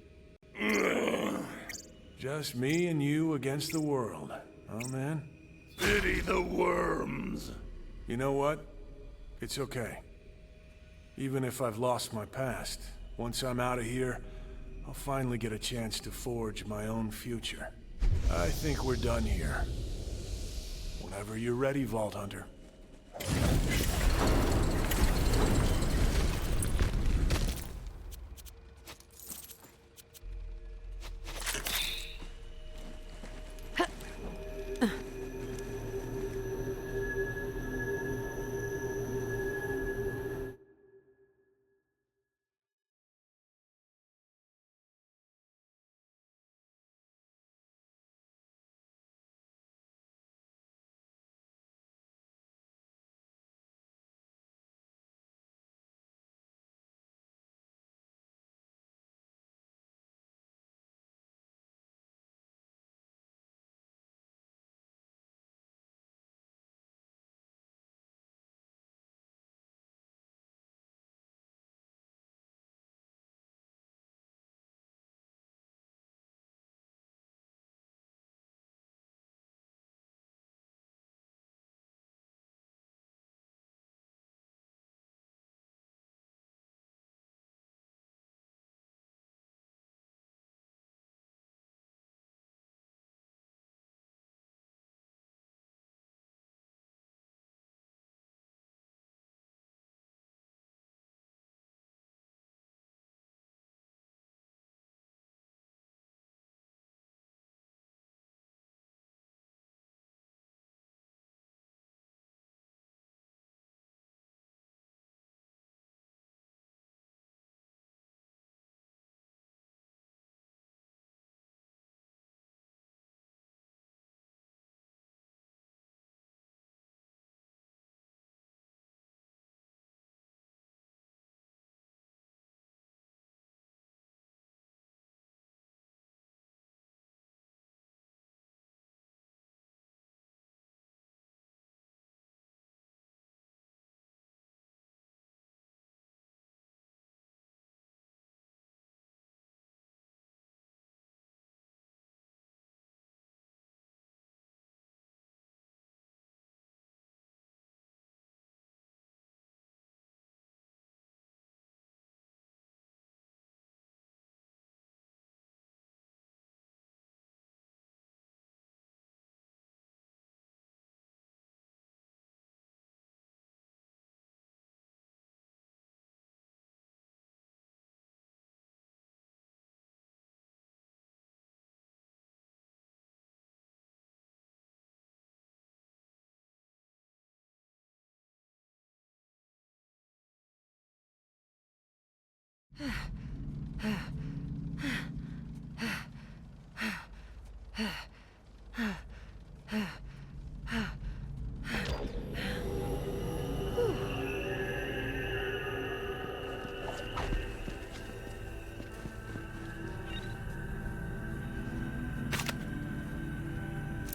Just me and you against the world. Oh, man? Pity the worms. You know what? It's okay. Even if I've lost my past, once I'm out of here, I'll finally get a chance to forge my own future. I think we're done here. Whenever you're ready, Vault Hunter.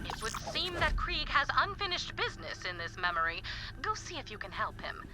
It would seem that Krieg has unfinished business in this memory. Go see if you can help him.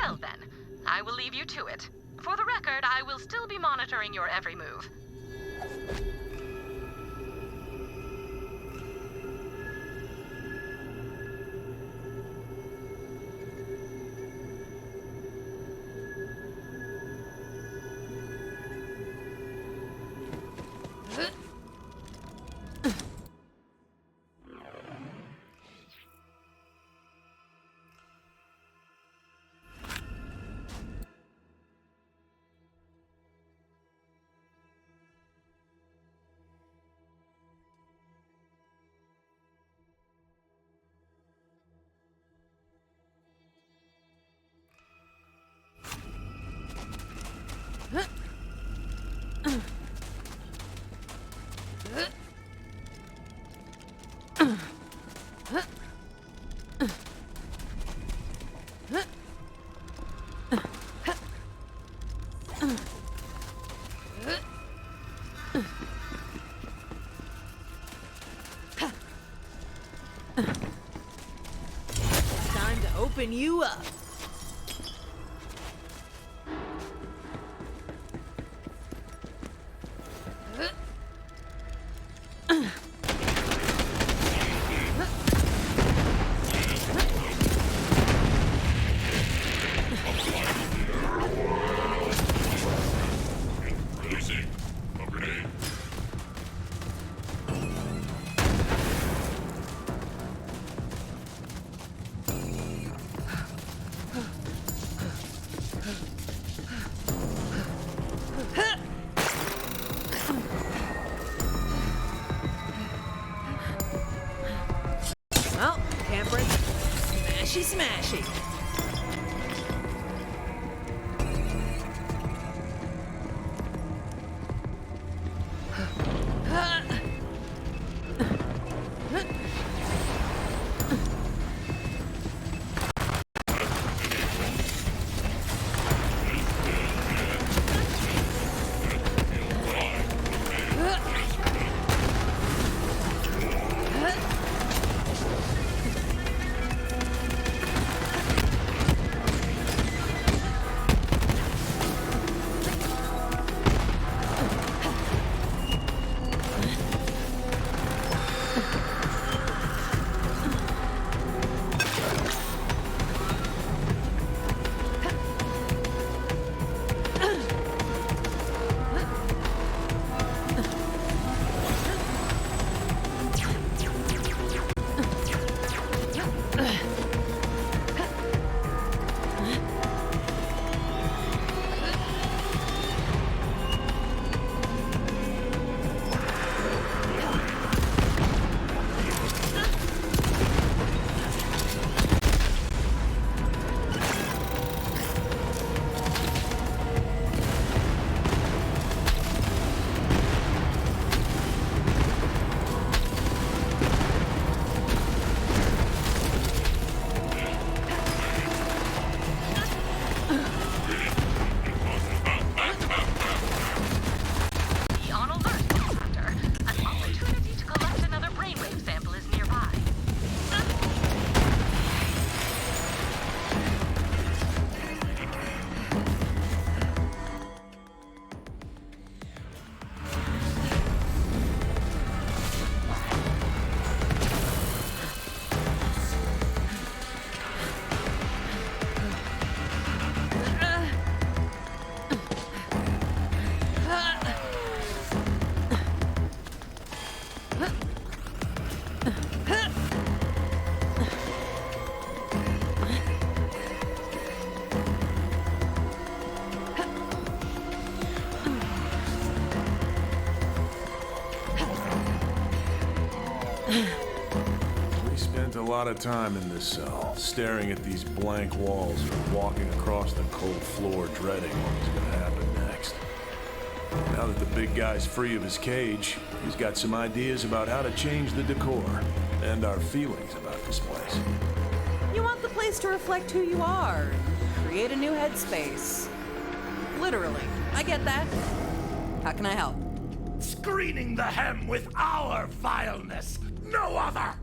Well then, I will leave you to it. For the record, I will still be monitoring your every move. Time to open you up. Well, can't break. Smashy, smashy. We spent a lot of time in this cell, staring at these blank walls or walking across the cold floor, dreading what was going to happen next. Now that the big guy's free of his cage, he's got some ideas about how to change the decor and our feelings about this place. You want the place to reflect who you are, create a new headspace. Literally. I get that. How can I help? Screening the hem with our vileness, no other!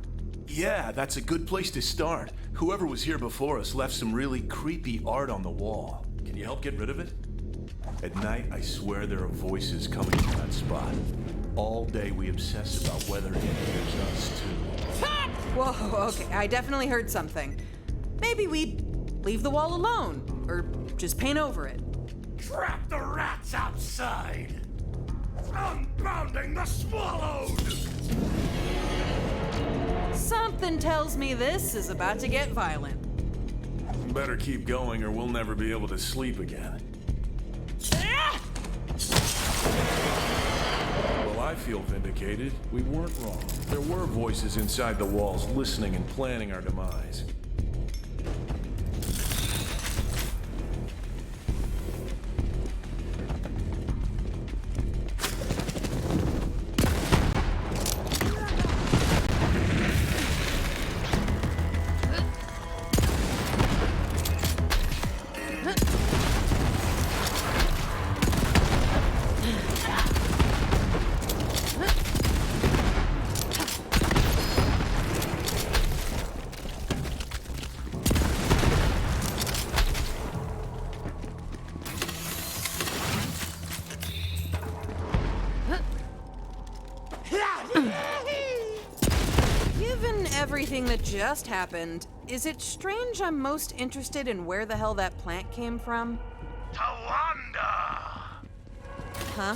Yeah, that's a good place to start. Whoever was here before us left some really creepy art on the wall. Can you help get rid of it? At night, I swear there are voices coming from that spot. All day we obsess about whether it hears us too. Whoa, okay, I definitely heard something. Maybe we leave the wall alone, or just paint over it. Trap the rats outside! Unbounding the swallowed! Something tells me this is about to get violent. Better keep going or we'll never be able to sleep again. Well, I feel vindicated. We weren't wrong. There were voices inside the walls listening and planning our demise. Given everything that just happened, is it strange I'm most interested in where the hell that plant came from? Tawanda! Huh?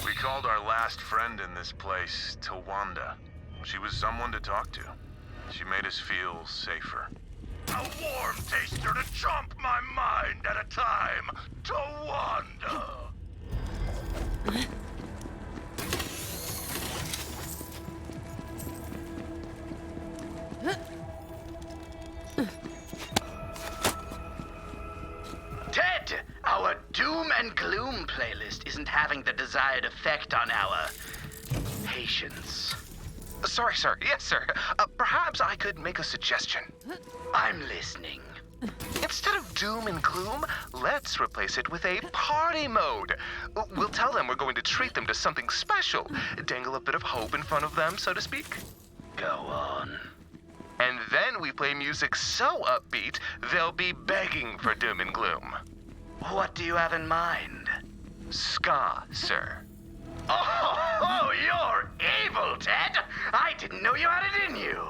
We called our last friend in this place Tawanda. She was someone to talk to. She made us feel safer. A warm taster to chomp my mind at a time. Tawanda! Ted, our doom and gloom playlist isn't having the desired effect on our patience. Sorry, sir. Yes, sir. Perhaps I could make a suggestion. I'm listening. Instead of doom and gloom, let's replace it with a party mode. We'll tell them we're going to treat them to something special. Dangle a bit of hope in front of them, so to speak. Go on. And then we play music so upbeat, they'll be begging for doom and gloom. What do you have in mind? Ska, sir. Oh, you're evil, Ted! I didn't know you had it in you!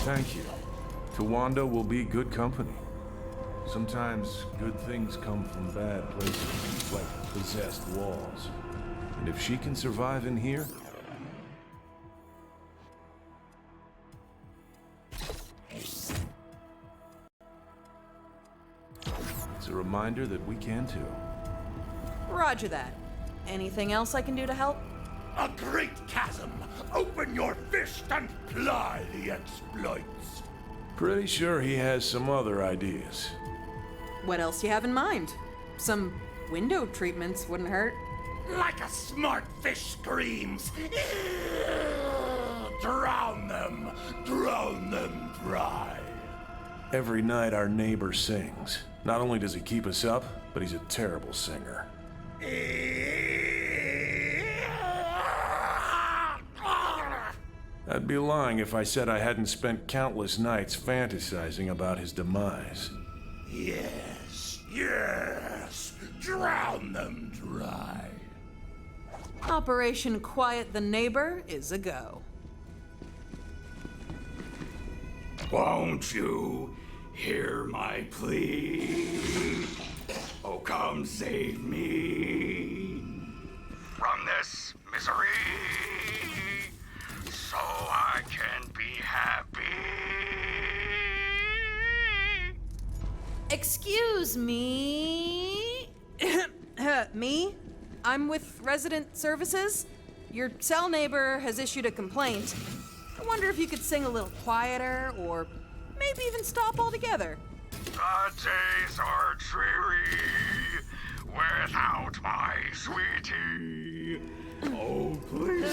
Thank you. Tawanda will be good company. Sometimes good things come from bad places, like possessed walls. And if she can survive in here... It's a reminder that we can too. Roger that. Anything else I can do to help? A great chasm! Open your fist and ply the exploits! Pretty sure he has some other ideas. What else do you have in mind? Some window treatments wouldn't hurt. Like a smart fish screams, drown them dry. Every night our neighbor sings. Not only does he keep us up, but he's a terrible singer. I'd be lying if I said I hadn't spent countless nights fantasizing about his demise. Yes, drown them dry. Operation Quiet the Neighbor is a go. Won't you hear my plea? Oh, come save me From this misery, so I can be happy. Excuse me? Me? I'm with Resident Services. Your cell neighbor has issued a complaint. I wonder if you could sing a little quieter, or maybe even stop altogether. The days are dreary without my sweetie. Oh, please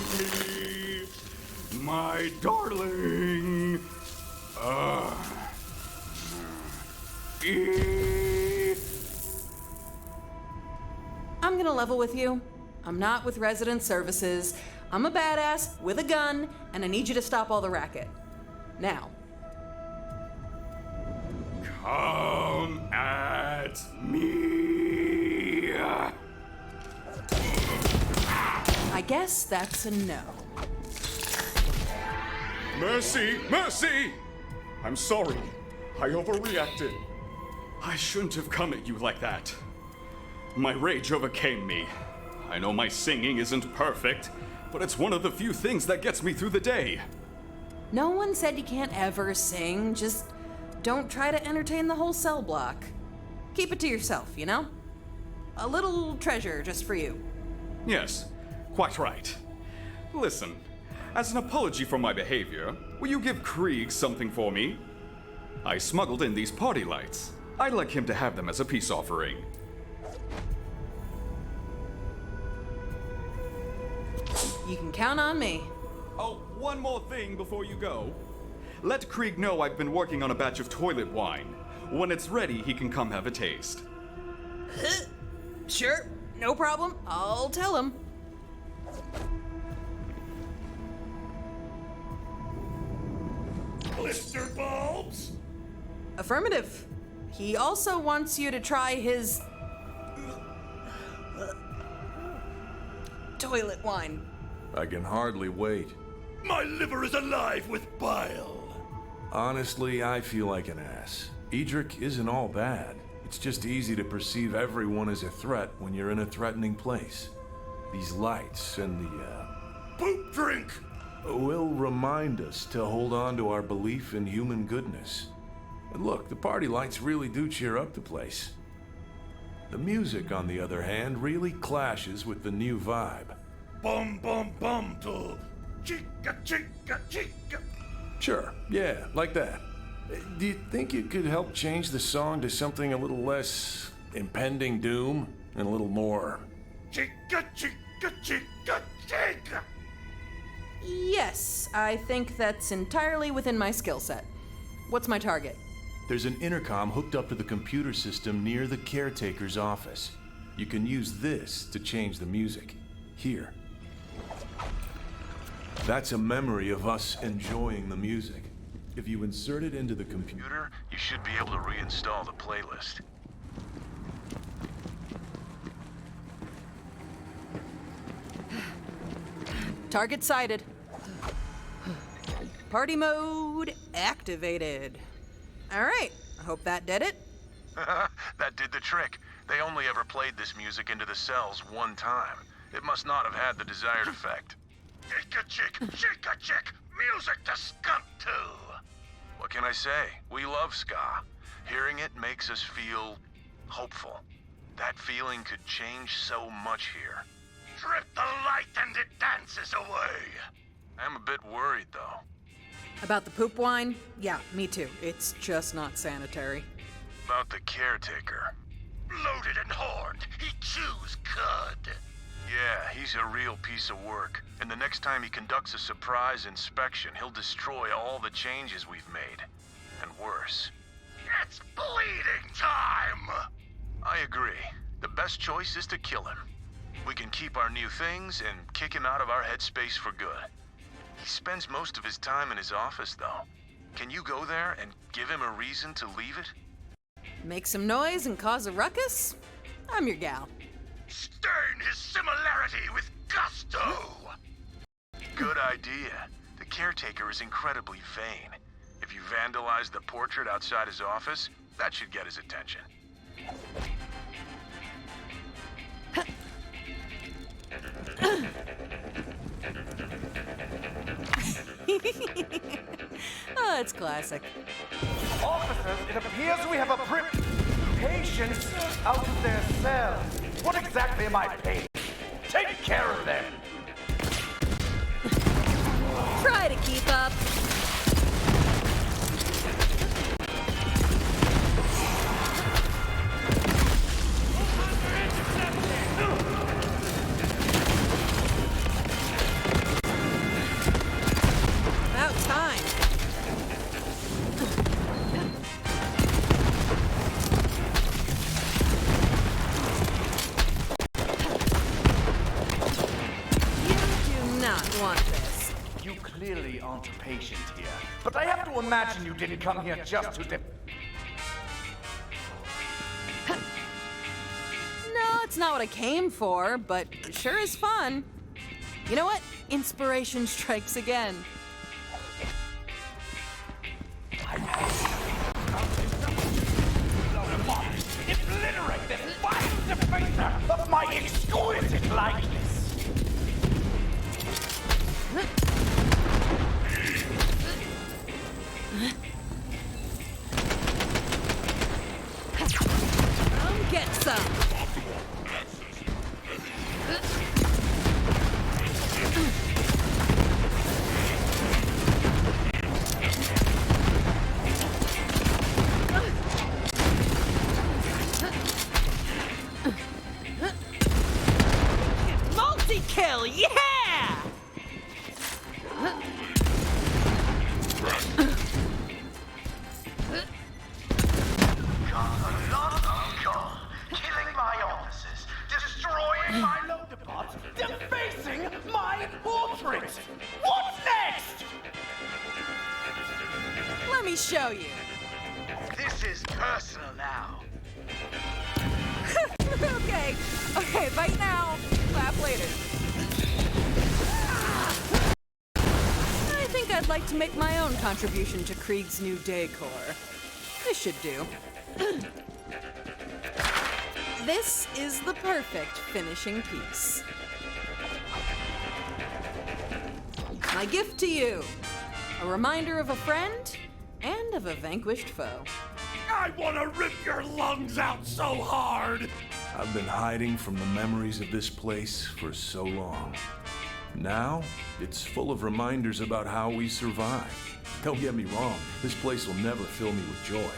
save me, my darling. I'm gonna level with you. I'm not with resident services. I'm a badass with a gun, and I need you to stop all the racket. Now. Come at me. I guess that's a no. Mercy! Mercy! I'm sorry. I overreacted. I shouldn't have come at you like that. My rage overcame me. I know my singing isn't perfect, but it's one of the few things that gets me through the day. No one said you can't ever sing, just don't try to entertain the whole cell block. Keep it to yourself, you know? A little treasure just for you. Yes, quite right. Listen, as an apology for my behavior, will you give Krieg something for me? I smuggled in these party lights. I'd like him to have them as a peace offering. You can count on me. Oh, one more thing before you go. Let Krieg know I've been working on a batch of toilet wine. When it's ready, he can come have a taste. Sure, no problem. I'll tell him. Blister bulbs? Affirmative. He also wants you to try his toilet wine. I can hardly wait. My liver is alive with bile. Honestly, I feel like an ass. Edric isn't all bad. It's just easy to perceive everyone as a threat when you're in a threatening place. These lights and the, poop drink will remind us to hold on to our belief in human goodness. And look, the party lights really do cheer up the place. The music, on the other hand, really clashes with the new vibe. Bum bum bum to chica chica chica. Sure, yeah, like that. Do you think you could help change the song to something a little less impending doom and a little more chica chica chica chica? Yes, I think that's entirely within my skill set. What's my target? There's an intercom hooked up to the computer system near the caretaker's office. You can use this to change the music. Here. That's a memory of us enjoying the music. If you insert it into the computer, you should be able to reinstall the playlist. Target sighted. Party mode activated. All right, I hope that did it. That did the trick. They only ever played this music into the cells one time. It must not have had the desired effect. Chica chick, chica chick, music to skunk to. What can I say? We love ska. Hearing it makes us feel hopeful. That feeling could change so much here. Trip the light and it dances away. I'm a bit worried, though. About the poop wine? Yeah, me too. It's just not sanitary. About the caretaker. Loaded and horned, he chews cud. Yeah, he's a real piece of work. And the next time he conducts a surprise inspection, he'll destroy all the changes we've made. And worse. It's bleeding time! I agree. The best choice is to kill him. We can keep our new things and kick him out of our headspace for good. He spends most of his time in his office, though. Can you go there and give him a reason to leave it? Make some noise and cause a ruckus? I'm your gal. Stain his similarity with gusto! Good idea. The caretaker is incredibly vain. If you vandalize the portrait outside his office, that should get his attention. Oh, it's classic. Officers, it appears we have a patient out of their cell. What exactly am I paying? Take care of them. Try to keep up. About time. encounter patient here, but I have to imagine you didn't come here just to No, it's not what I came for, but it sure is fun. You know what? Inspiration strikes again. Obliterate this vile defacer of my exquisite likeness! Come get some! Multi-kill, yeah! Killing my officers, destroying my loader pods, Defacing my portrait! What's next? Let me show you. This is personal now. Okay, bite now. Laugh later. I think I'd like to make my own contribution to Krieg's new decor. This should do. This is the perfect finishing piece. My gift to you. A reminder of a friend and of a vanquished foe. I want to rip your lungs out so hard! I've been hiding from the memories of this place for so long. Now, it's full of reminders about how we survived. Don't get me wrong, this place will never fill me with joy.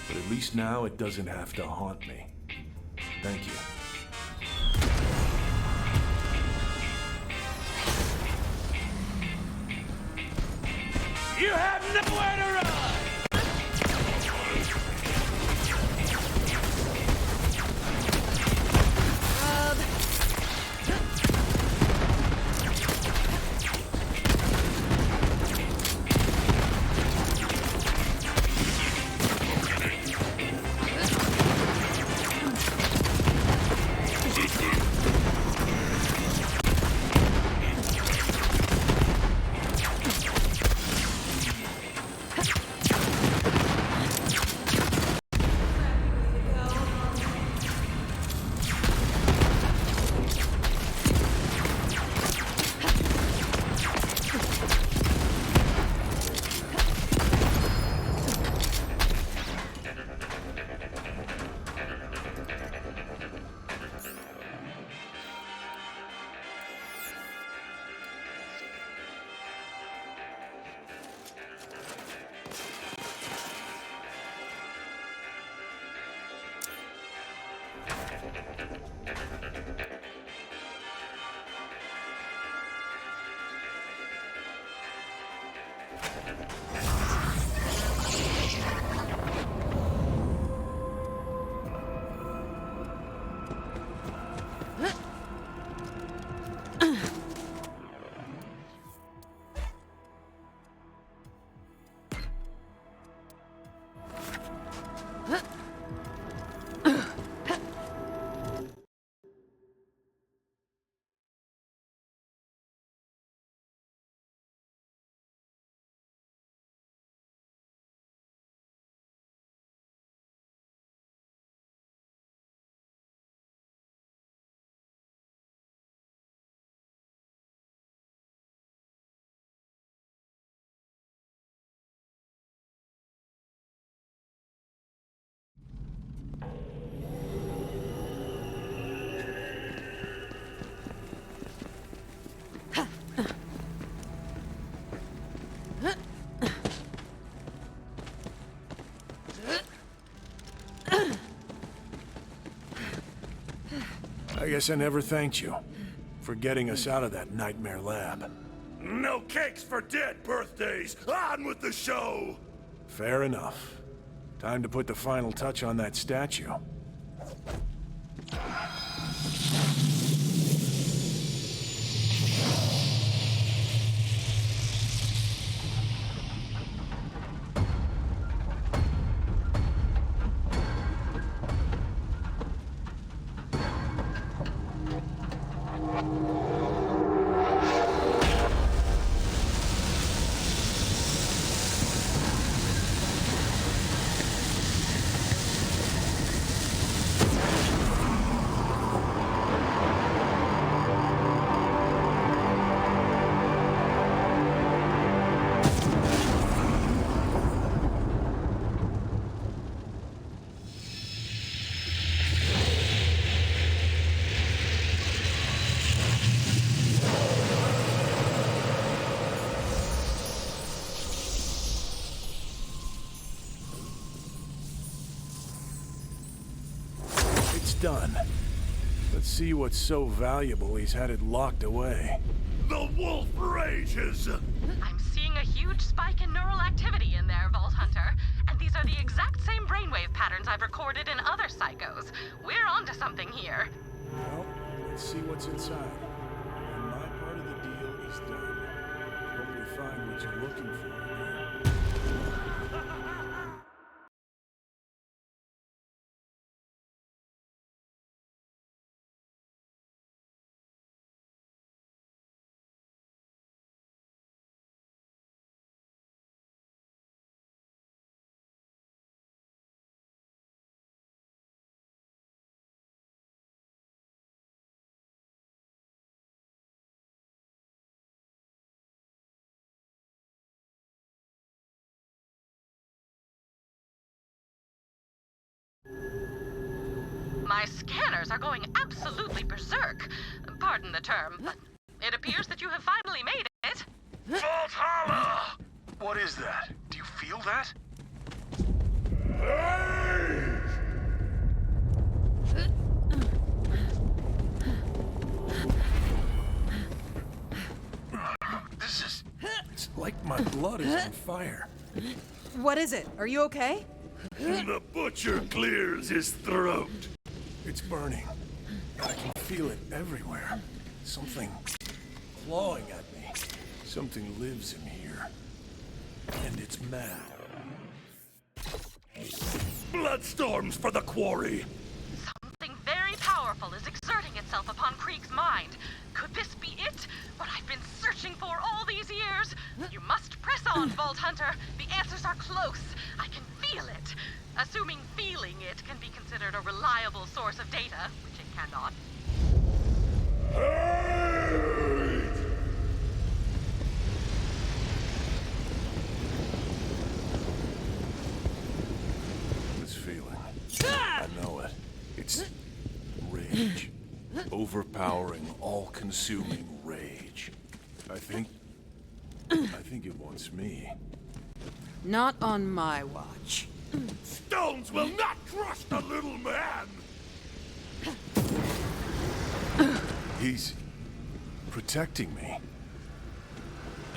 But at least now it doesn't have to haunt me. Thank you. You have nowhere to run! I guess I never thanked you for getting us out of that nightmare lab. No cakes for dead birthdays! On with the show! Fair enough. Time to put the final touch on that statue. Done. Let's see what's so valuable he's had it locked away. The wolf rages! I'm seeing a huge spike in neural activity in there, Vault Hunter. And these are the exact same brainwave patterns I've recorded in other psychos. We're onto something here. Well, let's see what's inside. And my part of the deal is done. Hope you find what you're looking for. My scanners are going absolutely berserk. Pardon the term, but it appears that you have finally made it. Valhalla! What is that? Do you feel that? This is... It's like my blood is on fire. What is it? Are you okay? The butcher clears his throat. It's burning. I can feel it everywhere. Something clawing at me. Something lives in here. And it's mad. Bloodstorms for the quarry. Something very powerful is exerting itself upon Krieg's mind. Could this be it? What I've been searching for all these years? You must press on, Vault Hunter. The answers are close. I can feel it. Assuming feeling it can be considered a reliable source of data, which it cannot. This feeling. I know it. It's rage. Overpowering, all-consuming rage. I think it wants me. Not on my watch. Stones will not crush the little man! He's protecting me.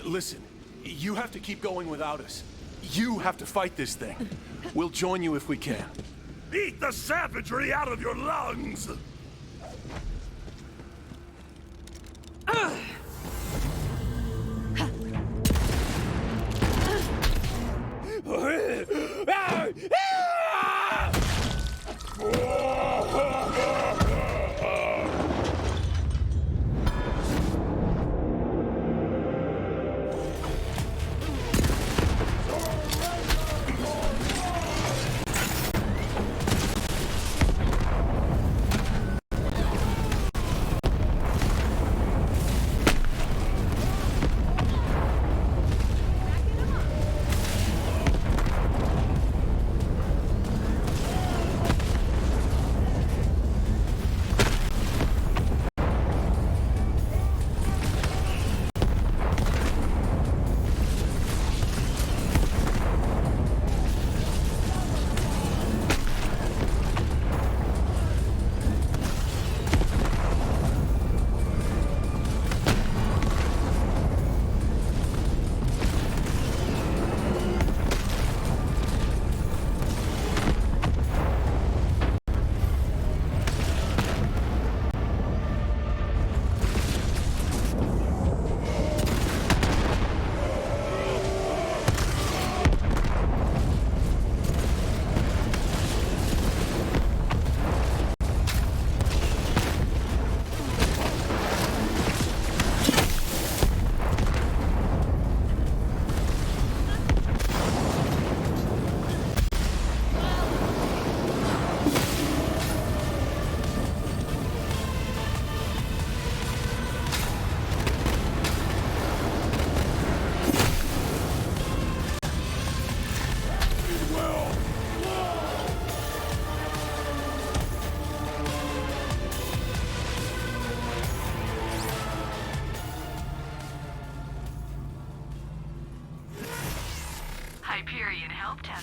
Listen, you have to keep going without us. You have to fight this thing. We'll join you if we can. Eat the savagery out of your lungs!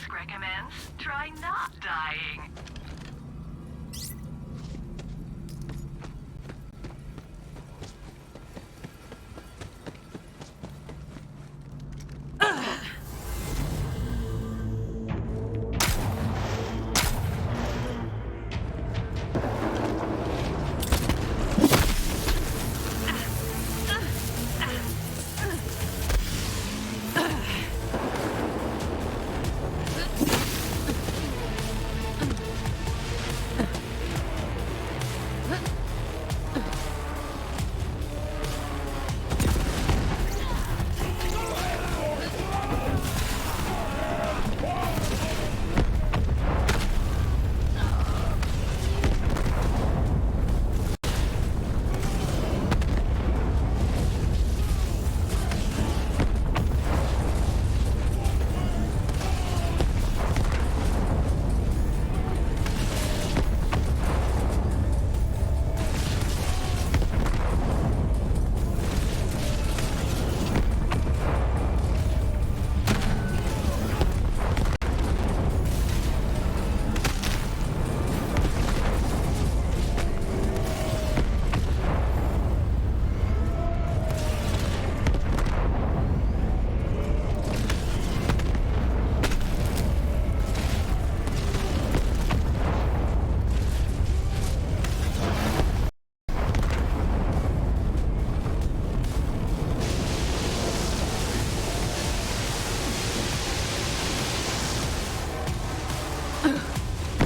Tusk recommends, try not dying.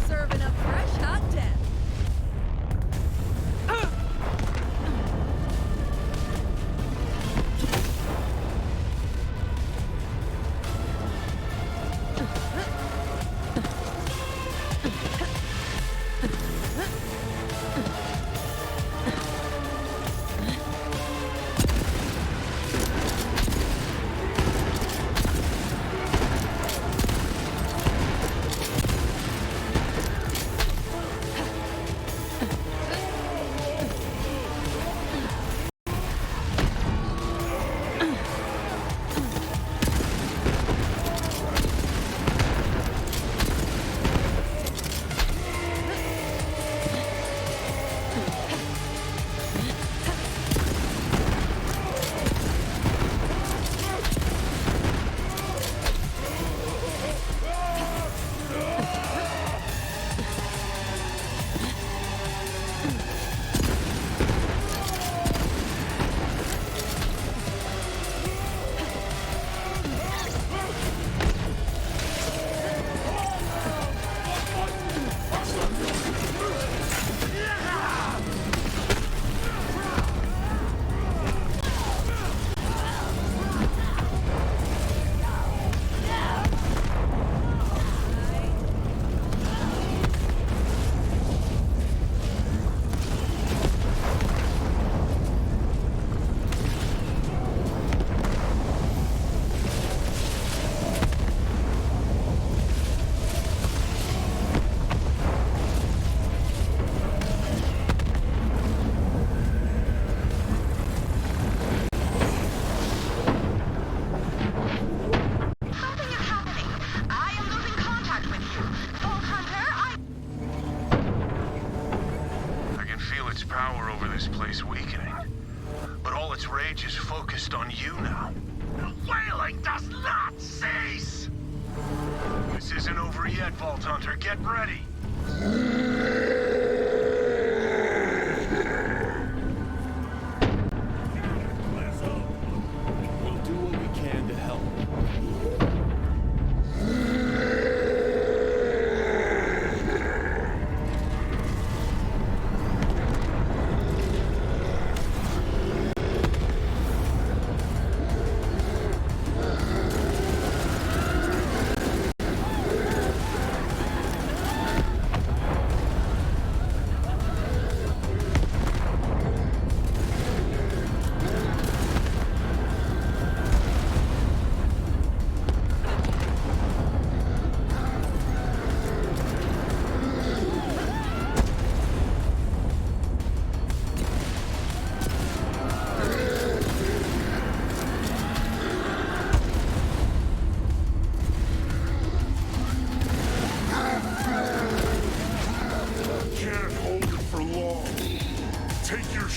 Serving up fresh hot death. Power over this place weakening. But all its rage is focused on you now. The wailing does not cease! This isn't over yet, Vault Hunter. Get ready. We'll do what we can to help.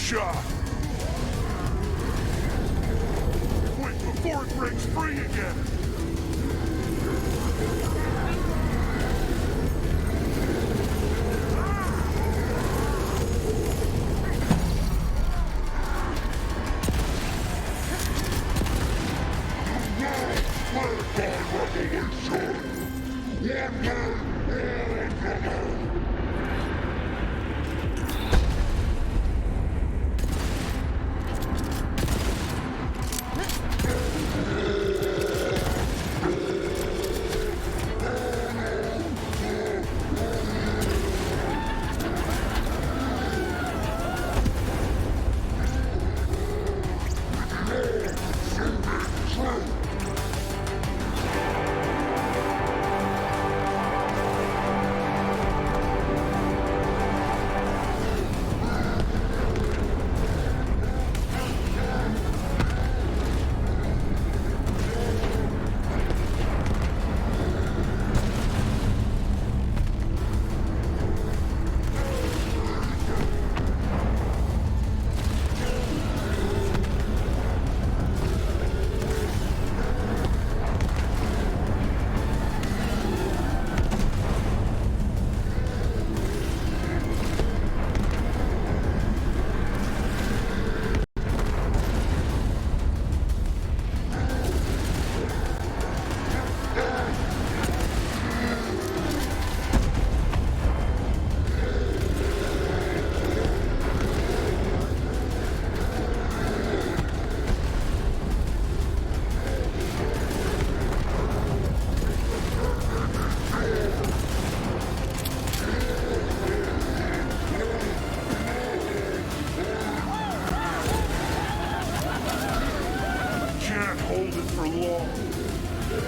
shot! Quick, before it breaks free again!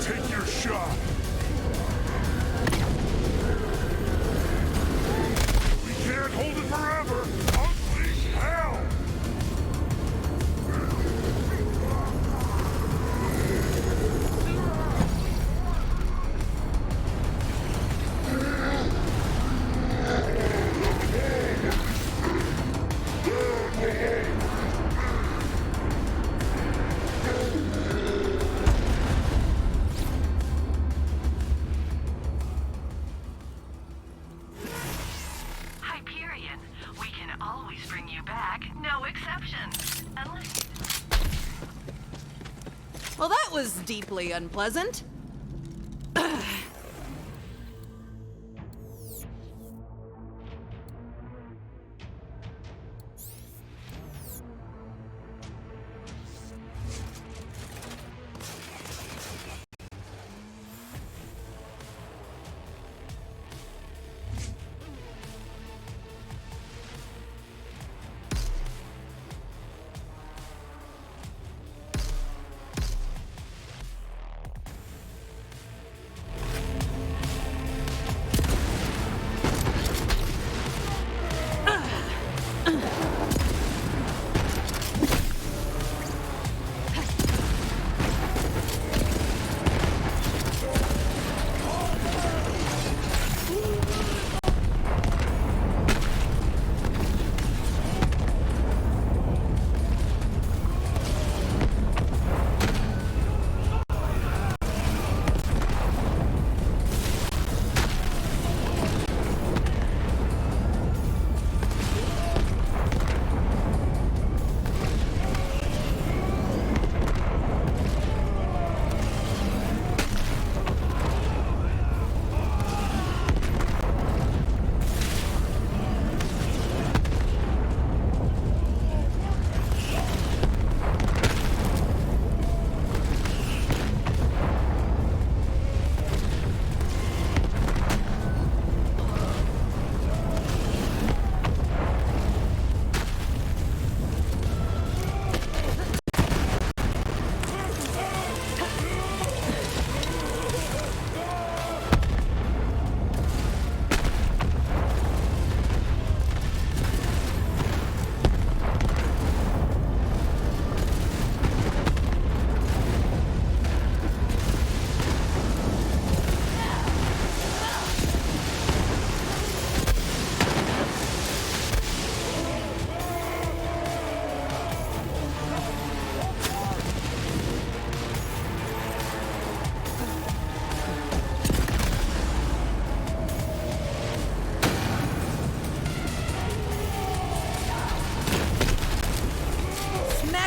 Take your shot. We can't hold it forever. Unleash hell. Well, that was deeply unpleasant.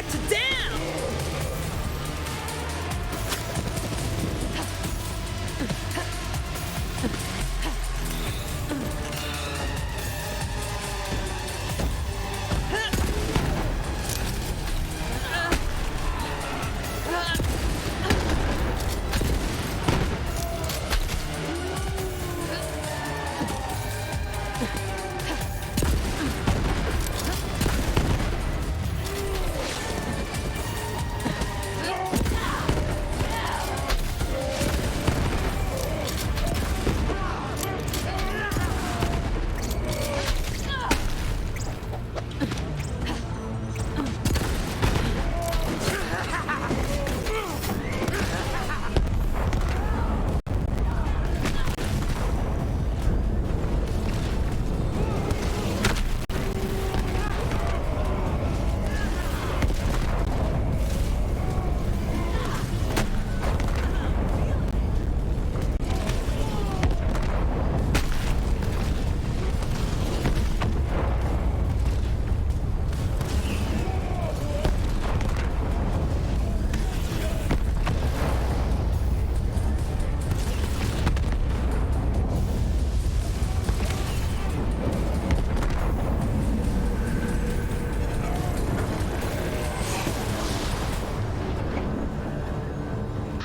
got you down!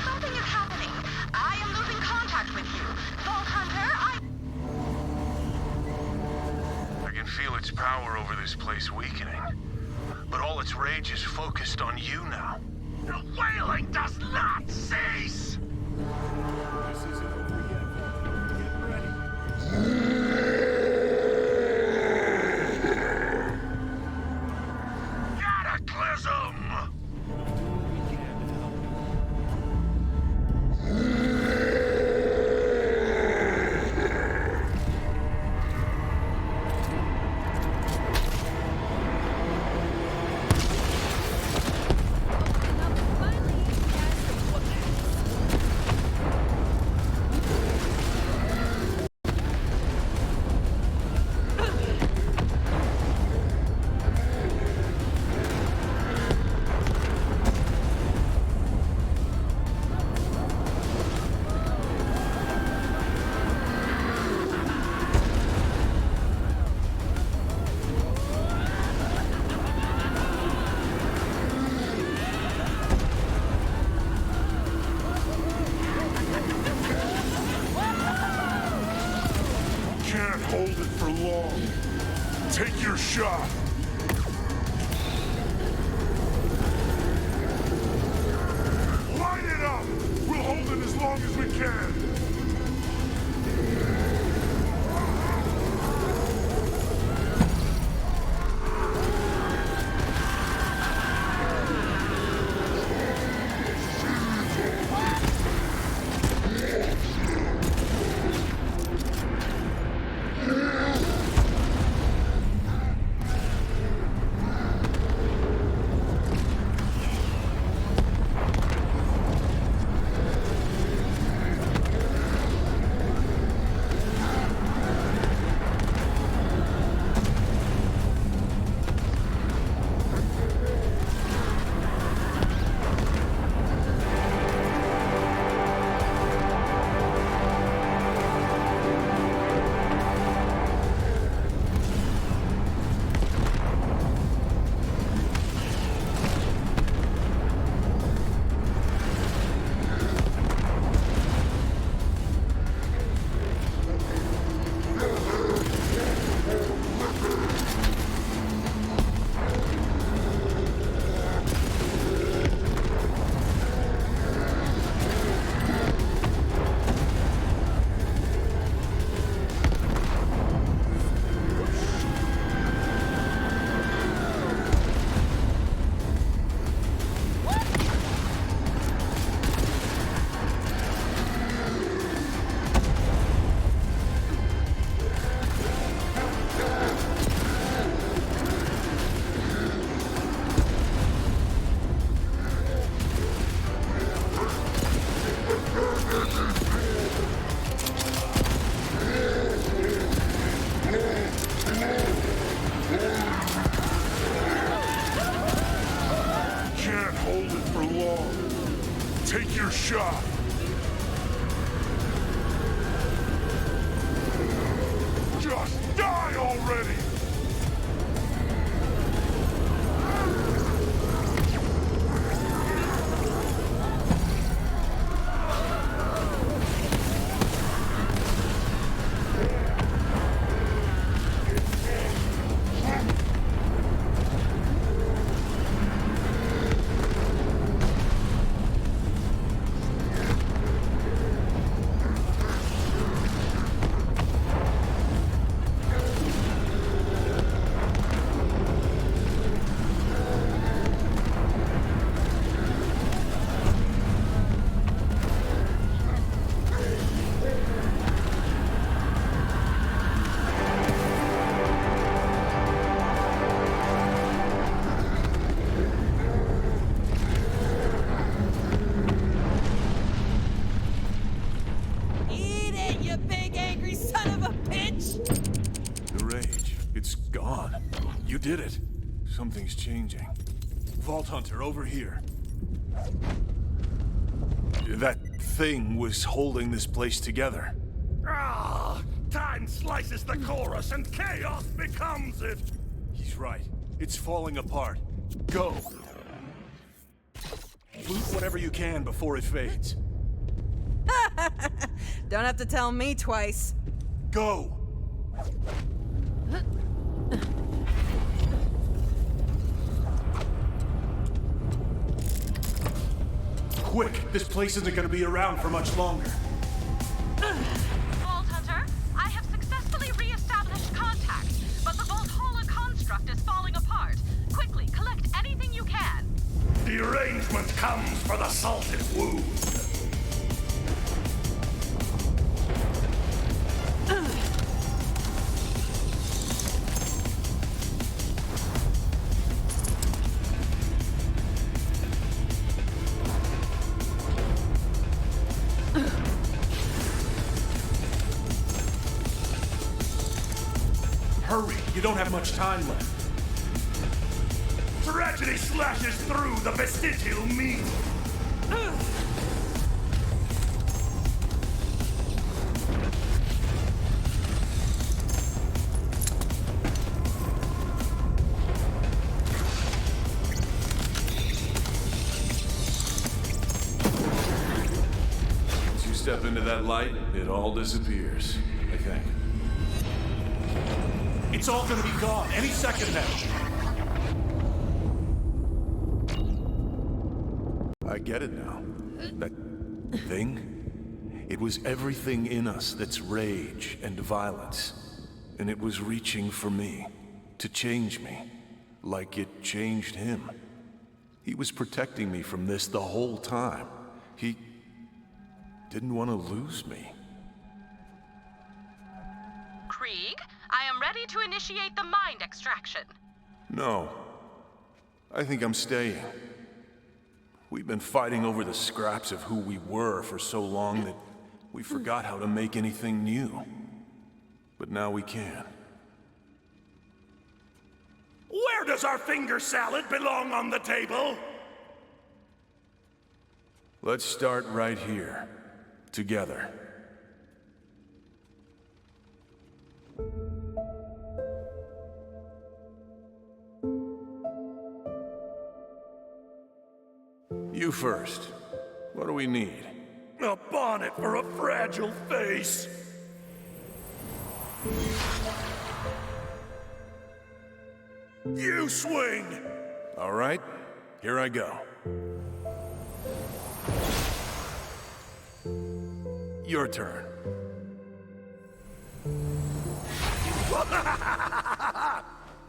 Something is happening. I am losing contact with you. Vault Hunter, I can feel its power over this place weakening. But all its rage is focused on you now. The wailing does not cease! This isn't over yet. Get ready. Cataclysm! Can't hold it for long. Take your shot. Light it up! We'll hold it as long as we can. your shot! Just die already! Eat it, you big angry son of a bitch! The rage, it's gone. You did it. Something's changing. Vault Hunter, over here. That thing was holding this place together. Ah! Time slices the chorus and chaos becomes it! He's right. It's falling apart. Go! Loot whatever you can before it fades. Don't have to tell me twice. Go! Quick! This place isn't gonna be around for much longer. Vault Hunter, I have successfully re-established contact, but the Vault-Hola construct is falling apart. Quickly, collect anything you can. Derangement comes for the salted wound. Hurry! You don't have much time left. Tragedy slashes through the vestigial meat. Once you step into that light, it all disappears, I think. It's all gonna be gone any second now. I get it now. That thing? It was everything in us that's rage and violence. And it was reaching for me, to change me, like it changed him. He was protecting me from this the whole time. He didn't want to lose me. Krieg, I am ready to initiate the mind extraction. No. I think I'm staying. We've been fighting over the scraps of who we were for so long that we forgot how to make anything new. But now we can. Where does our finger salad belong on the table? Let's start right here. Together. You first. What do we need? A bonnet for a fragile face. You swing! All right, here I go. Your turn.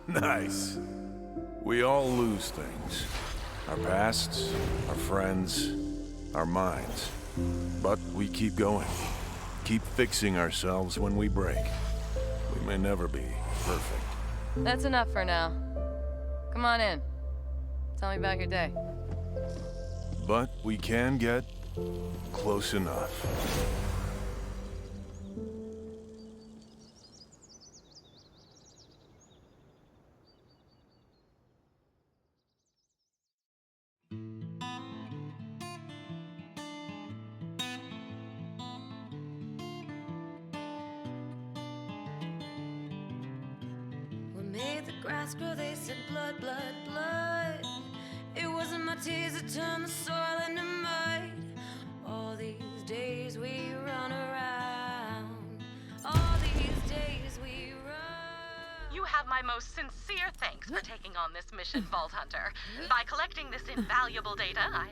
Nice. We all lose things. Our pasts, our friends, our minds. But we keep going. Keep fixing ourselves when we break. We may never be perfect. That's enough for now. Come on in. Tell me about your day. But we can get close enough. grass grow, they said blood, blood, blood. It wasn't my tears that turned the soil into mud. All these days we run around. All these days we run. You have my most sincere thanks for taking on this mission, Vault Hunter. By collecting this invaluable data, I